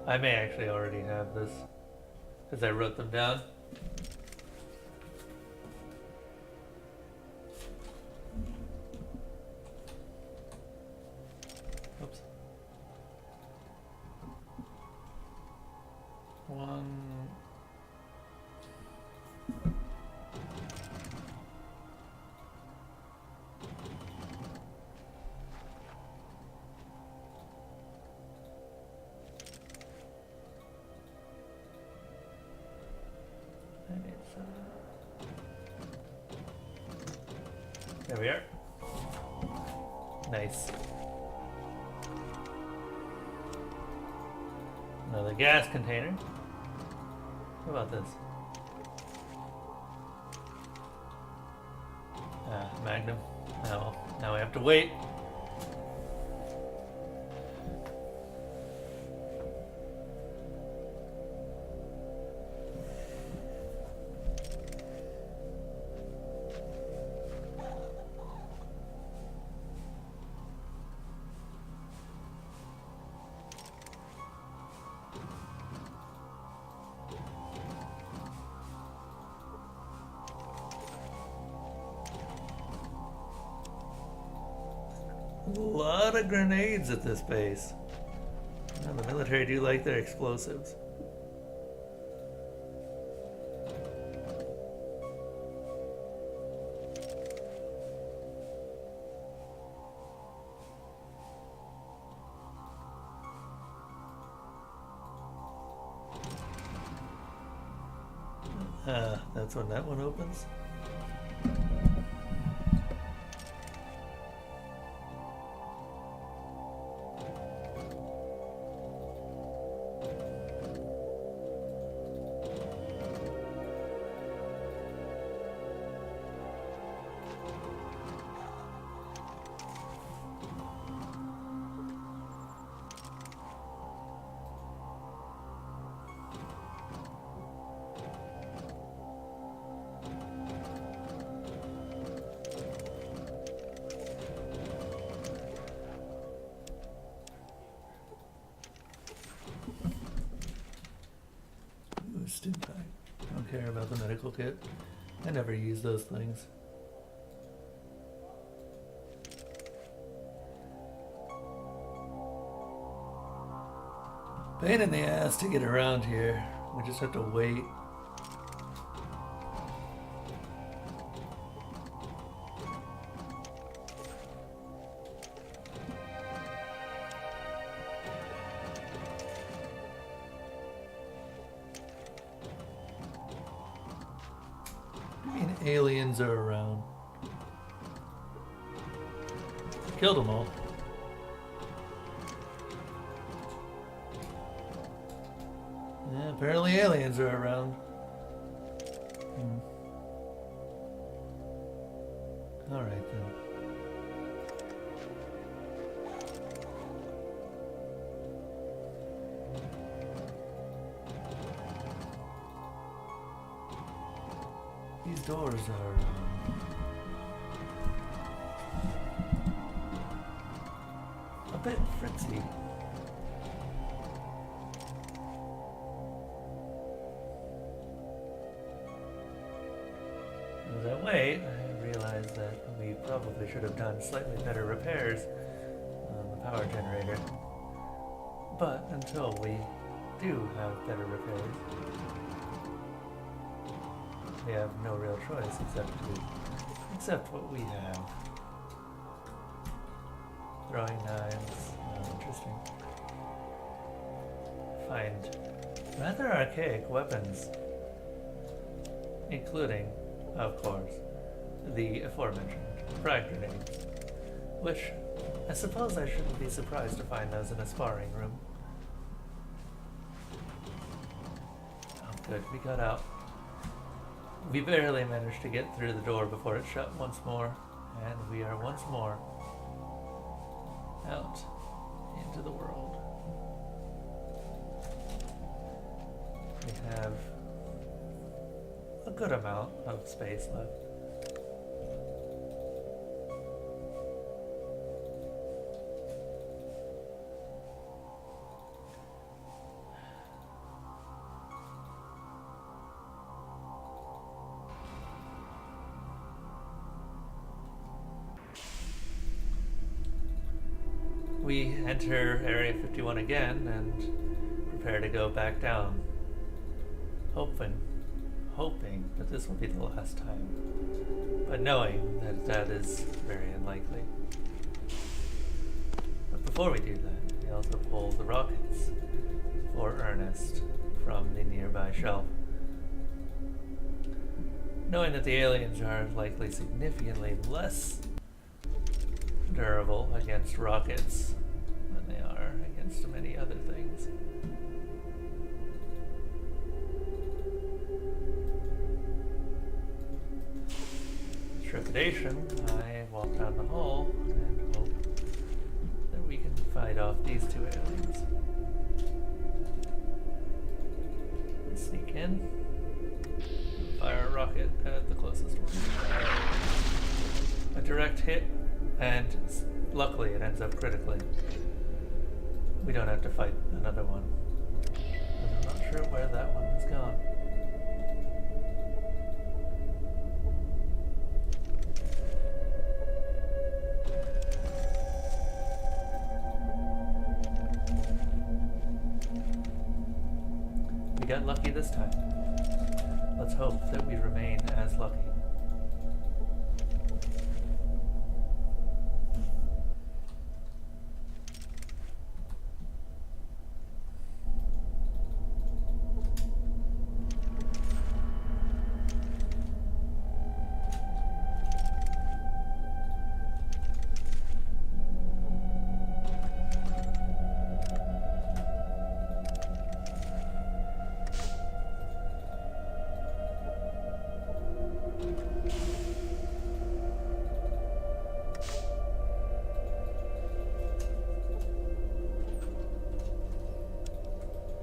I may actually already have this because I wrote them down. Oops. One. I need some. There we are. Nice. Another gas container. What about this? Magnum. Oh, now we have to wait. A lot of grenades at this base. Well, the military do like their explosives. That's when that one opens. Stim pack. I don't care about the medical kit. I never use those things. Pain in the ass to get around here. We just have to wait. Aliens are around. Killed them all. Yeah, apparently aliens are around. Alright then. These doors are a bit fritzy. As I wait, I realize that we probably should have done slightly better repairs on the power generator. But until we do have better repairs, we have no real choice except to accept what we have. Throwing knives, interesting. Find rather archaic weapons, including, of course, the aforementioned frag grenades, which I suppose I shouldn't be surprised to find those in a sparring room. Oh good, we got out. We barely managed to get through the door before it shut once more, and we are once more out into the world. We have a good amount of space left. we enter Area 51 again and prepare to go back down. Hoping that this will be the last time, but knowing that that is very unlikely. But before we do that, we also pull the rockets for Ernest from the nearby shelf. Knowing that the aliens are likely significantly less durable against rockets than they are against many other things. With trepidation, I walk down the hall and hope that we can fight off these two aliens. Sneak in, fire a rocket at the closest one. A direct hit, and luckily it ends up critically. We don't have to fight another one. And I'm not sure where that one has gone. We got lucky this time. Let's hope that we remain as lucky.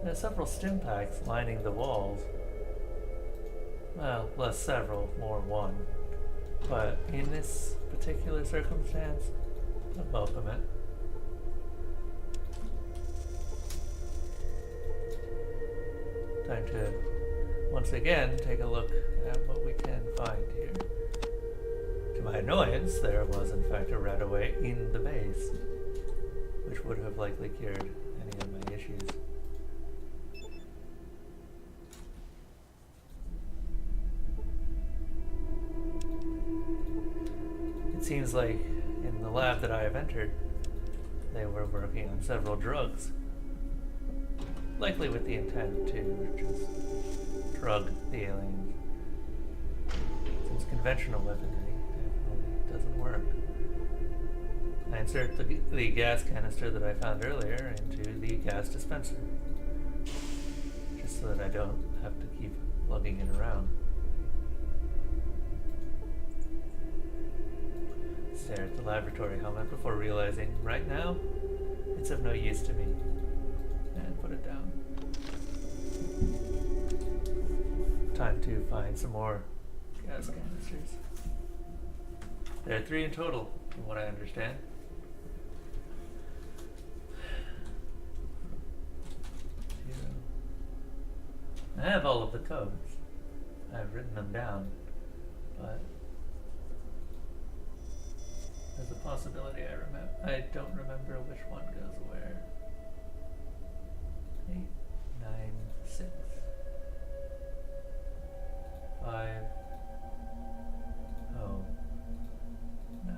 There are several stim packs lining the walls. Well, less several, more one. But in this particular circumstance, I welcome it. Time to once again take a look at what we can find here. To my annoyance, there was in fact a RadAway in the base, which would have likely cured any of my issues. It seems like in the lab that I have entered, they were working on several drugs. Likely with the intent to just drug the aliens. Since conventional weaponry definitely doesn't work. I insert the gas canister that I found earlier into the gas dispenser. Just so that I don't have to keep lugging it around. Stare at the laboratory helmet before realizing right now it's of no use to me, and put it down. Time to find some more gas canisters. There are 3 in total, from what I understand. I have all of the codes. I've written them down, but there's a possibility I don't remember which one goes where. 8, 9, 6, 5, 0, 9.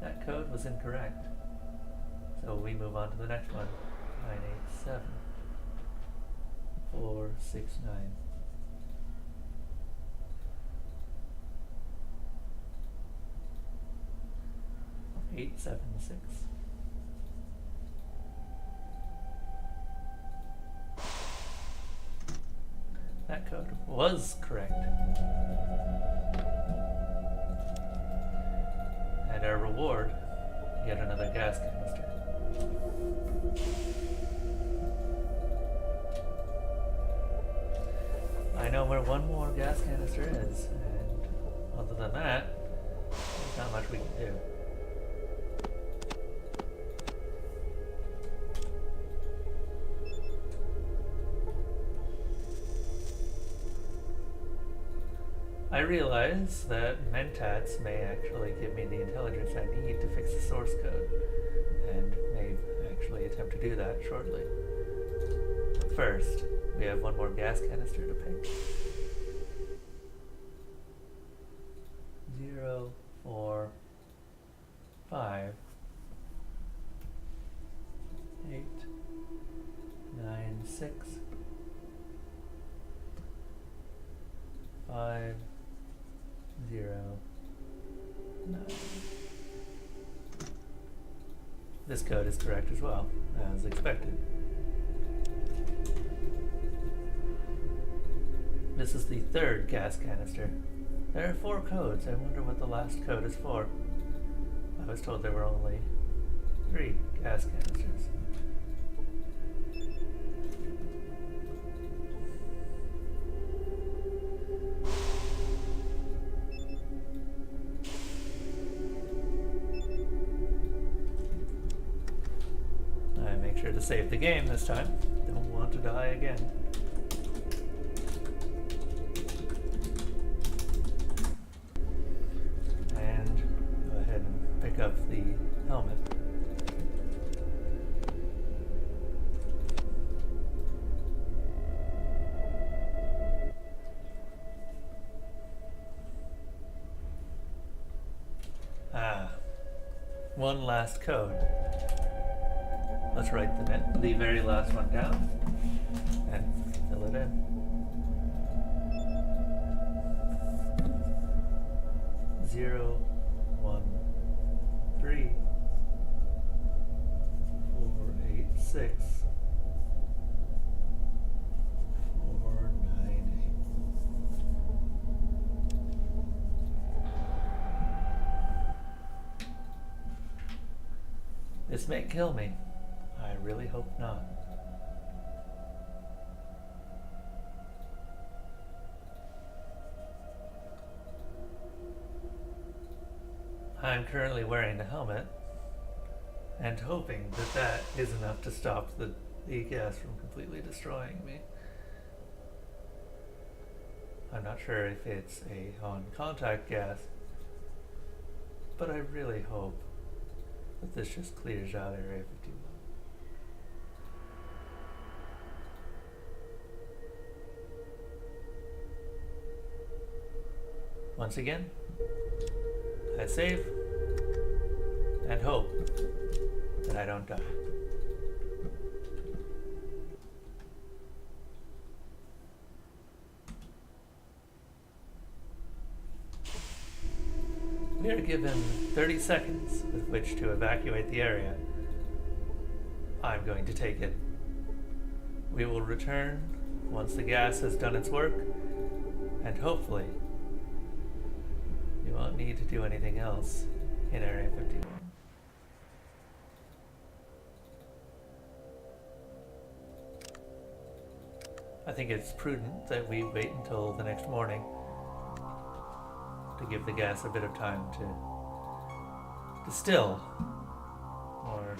That code was incorrect. So we move on to the next one. 987 469. 876. That code was correct. And our reward, yet another gas canister. I know where one more gas canister is, and other than that, there's not much we can do. I realize that mentats may actually give me the intelligence I need to fix the source code, and may actually attempt to do that shortly. But first, we have one more gas canister to pick. 0, 4, 5, 8, 9, 6, 5, 0, 9. This code is correct as well, as expected. This is the third gas canister. There are 4 codes. I wonder what the last code is for. I was told there were only 3 gas canisters. I make sure to save the game this time. Don't want to die again. And go ahead and pick up the helmet. One last code. Let's write the very last one down and fill it in. 0, 1, 3, 4, 8, 6, 4, 9, 8. This may kill me. I really hope not. I'm currently wearing the helmet and hoping that that is enough to stop the gas from completely destroying me. I'm not sure if it's a on-contact gas, but I really hope that this just clears out Area 51. Once again, I save and hope that I don't die. We are given 30 seconds with which to evacuate the area. I'm going to take it. We will return once the gas has done its work, and hopefully you won't need to do anything else in Area 51. I think it's prudent that we wait until the next morning to give the gas a bit of time to distill, or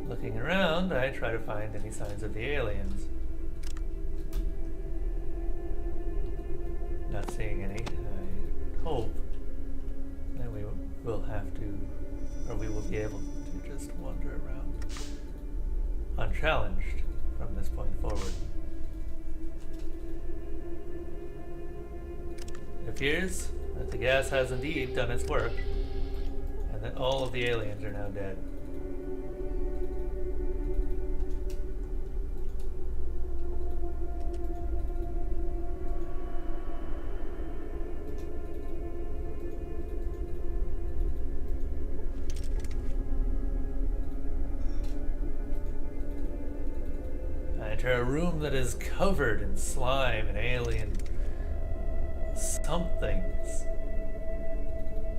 looking around, I try to find any signs of the aliens. Not seeing any. I hope that we will have to, or we will be able to just wander around unchallenged from this point forward. It appears that the gas has indeed done its work, and that all of the aliens are now dead. A room that is covered in slime and alien somethings.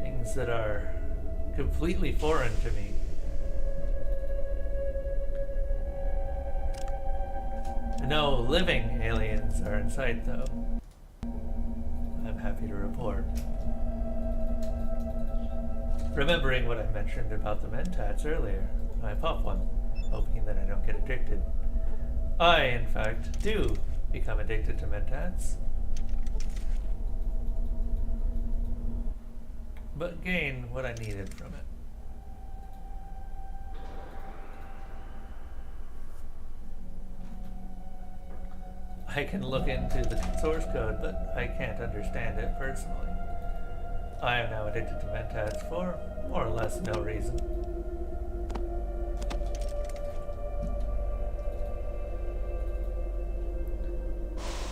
Things that are completely foreign to me. No living aliens are in sight, though. I'm happy to report. Remembering what I mentioned about the Mentats earlier, I pop one, hoping that I don't get addicted. I, in fact, do become addicted to Mentats, but gain what I needed from it. I can look into the source code, but I can't understand it personally. I am now addicted to Mentats for more or less no reason.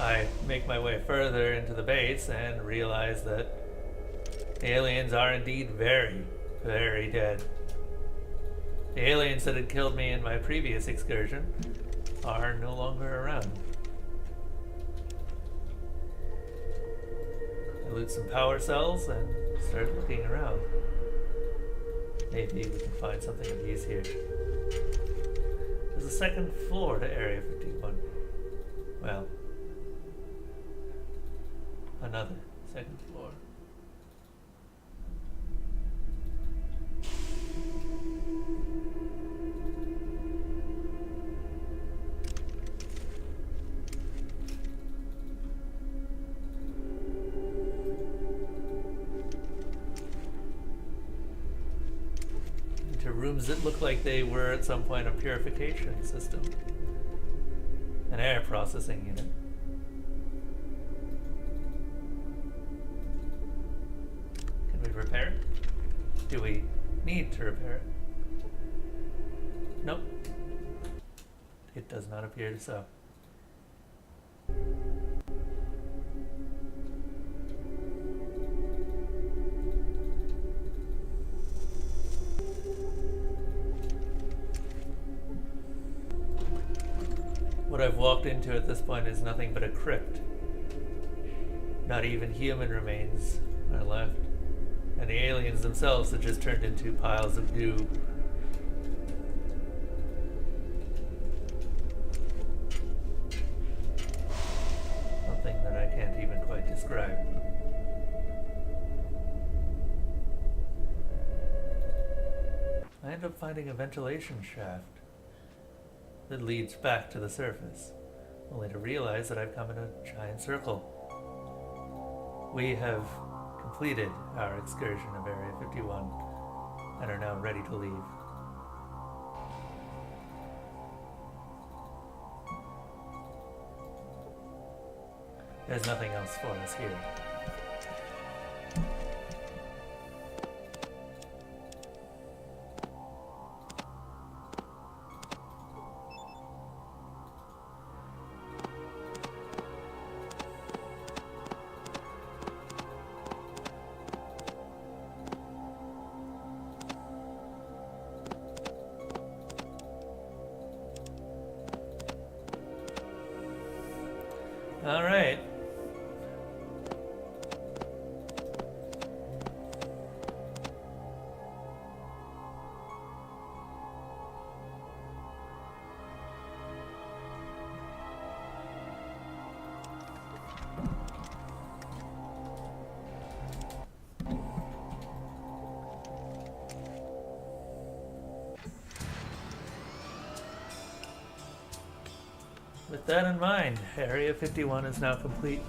I make my way further into the base and realize that the aliens are indeed very, very dead. The aliens that had killed me in my previous excursion are no longer around. I loot some power cells and start looking around. Maybe we can find something of use here. There's a second floor to Area 51. Well, another second floor. Into rooms that look like they were at some point a purification system. An air processing unit. Repair it? Do we need to repair it? Nope. It does not appear so. What I've walked into at this point is nothing but a crypt. Not even human remains are left. And the aliens themselves have just turned into piles of goo. Something that I can't even quite describe. I end up finding a ventilation shaft that leads back to the surface, only to realize that I've come in a giant circle. We have completed our excursion of Area 51 and are now ready to leave. There's nothing else for us here. All right. With that in mind, Area 51 is now complete.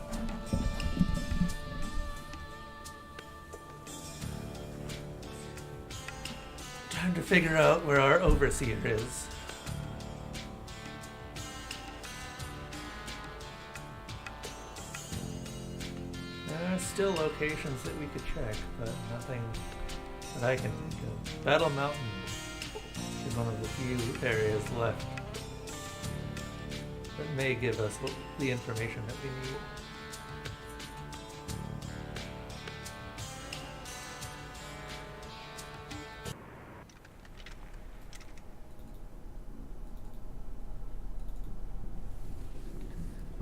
Time to figure out where our overseer is. There are still locations that we could check, but nothing that I can think of. Battle Mountain is one of the few areas left that may give us the information that we need.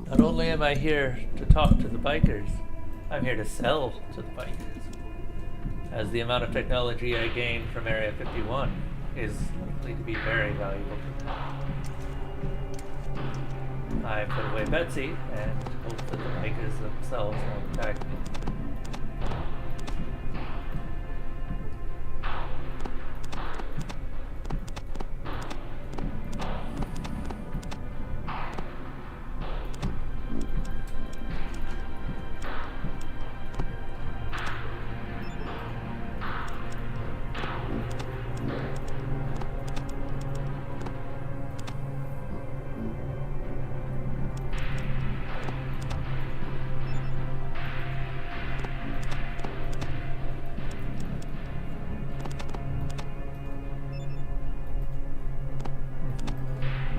Not only am I here to talk to the bikers, I'm here to sell to the bikers. As the amount of technology I gained from Area 51 is likely to be very valuable to me. I put away Betsy and hope that the bikers themselves won't attack me.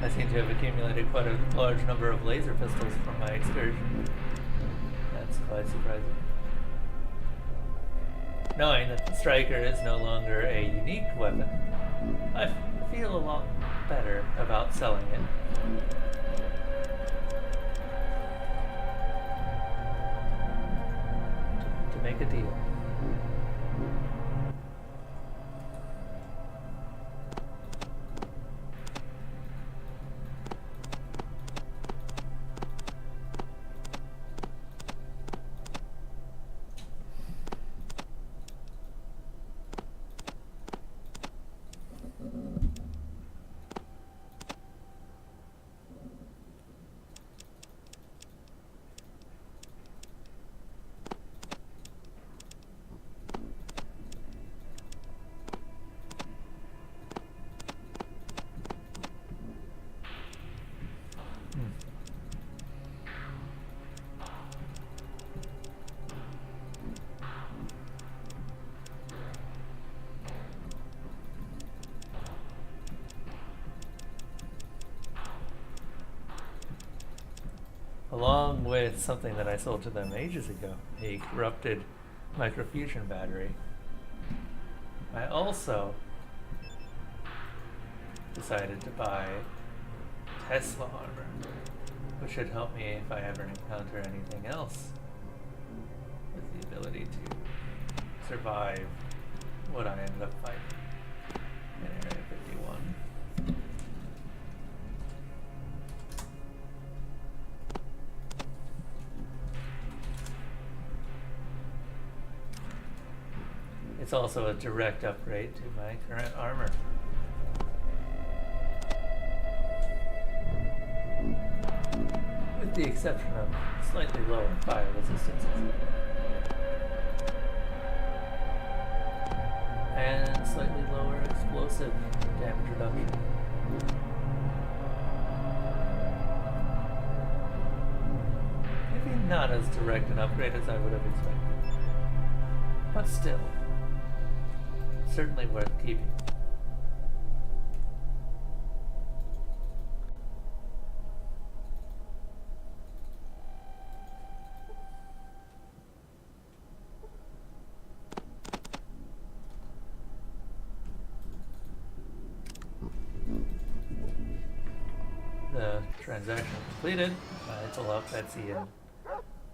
I seem to have accumulated quite a large number of laser pistols from my excursion. That's quite surprising. Knowing that the Striker is no longer a unique weapon, I feel a lot better about selling it. To make a deal. Along with something that I sold to them ages ago, a corrupted microfusion battery. I also decided to buy Tesla armor, which should help me if I ever encounter anything else with the ability to survive what I ended up fighting in Area 51. It's also a direct upgrade to my current armor. With the exception of slightly lower fire resistance. And slightly lower explosive damage reduction. Maybe not as direct an upgrade as I would have expected. But still. Certainly worth keeping. The transaction completed. I pull out Betsy and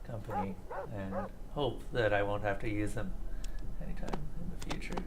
company and hope that I won't have to use them anytime in the future.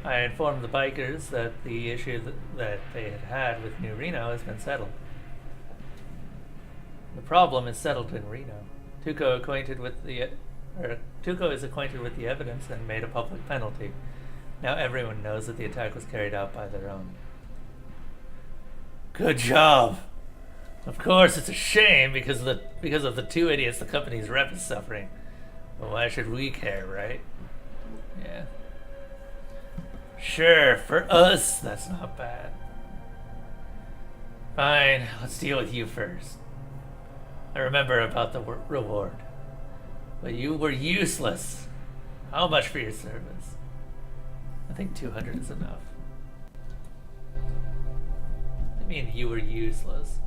I informed the bikers that the issue that they had had with New Reno has been settled. The problem is settled in Reno. Tuco is acquainted with the evidence and made a public penalty. Now everyone knows that the attack was carried out by their own. Good job! Of course, it's a shame because of the two idiots the company's rep is suffering. But why should we care, right? Yeah. Sure, for us, that's not bad. Fine, let's deal with you first. I remember about the reward. But you were useless. How much for your service? I think 200 is enough. I mean, you were useless.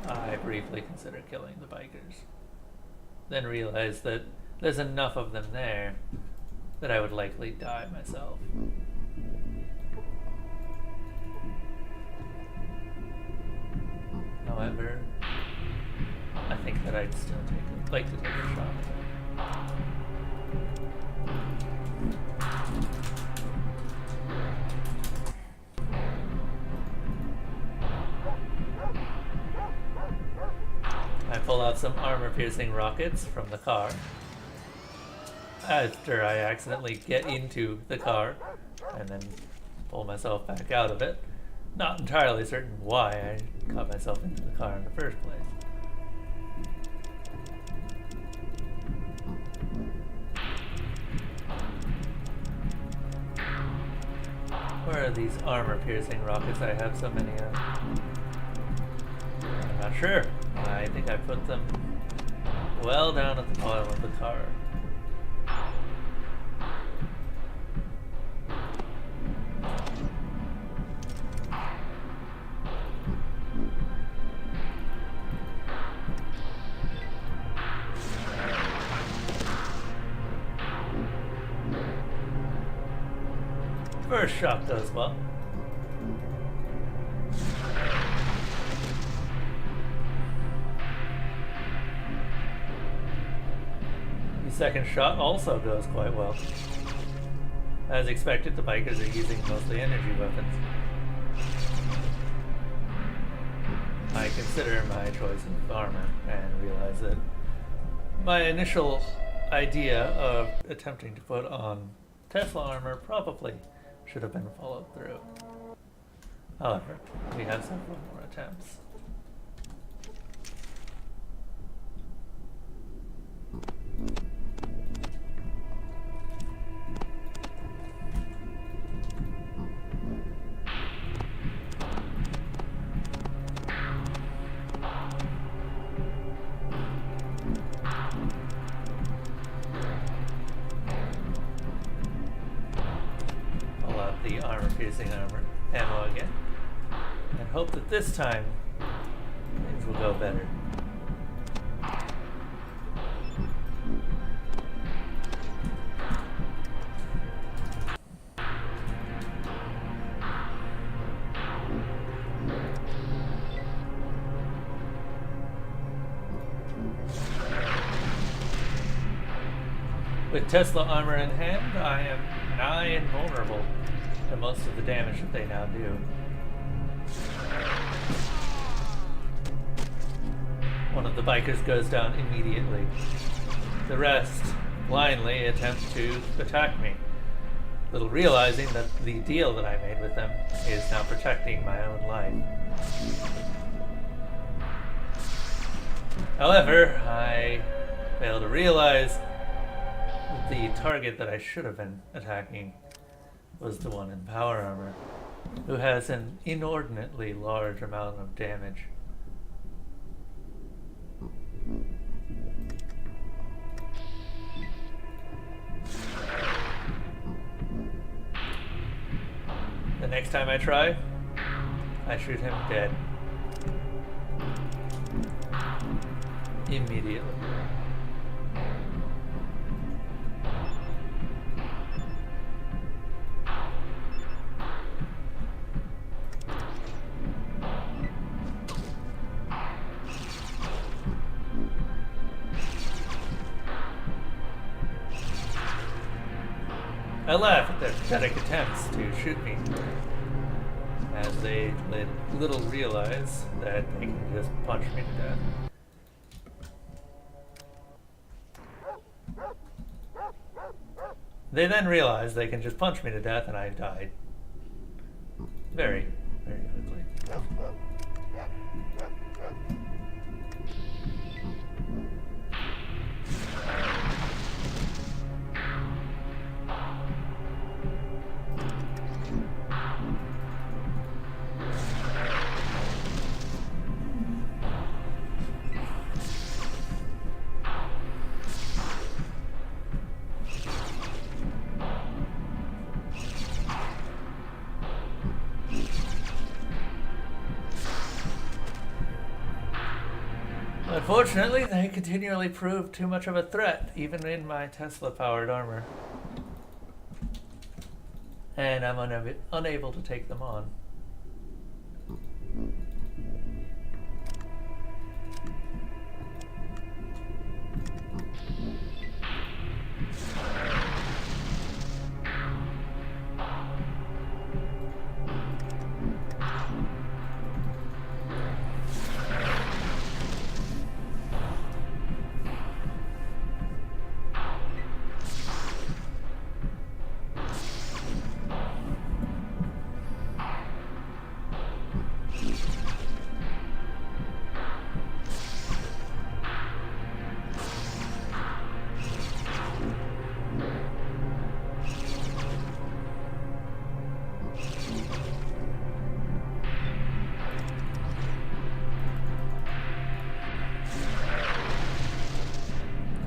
I briefly considered killing the bikers. Then realized that there's enough of them there that I would likely die myself. However, I think that I'd still like to take a shot at it. I pull out some armor-piercing rockets from the car. After I accidentally get into the car and then pull myself back out of it. Not entirely certain why I got myself into the car in the first place. Where are these armor-piercing rockets I have so many of? I'm not sure. I think I put them well down at the bottom of the car. First shot does well. The second shot also goes quite well. As expected, the bikers are using mostly energy weapons. I consider my choice of armor and realize that my initial idea of attempting to put on Tesla armor probably should have been followed through. However, we have several more attempts. The armor-piercing ammo again, and hope that this time things will go better. With Tesla armor in hand, I am nigh invulnerable to most of the damage that they now do. One of the bikers goes down immediately. The rest blindly attempt to attack me, little realizing that the deal that I made with them is now protecting my own life. However, I fail to realize that the target that I should have been attacking was the one in power armor, who has an inordinately large amount of damage. The next time I try, I shoot him dead. Immediately. I laugh at their pathetic attempts to shoot me, as they little realize that they can just punch me to death. They then realize they can just punch me to death, and I died. Very, very quickly. Unfortunately, they continually prove too much of a threat, even in my Tesla-powered armor. and I'm unable to take them on.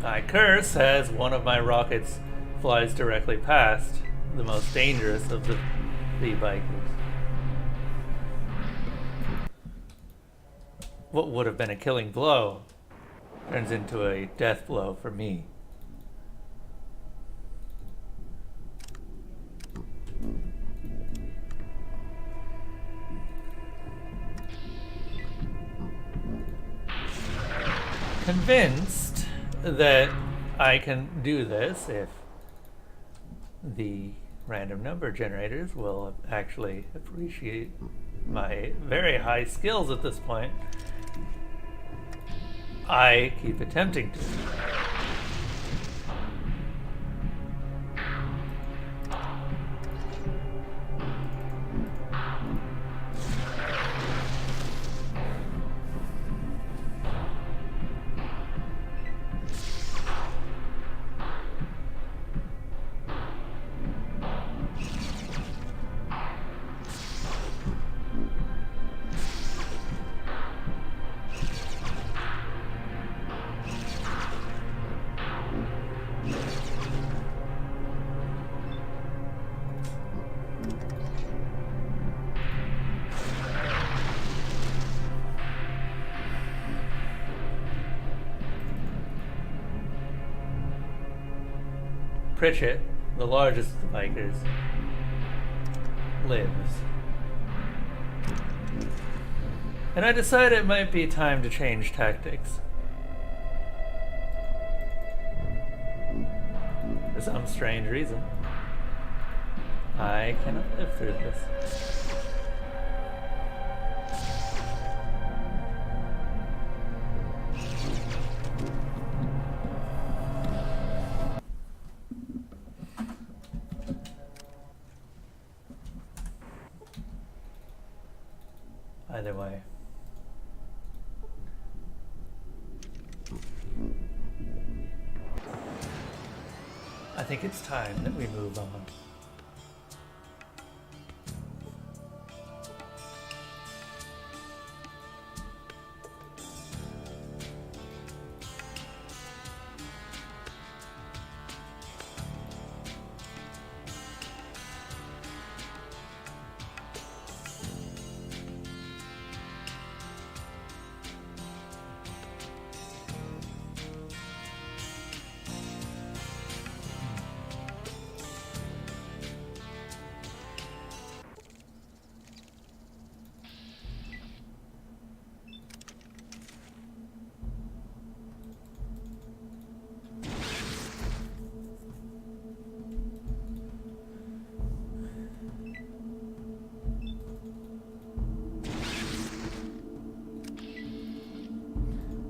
I curse as one of my rockets flies directly past the most dangerous of the bikers. What would have been a killing blow turns into a death blow for me. Convinced that I can do this if the random number generators will actually appreciate my very high skills at this point, I keep attempting to. Pritchett, the largest of the bikers, lives. And I decided it might be time to change tactics. For some strange reason, I cannot live through this. Either way. I think it's time that we move on.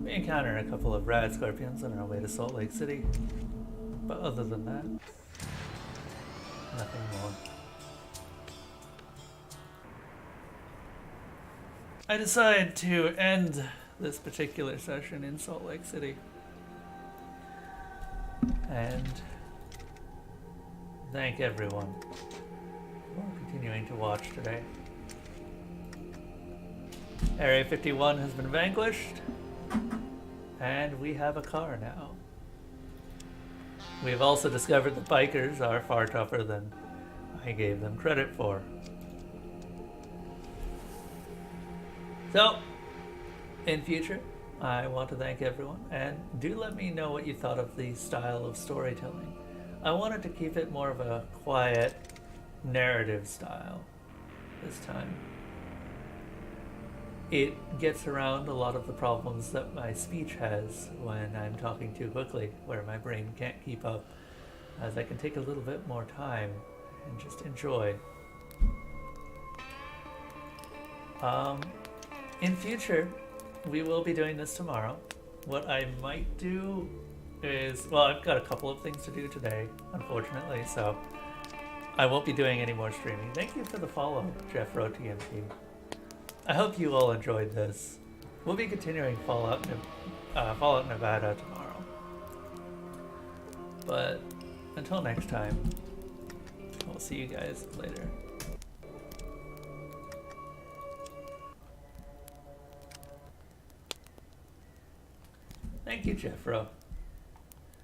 We encountered a couple of rad scorpions on our way to Salt Lake City, but other than that, nothing more. I decided to end this particular session in Salt Lake City and thank everyone for continuing to watch today. Area 51 has been vanquished, and we have a car now. We have also discovered that bikers are far tougher than I gave them credit for. So, in future, I want to thank everyone, and do let me know what you thought of the style of storytelling. I wanted to keep it more of a quiet, narrative style this time. It gets around a lot of the problems that my speech has when I'm talking too quickly, where my brain can't keep up, as I can take a little bit more time and just enjoy. In future, we will be doing this tomorrow. What I might do is, well, I've got a couple of things to do today, unfortunately, so I won't be doing any more streaming. Thank you for the follow, Jeffro TMT. I hope you all enjoyed this. We'll be continuing Fallout Nevada tomorrow. But until next time, we'll see you guys later. Thank you, Jeffro.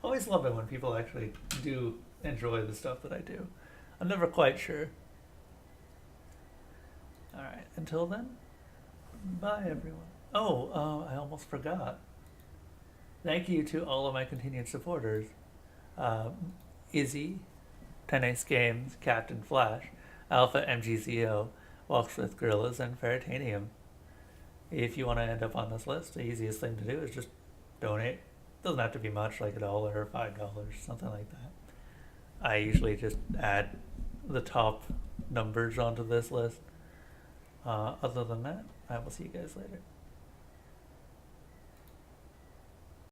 Always love it when people actually do enjoy the stuff that I do. I'm never quite sure. Alright, until then, bye everyone. Oh, I almost forgot. Thank you to all of my continued supporters. Izzy, 10 Ace Games, Captain Flash, Alpha MGZO, Walks with Gorillas, and Veritanium. If you want to end up on this list, the easiest thing to do is just donate. Doesn't have to be much, like $1 or $5, something like that. I usually just add the top numbers onto this list. Other than that, I will see you guys later.